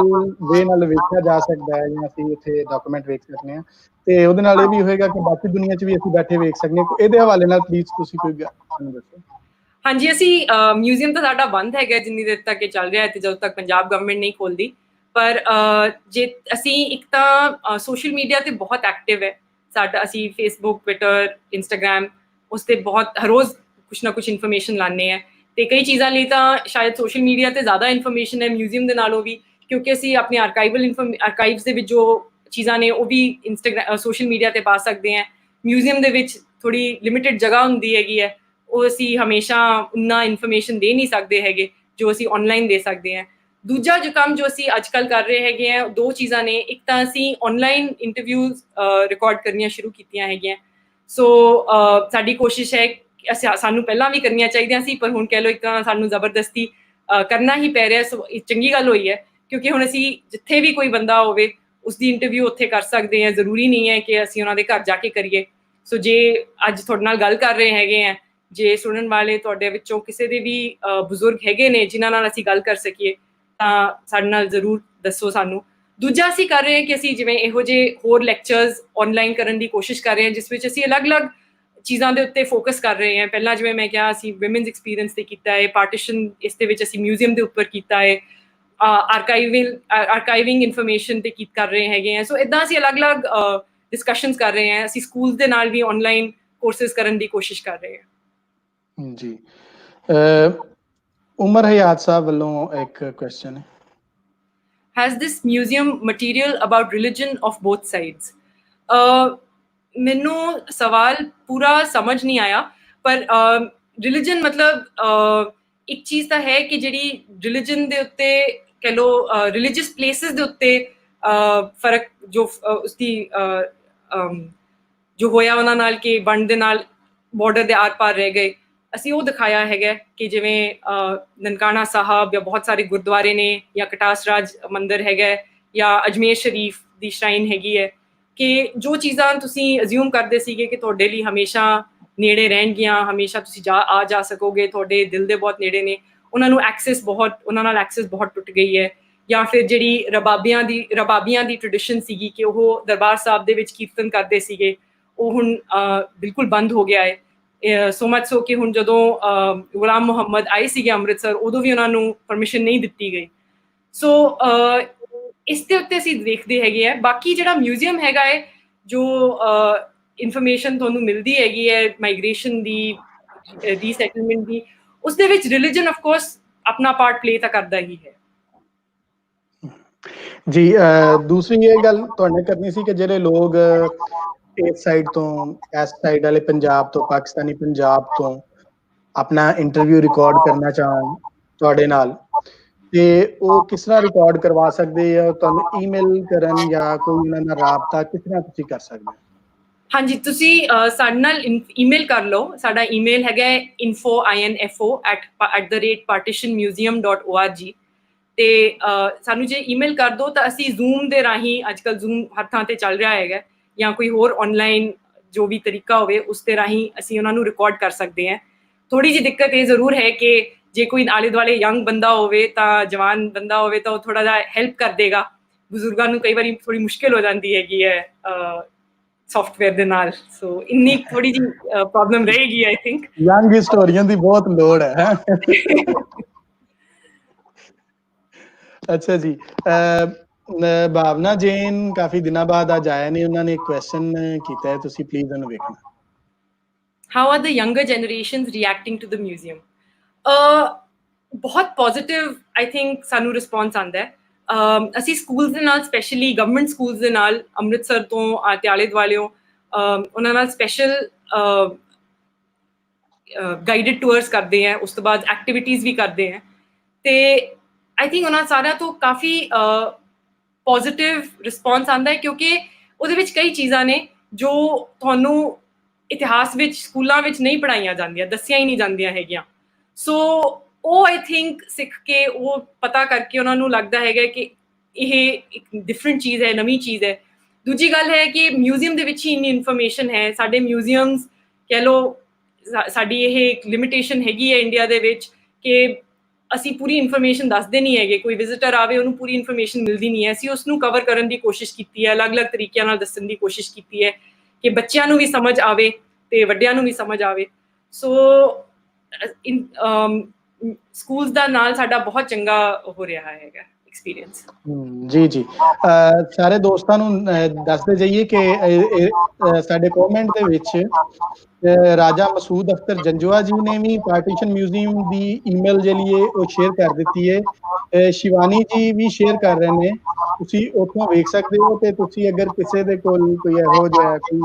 ਵੇ ਨਾਲ ਵੇਖਿਆ ਜਾ ਸਕਦਾ ਹੈ ਜਾਂ ਅਸੀਂ ਉੱਥੇ ਡਾਕੂਮੈਂਟ ਵੇਖ ਸਕਦੇ ਹਾਂ, ਤੇ ਉਹਦੇ ਨਾਲ ਇਹ ਵੀ ਹੋਏਗਾ ਕਿ ਬਾਕੀ ਦੁਨੀਆ 'ਚ ਵੀ ਅਸੀਂ ਬੈਠੇ ਵੇਖ ਸਕਦੇ ਹਾਂ। ਇਹਦੇ ਹਵਾਲੇ ਨਾਲ ਪਲੀਜ਼ ਤੁਸੀਂ ਕੋਈ ਸਾਨੂੰ ਦੱਸੋ। ਹਾਂਜੀ, ਅਸੀਂ ਮਿਊਜ਼ੀਅਮ ਤਾਂ ਸਾਡਾ ਬੰਦ ਹੈਗਾ ਜਿੰਨੀ ਦੇਰ ਤੱਕ ਇਹ ਚੱਲ ਰਿਹਾ ਹੈ ਤੇ ਜਦੋਂ ਤੱਕ ਪੰਜਾਬ ਗਵਰਨਮੈਂਟ ਨਹੀਂ ਖੋਲਦੀ। ਪਰ ਜੇ ਅਸੀਂ ਇੱਕ ਤਾਂ ਸੋਸ਼ਲ ਮੀਡੀਆ ਤੇ ਬਹੁਤ ਐਕਟਿਵ ਹੈ ਸਾਡਾ, ਅਸੀਂ ਫੇਸਬੁੱਕ, ਟਵਿੱਟਰ, ਇੰਸਟਾਗ੍ਰਾਮ, ਉਸ ਤੇ ਬਹੁਤ ਹਰ ਰੋਜ਼ ਕੁਛ ਨਾ ਕੁਛ ਇਨਫੋਰਮੇਸ਼ਨ ਲਾਉਂਦੇ ਹਾਂ। ਤੇ ਕਈ ਚੀਜ਼ਾਂ ਲਈ ਤਾਂ ਸ਼ਾਇਦ ਸੋਸ਼ਲ ਮੀਡੀਆ ਤੇ ਜ਼ਿਆਦਾ ਇਨਫੋਰਮੇਸ਼ਨ ਹੈ ਮਿਊਜ਼ੀਅਮ ਦੇ ਨਾਲੋਂ ਵੀ, ਕਿਉਂਕਿ ਅਸੀਂ ਆਪਣੇ ਆਰਕਾਈਵਸ ਦੇ ਵਿੱਚ ਜੋ ਚੀਜ਼ਾਂ ਨੇ ਉਹ ਵੀ ਸੋਸ਼ਲ ਮੀਡੀਆ ਤੇ ਪਾ ਸਕਦੇ ਹਾਂ। ਮਿਊਜ਼ੀਅਮ ਦੇ ਵਿੱਚ ਥੋੜੀ ਲਿਮਿਟਡ ਜਗ੍ਹਾ ਹੁੰਦੀ ਹੈਗੀ ਹੈ, ਉਹ ਅਸੀਂ ਹਮੇਸ਼ਾ ਉਨਾ ਇਨਫੋਰਮੇਸ਼ਨ ਦੇ ਨਹੀਂ ਸਕਦੇ ਹੈਗੇ ਜੋ ਅਸੀਂ ਆਨਲਾਈਨ ਦੇ ਸਕਦੇ ਹਾਂ। ਦੂਜਾ ਜੋ ਕੰਮ ਜੋ ਅਸੀਂ ਅੱਜ ਕੱਲ੍ਹ ਕਰ ਰਹੇ ਹੈਗੇ ਆ, ਦੋ ਚੀਜ਼ਾਂ ਨੇ। ਇੱਕ ਤਾਂ ਅਸੀਂ ਆਨਲਾਈਨ ਇੰਟਰਵਿਊਜ਼ ਰਿਕਾਰਡ ਕਰਨੀਆਂ ਸ਼ੁਰੂ ਕੀਤੀਆਂ ਹੈਗੀਆਂ। ਸੋ ਸਾਡੀ ਕੋਸ਼ਿਸ਼ ਹੈ, ਸਾਨੂੰ ਪਹਿਲਾਂ ਵੀ ਕਰਨੀਆਂ ਚਾਹੀਦੀਆਂ ਸੀ, ਪਰ ਹੁਣ ਕਹਿ ਲਓ ਇੱਕ ਤਾਂ ਸਾਨੂੰ ਜ਼ਬਰਦਸਤੀ ਕਰਨਾ ਹੀ ਪੈ ਰਿਹਾ। ਸੋ ਇਹ ਚੰਗੀ ਗੱਲ ਹੋਈ ਹੈ, ਕਿਉਂਕਿ ਹੁਣ ਅਸੀਂ ਜਿੱਥੇ ਵੀ ਕੋਈ ਬੰਦਾ ਹੋਵੇ ਉਸਦੀ ਇੰਟਰਵਿਊ ਉੱਥੇ ਕਰ ਸਕਦੇ ਹਾਂ। ਜ਼ਰੂਰੀ ਨਹੀਂ ਹੈ ਕਿ ਅਸੀਂ ਉਹਨਾਂ ਦੇ ਘਰ ਜਾ ਕੇ ਕਰੀਏ। ਸੋ ਜੇ ਅੱਜ ਤੁਹਾਡੇ ਨਾਲ ਗੱਲ ਕਰ ਰਹੇ ਹੈਗੇ ਆ, ਜੇ ਸੁਣਨ ਵਾਲੇ ਤੁਹਾਡੇ ਵਿੱਚੋਂ ਕਿਸੇ ਦੇ ਵੀ ਬਜ਼ੁਰਗ ਹੈਗੇ ਨੇ ਜਿਨ੍ਹਾਂ ਨਾਲ ਅਸੀਂ ਗੱਲ ਕਰ ਸਕੀਏ ਤਾਂ ਸਾਡੇ ਨਾਲ ਜ਼ਰੂਰ ਦੱਸੋ ਸਾਨੂੰ। ਦੂਜਾ ਅਸੀਂ ਕਰ ਰਹੇ ਹਾਂ ਕਿ ਅਸੀਂ ਜਿਵੇਂ ਇਹੋ ਜਿਹੇ ਹੋਰ ਲੈਕਚਰਸ ਆਨਲਾਈਨ ਕਰਨ ਦੀ ਕੋਸ਼ਿਸ਼ ਕਰ ਰਹੇ ਹਾਂ, ਜਿਸ ਵਿੱਚ ਅਸੀਂ ਅਲੱਗ-ਅਲੱਗ ਚੀਜ਼ਾਂ ਦੇ ਉੱਤੇ ਫੋਕਸ ਕਰ ਰਹੇ ਹਾਂ। ਪਹਿਲਾਂ ਜਿਵੇਂ ਮੈਂ ਕਿਹਾ ਅਸੀਂ ਵਿਮਨਸ ਐਕਸਪੀਰੀਅੰਸ ਤੇ ਕੀਤਾ ਹੈ, ਪਾਰਟੀਸ਼ਨ ਇਸ ਦੇ ਵਿੱਚ ਅਸੀਂ ਮਿਊਜ਼ੀਅਮ ਦੇ ਉੱਪਰ ਕੀਤਾ ਹੈ, ਆਰਕਾਈਵਿੰਗ ਇਨਫੋਰਮੇਸ਼ਨ ਤੇ ਕਰ ਰਹੇ ਹੈਗੇ ਆ। ਸੋ ਇੱਦਾਂ ਅਸੀਂ ਅਲੱਗ-ਅਲੱਗ ਡਿਸਕਸ਼ਨਸ ਕਰ ਰਹੇ ਹਾਂ। ਅਸੀਂ ਸਕੂਲਸ ਦੇ ਨਾਲ ਵੀ ਆਨਲਾਈਨ ਕੋਰਸਿਸ ਕਰਨ ਦੀ ਕੋਸ਼ਿਸ਼ ਕਰ ਰਹੇ ਹਾਂ। ਜੀ ਉਮਰ ਹਯਾਤ ਸਾਹਿਬ ਵੱਲੋਂ ਇੱਕ ਕੁਐਸਚਨ ਹੈ। Has this museum material about religion of both sides? ਮੈਨੂੰ ਸਵਾਲ ਪੂਰਾ ਸਮਝ ਨਹੀਂ ਆਇਆ, ਪਰ ਰਿਲੀਜਨ ਮਤਲਬ ਇੱਕ ਚੀਜ਼ ਤਾਂ ਹੈ ਕਿ ਜਿਹੜੀ ਰਿਲੀਜਨ ਦੇ ਉੱਤੇ ਕਹਿ ਲਓ ਰਿਲੀਜੀਅਸ ਪਲੇਸਿਸ ਦੇ ਉੱਤੇ ਫਰਕ ਜੋ ਉਸਦੀ ਜੋ ਹੋਇਆ ਉਹਨਾਂ ਨਾਲ ਕਿ ਵੰਡ ਦੇ ਨਾਲ ਬਾਰਡਰ ਦੇ ਆਰ ਪਾਰ ਰਹਿ ਗਏ, ਅਸੀਂ ਉਹ ਦਿਖਾਇਆ ਹੈਗਾ ਕਿ ਜਿਵੇਂ ਨਨਕਾਣਾ ਸਾਹਿਬ ਜਾਂ ਬਹੁਤ ਸਾਰੇ ਗੁਰਦੁਆਰੇ ਨੇ ਜਾਂ ਕਟਾਸ ਰਾਜ ਮੰਦਿਰ ਹੈਗਾ ਜਾਂ ਅਜਮੇਰ ਸ਼ਰੀਫ ਦੀ ਸ਼ਰਾਈਨ ਹੈਗੀ ਹੈ, ਕਿ ਜੋ ਚੀਜ਼ਾਂ ਤੁਸੀਂ ਅਜ਼ਿਊਮ ਕਰਦੇ ਸੀਗੇ ਕਿ ਤੁਹਾਡੇ ਲਈ ਹਮੇਸ਼ਾ ਨੇੜੇ ਰਹਿਣਗੀਆਂ, ਹਮੇਸ਼ਾ ਤੁਸੀਂ ਜਾ ਸਕੋਗੇ, ਤੁਹਾਡੇ ਦਿਲ ਦੇ ਬਹੁਤ ਨੇੜੇ ਨੇ, ਉਹਨਾਂ ਨਾਲ ਐਕਸੈਸ ਬਹੁਤ ਟੁੱਟ ਗਈ ਹੈ। ਜਾਂ ਫਿਰ ਜਿਹੜੀ ਰਬਾਬੀਆਂ ਦੀ ਟ੍ਰੈਡੀਸ਼ਨ ਸੀਗੀ ਕਿ ਉਹ ਦਰਬਾਰ ਸਾਹਿਬ ਦੇ ਵਿੱਚ ਕੀਰਤਨ ਕਰਦੇ ਸੀਗੇ, ਉਹ ਹੁਣ ਬਿਲਕੁਲ ਬੰਦ ਹੋ ਗਿਆ ਹੈ। ਸੋ ਮਚ ਸੋ ਕਿ ਹੁਣ ਜਦੋਂ ਗੁਲਾਮ ਮੁਹੰਮਦ ਆਏ ਸੀਗੇ ਅੰਮ੍ਰਿਤਸਰ, ਉਦੋਂ ਵੀ ਉਹਨਾਂ ਨੂੰ ਪਰਮਿਸ਼ਨ ਨਹੀਂ ਦਿੱਤੀ ਗਈ। ਸੋ ਇਸ ਦੇ ਉੱਤੇ ਅਸੀਂ ਦੇਖਦੇ ਹੈਗੇ ਆ। ਬਾਕੀ ਜਿਹੜਾ ਮਿਊਜ਼ੀਅਮ ਹੈਗਾ ਹੈ, ਜੋ ਇਨਫੋਰਮੇਸ਼ਨ ਤੁਹਾਨੂੰ ਮਿਲਦੀ ਹੈਗੀ ਹੈ ਮਾਈਗ੍ਰੇਸ਼ਨ ਦੀ, ਰੀਸੈਟਲਮੈਂਟ ਦੀ, ਉਸ ਦੇ ਵਿੱਚ ਰਿਲੀਜਨ ਆਫ ਕੋਰਸ ਆਪਣਾ ਪਾਰਟ ਪਲੇ ਤਾਂ ਕਰਦਾ ਹੀ ਹੈ। ਜੀ ਦੂਸਰੀ ਇਹ ਗੱਲ ਤੁਹਾਡੇ ਕਰਨੀ ਸੀ ਕਿ ਜਿਹੜੇ ਲੋਕ ਇਸ ਸਾਈਡ ਤੋਂ, ਇਸ ਸਾਈਡ ਵਾਲੇ ਪੰਜਾਬ ਤੋਂ, ਪਾਕਿਸਤਾਨੀ ਪੰਜਾਬ ਤੋਂ ਆਪਣਾ ਇੰਟਰਵਿਊ ਰਿਕਾਰਡ ਕਰਨਾ ਚਾਹਣ ਤੁਹਾਡੇ ਨਾਲ, ਤੇ ਉਹ ਕਿਸ ਤਰ੍ਹਾਂ ਰਿਕਾਰਡ ਕਰਵਾ ਸਕਦੇ ਆ? ਤੁਹਾਨੂੰ ਈਮੇਲ ਕਰਨ ਜਾਂ ਕੋਈ ਉਹਨਾਂ ਨਾਲ ਰਾਬਤਾ ਕਿਸ ਤਰ੍ਹਾਂ ਤੁਸੀਂ ਕਰ ਸਕਦੇ ਹੋ? ਹਾਂਜੀ, ਤੁਸੀਂ ਸਾਡੇ ਨਾਲ ਈਮੇਲ ਕਰ ਲਓ। ਸਾਡਾ ਈਮੇਲ ਹੈਗਾ info@partitionmuseum.org ਤੇ ਸਾਨੂੰ ਜੇ ਈਮੇਲ ਕਰ ਦਿਓ ਤਾਂ ਅਸੀਂ ਜ਼ੂਮ ਦੇ ਰਾਹੀਂ, ਅੱਜ ਕੱਲ੍ਹ ਜ਼ੂਮ ਹਰ ਥਾਂ ਤੇ ਚੱਲ ਰਿਹਾ ਹੈਗਾ, ਜਾਂ ਕੋਈ ਹੋਰ ਆਨਲਾਈਨ ਜੋ ਵੀ ਤਰੀਕਾ ਹੋਵੇ ਉਸ ਦੇ ਰਾਹੀਂ ਅਸੀਂ ਉਹਨਾਂ ਨੂੰ ਰਿਕਾਰਡ ਕਰ ਸਕਦੇ ਹਾਂ। ਥੋੜੀ ਜਿਹੀ ਦਿੱਕਤ ਇਹ ਜ਼ਰੂਰ ਹੈ ਕਿ ਜੇ ਕੋਈ ਆਲੇ ਦੁਆਲੇ ਯੰਗ ਬੰਦਾ ਹੋਵੇ ਤਾਂ, ਜਵਾਨ ਬੰਦਾ ਹੋਵੇ ਤਾਂ ਉਹ ਥੋੜਾ ਜਿਹਾ ਹੈਲਪ ਕਰ ਦੇਗਾ। ਬਜ਼ੁਰਗਾਂ ਨੂੰ ਕਈ ਵਾਰੀ ਥੋੜੀ ਮੁਸ਼ਕਿਲ ਹੋ ਜਾਂਦੀ ਹੈਗੀ ਹੈ ਸੌਫਟਵੇਅਰ ਦੇ ਨਾਲ, ਸੋ ਇੰਨੀ ਥੋੜੀ ਜਿਹੀ ਪ੍ਰੋਬਲਮ ਰਹੇਗੀ ਆਈ ਥਿੰਕ। ਯੰਗ ਹਿਸਟੋਰੀਅਨ ਦੀ ਬਹੁਤ ਲੋੜ ਹੈ। ਅੱਛਾ ਜੀ, ਭਾਵਨਾ ਜੈਨ ਕਾਫੀ ਦਿਨਾਂ ਬਾਅਦ ਅੱਜ ਆਏ ਨੇ, ਉਹਨਾਂ ਨੇ ਇੱਕ ਕੁਐਸਚਨ ਕੀਤਾ ਹੈ, ਤੁਸੀਂ ਪਲੀਜ਼ ਉਹਨੂੰ ਵੇਖਣਾ। How are the younger generations reacting to the museum? ਬਹੁਤ ਪੋਜ਼ਿਟਿਵ ਆਈ ਥਿੰਕ ਸਾਨੂੰ ਰਿਸਪੌਂਸ ਆਉਂਦਾ ਹੈ। ਅਸੀਂ ਸਕੂਲਸ ਦੇ ਨਾਲ, ਸਪੈਸ਼ਲੀ ਗਵਰਨਮੈਂਟ ਸਕੂਲਸ ਦੇ ਨਾਲ ਅੰਮ੍ਰਿਤਸਰ ਤੋਂ ਤੇ ਆਲੇ ਦੁਆਲਿਓਂ ਉਹਨਾਂ ਨਾਲ ਸਪੈਸ਼ਲ ਗਾਈਡਡ ਟੂਰਸ ਕਰਦੇ ਹਾਂ, ਉਸ ਤੋਂ ਬਾਅਦ ਐਕਟੀਵਿਟੀਜ਼ ਵੀ ਕਰਦੇ ਹਾਂ, ਤੇ ਆਈ ਥਿੰਕ ਉਹਨਾਂ ਸਾਰਿਆਂ ਤੋਂ ਕਾਫੀ ਪੋਜ਼ਿਟਿਵ ਰਿਸਪੌਂਸ ਆਉਂਦਾ ਹੈ, ਕਿਉਂਕਿ ਉਹਦੇ ਵਿੱਚ ਕਈ ਚੀਜ਼ਾਂ ਨੇ ਜੋ ਤੁਹਾਨੂੰ ਇਤਿਹਾਸ ਵਿੱਚ ਸਕੂਲਾਂ ਵਿੱਚ ਨਹੀਂ ਪੜ੍ਹਾਈਆਂ ਜਾਂਦੀਆਂ, ਦੱਸੀਆਂ ਹੀ ਨਹੀਂ ਜਾਂਦੀਆਂ ਹੈਗੀਆਂ। ਸੋ ਉਹ ਆਈ ਥਿੰਕ ਸਿੱਖ ਕੇ, ਉਹ ਪਤਾ ਕਰਕੇ ਉਹਨਾਂ ਨੂੰ ਲੱਗਦਾ ਹੈਗਾ ਕਿ ਇਹ ਇੱਕ ਡਿਫਰੈਂਟ ਚੀਜ਼ ਹੈ, ਨਵੀਂ ਚੀਜ਼ ਹੈ। ਦੂਜੀ ਗੱਲ ਹੈ ਕਿ ਮਿਊਜ਼ੀਅਮ ਦੇ ਵਿੱਚ ਹੀ ਇੰਨੀ ਇਨਫੋਰਮੇਸ਼ਨ ਹੈ। ਸਾਡੇ ਮਿਊਜ਼ੀਅਮਸ ਕਹਿ ਲਓ, ਸਾਡੀ ਇਹ ਇੱਕ ਲਿਮਿਟੇਸ਼ਨ ਹੈਗੀ ਹੈ ਇੰਡੀਆ ਦੇ ਵਿੱਚ ਕਿ ਅਸੀਂ ਪੂਰੀ ਇਨਫੋਰਮੇਸ਼ਨ ਦੱਸਦੇ ਨਹੀਂ ਹੈਗੇ। ਕੋਈ ਵਿਜ਼ਿਟਰ ਆਵੇ, ਉਹਨੂੰ ਪੂਰੀ ਇਨਫੋਰਮੇਸ਼ਨ ਮਿਲਦੀ ਨਹੀਂ ਹੈ। ਅਸੀਂ ਉਸਨੂੰ ਕਵਰ ਕਰਨ ਦੀ ਕੋਸ਼ਿਸ਼ ਕੀਤੀ ਹੈ, ਅਲੱਗ-ਅਲੱਗ ਤਰੀਕਿਆਂ ਨਾਲ ਦੱਸਣ ਦੀ ਕੋਸ਼ਿਸ਼ ਕੀਤੀ ਹੈ ਕਿ ਬੱਚਿਆਂ ਨੂੰ ਵੀ ਸਮਝ ਆਵੇ ਤੇ ਵੱਡਿਆਂ ਨੂੰ ਵੀ ਸਮਝ ਆਵੇ। ਸੋ ਸਕੂਲਸ ਦਾ ਨਾਲ ਸਾਡਾ ਬਹੁਤ ਚੰਗਾ ਹੋ ਰਿਹਾ ਹੈਗਾ ਐਕਸਪੀਰੀਅੰਸ। ਜੀ ਜੀ, ਸਾਰੇ ਦੋਸਤਾਂ ਨੂੰ ਦੱਸਦੇ ਜਾਈਏ ਕਿ ਸਾਡੇ ਕਮੈਂਟ ਦੇ ਵਿੱਚ ਰਾਜਾ ਮਸੂਦ ਅਖਤਰ ਜੰਜੂਆ ਜੀ ਨੇ ਵੀ ਪਾਰਟੀਸ਼ਨ ਮਿਊਜ਼ੀਅਮ ਦੀ ਈਮੇਲ ਜਿਹੜੀ ਹੈ ਉਹ ਸ਼ੇਅਰ ਕਰ ਦਿੱਤੀ ਹੈ। ਸ਼ਿਵਾਨੀ ਜੀ ਵੀ ਸ਼ੇਅਰ ਕਰ ਰਹੇ ਨੇ, ਤੁਸੀਂ ਉੱਥੋਂ ਵੇਖ ਸਕਦੇ ਹੋ। ਤੇ ਤੁਸੀਂ ਅਗਰ ਕਿਸੇ ਦੇ ਕੋਲ ਕੋਈ ਇਹੋ ਜਿਹਾ ਕੋਈ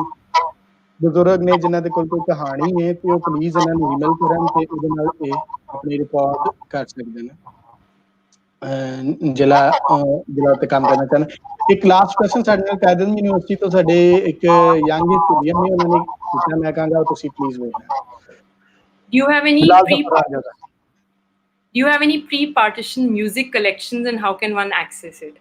ਬਜ਼ੁਰਗ ਨੇ ਜਿਨ੍ਹਾਂ ਦੇ ਕੋਲ ਕੋਈ ਕਹਾਣੀ ਹੈ, ਤੇ ਉਹ ਪਲੀਜ਼ ਇਹਨਾਂ ਨੂੰ ਈਮੇਲ ਕਰਨ ਤੇ ਉਹਦੇ ਨਾਲ ਇਹ ਆਪਣੀ ਰਿਕਾਰਡ ਕਰ ਸਕਦੇ ਨੇ। ਜ਼ਿਲ੍ਹਾ ਤੇ ਕੰਮ ਕਰਨਾ ਚਾਹੁੰਦਾ। ਇੱਕ ਲਾਸਟ ਕੁਐਸਚਨ ਸਾਡੇ ਨਾਲ ਕਾਇਦਨ ਯੂਨੀਵਰਸਿਟੀ ਤੋਂ ਸਾਡੇ ਇੱਕ ਯੰਗ ਸਟੂਡੈਂਟ ਨੇ, ਉਹਨਾਂ ਨੇ ਕੀਤਾ, ਮੈਂ ਕਹਾਂਗਾ ਤੁਸੀਂ ਪਲੀਜ਼ ਵੇਖਣਾ। Do you have any pre-partition music collections and how can one access it?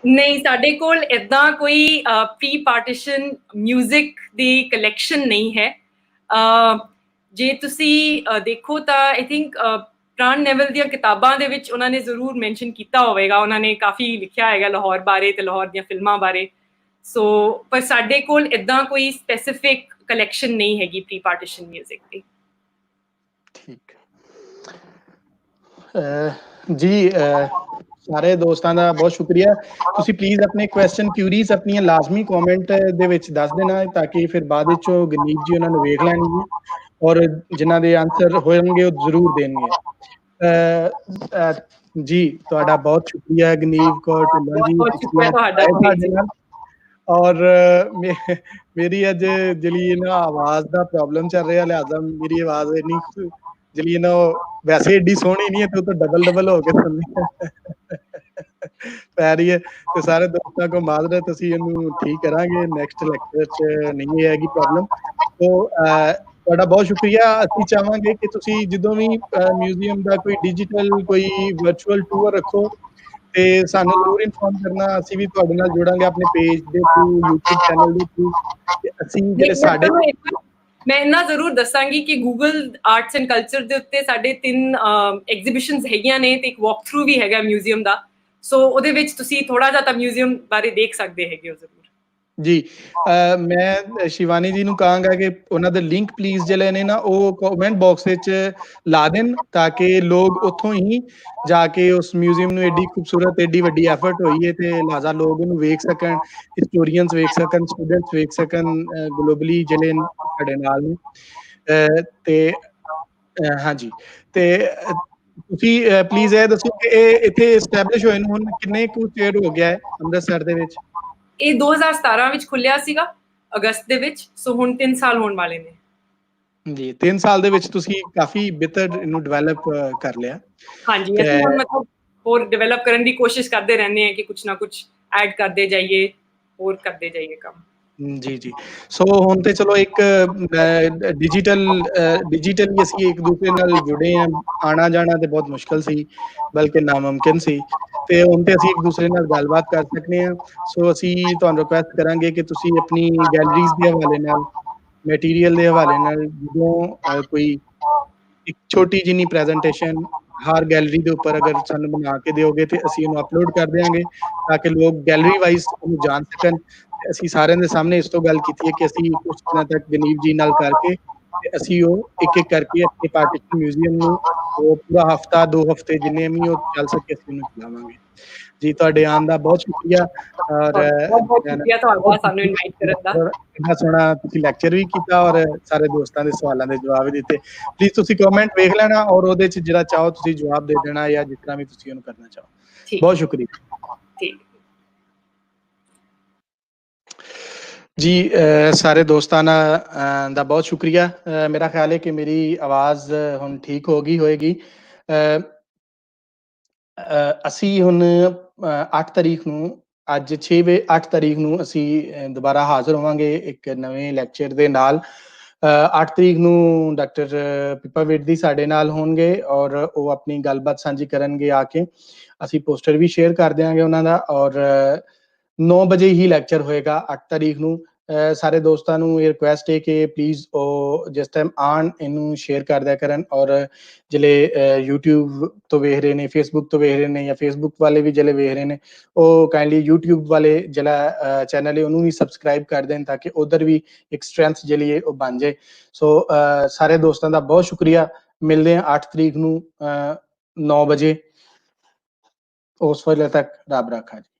ਨਹੀਂ, ਸਾਡੇ ਕੋਲ ਏਦਾਂ ਕੋਈ ਪ੍ਰੀ ਪਾਰਟੀਸ਼ਨ ਮਿਊਜ਼ਿਕ ਦੀ ਕਲੈਕਸ਼ਨ ਨਹੀਂ ਹੈ। ਜੇ ਤੁਸੀਂ ਦੇਖੋ ਤਾਂ ਆਈ ਥਿੰਕ ਪ੍ਰਾਣ ਨੈਵਲ ਦੀਆਂ ਕਿਤਾਬਾਂ ਦੇ ਵਿੱਚ ਉਹਨਾਂ ਨੇ ਜ਼ਰੂਰ ਮੈਂਸ਼ਨ ਕੀਤਾ ਹੋਵੇਗਾ, ਉਹਨਾਂ ਨੇ ਕਾਫੀ ਲਿਖਿਆ ਹੈਗਾ ਲਾਹੌਰ ਬਾਰੇ ਤੇ ਲਾਹੌਰ ਦੀਆਂ ਫਿਲਮਾਂ ਬਾਰੇ। ਸੋ ਪਰ ਸਾਡੇ ਕੋਲ ਏਦਾਂ ਕੋਈ ਸਪੈਸੀਫਿਕ ਕਲੈਕਸ਼ਨ ਨਹੀਂ ਹੈਗੀ ਪ੍ਰੀ ਪਾਰਟੀਸ਼ਨ ਮਿਊਜ਼ਿਕ ਦੀ। ਠੀਕ ਜੀ, ਸਾਰੇ ਦੋਸਤਾਂ ਦਾ ਬਹੁਤ ਸ਼ੁਕਰੀਆ। ਤੁਸੀਂ ਪਲੀਜ਼ ਆਪਣੇ ਕੁਐਸਚਨ, ਕਿਊਰੀਜ਼ ਆਪਣੀਆਂ ਲਾਜ਼ਮੀ ਕਮੈਂਟ ਦੇ ਵਿੱਚ ਦੱਸ ਦੇਣਾ, ਤਾਂ ਕਿ ਫਿਰ ਬਾਅਦ ਵਿੱਚੋਂ ਗਨੀਤ ਜੀ ਉਹਨਾਂ ਨੂੰ ਵੇਖ ਲੈਣਗੇ ਔਰ ਜਿਨ੍ਹਾਂ ਦੇ ਆਨਸਰ ਹੋਣਗੇ ਉਹ ਜ਼ਰੂਰ ਦੇਣਗੇ। ਜੀ ਤੁਹਾਡਾ ਬਹੁਤ ਸ਼ੁਕਰੀਆ ਗਨੀਵ ਕੌਰ ਢਿੱਲੋਂ ਜੀ, ਬਹੁਤ ਤੁਸੀਂ ਸ਼ੁਕਰੀਆ ਅੱਜ ਤੁਹਾਡਾ ਆਏ ਗੁਰਮੀਤ ਸਾਡੇ ਜੀ। ਨਾਲ। ਔਰ ਮੇਰੀ ਅੱਜ ਜਿਹੜੀ ਨਾ ਆਵਾਜ਼ ਦਾ ਪ੍ਰੋਬਲਮ ਚੱਲ ਰਿਹਾ, ਲਿਹਾਜ਼ਾ ਮੇਰੀ ਆਵਾਜ਼ ਇੰਨੀ ਜਿਹੜੀ ਨਾ ਵੈਸੇ ਏਡੀ ਸੋਹਣੀ ਨਹੀਂ ਹੈ ਤੇ ਉਹ ਤਾਂ ਡਬਲ ਹੋ ਕੇ ਸੁਣਨੀ ਪੈ ਰਹੀ ਹੈ। ਤੇ ਸਾਰੇ ਦੋਸਤਾਂ ਕੋ ਮਾਜ਼ਰਤ, ਅਸੀਂ ਇਹਨੂੰ ਠੀਕ ਕਰਾਂਗੇ ਨੈਕਸਟ ਲੈਕਚਰ 'ਚ, ਨਹੀਂ ਹੈਗੀ ਪ੍ਰੋਬਲਮ। ਸੋ ਤੁਹਾਡਾ ਬਹੁਤ ਸ਼ੁਕਰੀਆ। ਅਸੀਂ ਚਾਹਾਂਗੇ ਕਿ ਤੁਸੀਂ ਜਦੋਂ ਵੀ ਮਿਊਜ਼ੀਅਮ ਦਾ ਕੋਈ ਡਿਜੀਟਲ ਕੋਈ ਵਰਚੁਅਲ ਟੂਰ ਰੱਖੋ ਤੇ ਸਾਨੂੰ ਜ਼ਰੂਰ ਇਨਫੋਰਮ ਕਰਨਾ। ਅਸੀਂ ਵੀ ਤੁਹਾਡੇ ਨਾਲ ਜੁੜਾਂਗੇ ਆਪਣੇ ਪੇਜ ਦੇ ਥਰੂ, YouTube ਚੈਨਲ ਦੇ ਥਰੂ। ਤੇ ਅਸੀਂ ਜਿਹੜੇ ਸਾਡੇ ਮੈਂ ਇੰਨਾ ਜ਼ਰੂਰ ਦੱਸਾਂਗੀ ਕਿ ਗੂਗਲ ਆਰਟਸ ਐਂਡ ਕਲਚਰ ਦੇ ਉੱਤੇ ਸਾਡੇ 3 ਐਗਜ਼ੀਬਿਸ਼ਨਸ ਹੈਗੀਆਂ ਨੇ ਤੇ ਇੱਕ ਵਾਕ ਥਰੂ ਵੀ ਹੈਗਾ ਮਿਊਜ਼ੀਅਮ ਦਾ। ਸੋ ਉਹਦੇ ਵਿੱਚ ਤੁਸੀਂ ਥੋੜਾ ਜਿਹਾ ਤਾਂ ਮਿਊਜ਼ੀਅਮ ਬਾਰੇ ਦੇਖ ਸਕਦੇ ਹੈਗੇ ਹੋ ਜ਼ਰੂਰ। ਜੀ ਮੈਂ ਸ਼ਿਵਾਨੀ ਜੀ ਨੂੰ ਕਹਾਂਗਾ ਕਿ ਉਹਨਾਂ ਦੇ ਲਿੰਕ ਪਲੀਜ਼ ਜਿਹੜੇ ਨੇ ਨਾ ਉਹ ਕਮੈਂਟ ਬਾਕਸ ਵਿੱਚ ਲਾ ਦੇਣ, ਤਾਂ ਕਿ ਲੋਕ ਉੱਥੋਂ ਹੀ ਜਾ ਕੇ ਉਸ ਮਿਊਜ਼ੀਅਮ ਨੂੰ, ਐਡੀ ਖੂਬਸੂਰਤ ਐਡੀ ਵੱਡੀ ਐਫਰਟ ਹੋਈ ਹੈ ਤੇ ਲਿਹਾਜ਼ਾ ਲੋਕ ਉਹਨੂੰ ਵੇਖ ਸਕਣ, ਹਿਸਟੋਰੀਅਨਸ ਵੇਖ ਸਕਣ, ਸਟੂਡੈਂਟਸ ਵੇਖ ਸਕਣ, ਗਲੋਬਲੀ ਜਿਹੜੇ ਸਾਡੇ ਨਾਲ ਨੇ। ਤੇ ਹਾਂਜੀ, ਤੇ ਤੁਸੀਂ ਪਲੀਜ਼ ਇਹ ਦੱਸੋ ਕਿ ਇਹ ਇੱਥੇ ਐਸਟੈਬਲਿਸ਼ ਹੋਏ ਨੂੰ ਹੁਣ ਕਿੰਨੇ ਕੁ ਚਿਰ ਹੋ ਗਿਆ ਹੈ ਅੰਮ੍ਰਿਤਸਰ ਦੇ ਵਿੱਚ? ਇਹ 2017 ਵਿੱਚ ਖੁੱਲਿਆ ਸੀਗਾ ਅਗਸਤ ਦੇ ਵਿੱਚ, ਸੋ ਹੁਣ 3 ਸਾਲ ਹੋਣ ਵਾਲੇ ਨੇ। ਜੀ 3 ਸਾਲ ਦੇ ਵਿੱਚ ਤੁਸੀਂ ਕਾਫੀ ਬਿਹਤਰ ਇਹਨੂੰ ਡਿਵੈਲਪ ਕਰ ਲਿਆ। ਹਾਂਜੀ, ਤੇ ਅਸੀਂ ਹੁਣ ਮਤਲਬ ਹੋਰ ਡਿਵੈਲਪ ਕਰਨ ਦੀ ਕੋਸ਼ਿਸ਼ ਕਰਦੇ ਰਹਿੰਦੇ ਹਾਂ ਕਿ ਕੁਛ ਨਾ ਕੁਛ ਐਡ ਕਰਦੇ ਜਾਈਏ, ਹੋਰ ਕਰਦੇ ਜਾਈਏ ਕੰਮ। ਜੀ ਜੀ, ਸੋ ਹੁਣ ਤੇ ਚਲੋ ਇੱਕ ਡਿਜੀਟਲੀ ਅਸੀਂ ਇੱਕ ਦੂਸਰੇ ਨਾਲ ਜੁੜੇ ਹਾਂ। ਆਣਾ ਜਾਣਾ ਤੇ ਬਹੁਤ ਮੁਸ਼ਕਲ ਸੀ, ਬਲਕਿ ਨਾਮੁਮਕਿਨ ਸੀ, ਤੇ ਹੁਣ ਤੇ ਅਸੀਂ ਇੱਕ ਦੂਸਰੇ ਨਾਲ ਗੱਲਬਾਤ ਕਰ ਸਕਦੇ ਹਾਂ। ਸੋ ਅਸੀਂ ਤੁਹਾਨੂੰ ਰਿਕੁਐਸਟ ਕਰਾਂਗੇ ਕਿ ਤੁਸੀਂ ਆਪਣੀ ਗੈਲਰੀਜ਼ ਦੇ ਹਵਾਲੇ ਨਾਲ, ਮਟੀਰੀਅਲ ਦੇ ਹਵਾਲੇ ਨਾਲ, ਜਦੋਂ ਕੋਈ ਇੱਕ ਛੋਟੀ ਜਿਹੀ ਪ੍ਰੈਜੈਂਟੇਸ਼ਨ ਹਰ ਗੈਲਰੀ ਦੇ ਉੱਪਰ ਅਗਰ ਸਾਨੂੰ ਬਣਾ ਕੇ ਦਿਓਗੇ ਤੇ ਅਸੀਂ ਇਹਨੂੰ ਅਪਲੋਡ ਕਰ ਦਿਆਂਗੇ, ਤਾਂ ਕਿ ਲੋਕ ਗੈਲਰੀ ਵਾਈਜ਼ ਉਹਨੂੰ ਜਾਣ ਸਕਣ। ਅਸੀਂ ਸਾਰਿਆਂ ਦੇ ਸਾਹਮਣੇ ਇਸ ਤੋਂ ਗੱਲ ਕੀਤੀ ਹੈ ਕਿ ਅਸੀਂ ਕੁਝ ਦਿਨਾਂ ਤੱਕ ਗਨੀਵ ਜੀ ਨਾਲ ਕਰਕੇ ਤੇ ਅਸੀਂ ਉਹ ਇੱਕ ਕਰਕੇ ਆਪਣੇ ਪਾਰਟੀਸ਼ਨ ਮਿਊਜ਼ੀਅਮ ਨੂੰ ਉਹ ਪੂਰਾ ਹਫਤਾ 2 ਹਫਤੇ ਜਿੰਨੇ ਵੀ ਉਹ ਚੱਲ ਸਕੇ ਅਸੀਂ ਉਹਨੂੰ ਚਲਾਵਾਂਗੇ। ਜੀ ਤੁਹਾਡੇ ਆਉਣ ਦਾ ਬਹੁਤ ਸ਼ੁਕਰੀਆ। ਔਰ ਬਹੁਤ ਬਹੁਤ ਸ਼ੁਕਰੀਆ ਤੁਹਾਡਾ ਸਾਨੂੰ ਇਨਵਾਈਟ ਕਰਨ ਦਾ। ਇੰਨਾ ਸੋਹਣਾ ਤੁਸੀਂ ਲੈਕਚਰ ਵੀ ਕੀਤਾ ਔਰ ਸਾਰੇ ਦੋਸਤਾਂ ਦੇ ਸਵਾਲਾਂ ਦੇ ਜਵਾਬ ਵੀ ਦਿੱਤੇ। ਪਲੀਜ਼ ਤੁਸੀਂ ਕਮੈਂਟ ਵੇਖ ਲੈਣਾ ਔਰ ਉਹਦੇ 'ਚ ਜਿਹੜਾ ਚਾਹੋ ਤੁਸੀਂ ਜਵਾਬ ਦੇ ਦੇਣਾ, ਜਾਂ ਜਿਸ ਤਰ੍ਹਾਂ ਵੀ ਤੁਸੀਂ ਉਹਨੂੰ ਕਰਨਾ ਚਾਹੋ। ਬਹੁਤ ਸ਼ੁਕਰੀਆ। ਠੀਕ। ਜੀ ਸਾਰੇ ਦੋਸਤਾਂ ਦਾ ਬਹੁਤ ਸ਼ੁਕਰੀਆ। ਮੇਰਾ ਖਿਆਲ ਹੈ ਕਿ ਮੇਰੀ ਆਵਾਜ਼ ਹੁਣ ਠੀਕ ਹੋ ਗਈ ਹੋਏਗੀ। ਅਸੀਂ ਹੁਣ 8 ਤਰੀਕ ਨੂੰ, ਅੱਜ 8 ਤਰੀਕ ਨੂੰ ਅਸੀਂ ਦੁਬਾਰਾ ਹਾਜ਼ਰ ਹੋਵਾਂਗੇ ਇੱਕ ਨਵੇਂ ਲੈਕਚਰ ਦੇ ਨਾਲ। 8 ਤਰੀਕ ਨੂੰ ਡਾਕਟਰ ਪਿਪਾ ਵਿਰਦੀ ਸਾਡੇ ਨਾਲ ਹੋਣਗੇ ਔਰ ਉਹ ਆਪਣੀ ਗੱਲਬਾਤ ਸਾਂਝੀ ਕਰਨਗੇ ਆ ਕੇ। ਅਸੀਂ ਪੋਸਟਰ ਵੀ ਸ਼ੇਅਰ ਕਰ ਦਿਆਂਗੇ ਉਹਨਾਂ ਦਾ, ਔਰ 9 ਵਜੇ ਹੀ ਲੈਕਚਰ ਹੋਏਗਾ 8 ਤਾਰੀਖ ਨੂੰ। ਸਾਰੇ ਦੋਸਤਾਂ ਨੂੰ ਇਹ ਰਿਕੁਐਸਟ ਹੈ ਕਿ ਪਲੀਜ਼ ਉਹ ਜਿਸ ਟਾਈਮ ਆਉਣ ਇਹਨੂੰ ਸ਼ੇਅਰ ਕਰ ਦਿਆ ਕਰਨ, ਔਰ ਜਿਹੜੇ YouTube ਤੋਂ ਵੇਖ ਰਹੇ ਨੇ, Facebook ਤੋਂ ਵੇਖ ਰਹੇ ਨੇ, ਜਾਂ Facebook ਵਾਲੇ ਵੀ ਜਿਹੜੇ ਵੇਖ ਰਹੇ ਨੇ, ਉਹ ਕਾਈਂਡਲੀ YouTube ਵਾਲੇ ਜਿਹੜਾ ਚੈਨਲ ਹੈ ਉਹਨੂੰ ਵੀ ਸਬਸਕ੍ਰਾਈਬ ਕਰ ਦੇਣ, ਤਾਂ ਕਿ ਉਧਰ ਵੀ ਇੱਕ ਸਟਰੈਂਥ ਜਿਹੜੀ ਹੈ ਉਹ ਬਣ ਜਾਏ। ਸੋ ਸਾਰੇ ਦੋਸਤਾਂ ਦਾ ਬਹੁਤ ਸ਼ੁਕਰੀਆ। ਮਿਲਦੇ ਹਾਂ 8 ਤਰੀਕ ਨੂੰ 9 ਵਜੇ। ਉਸ ਵੇਲੇ ਤੱਕ ਰੱਬ ਰਾਖਾ ਜੀ।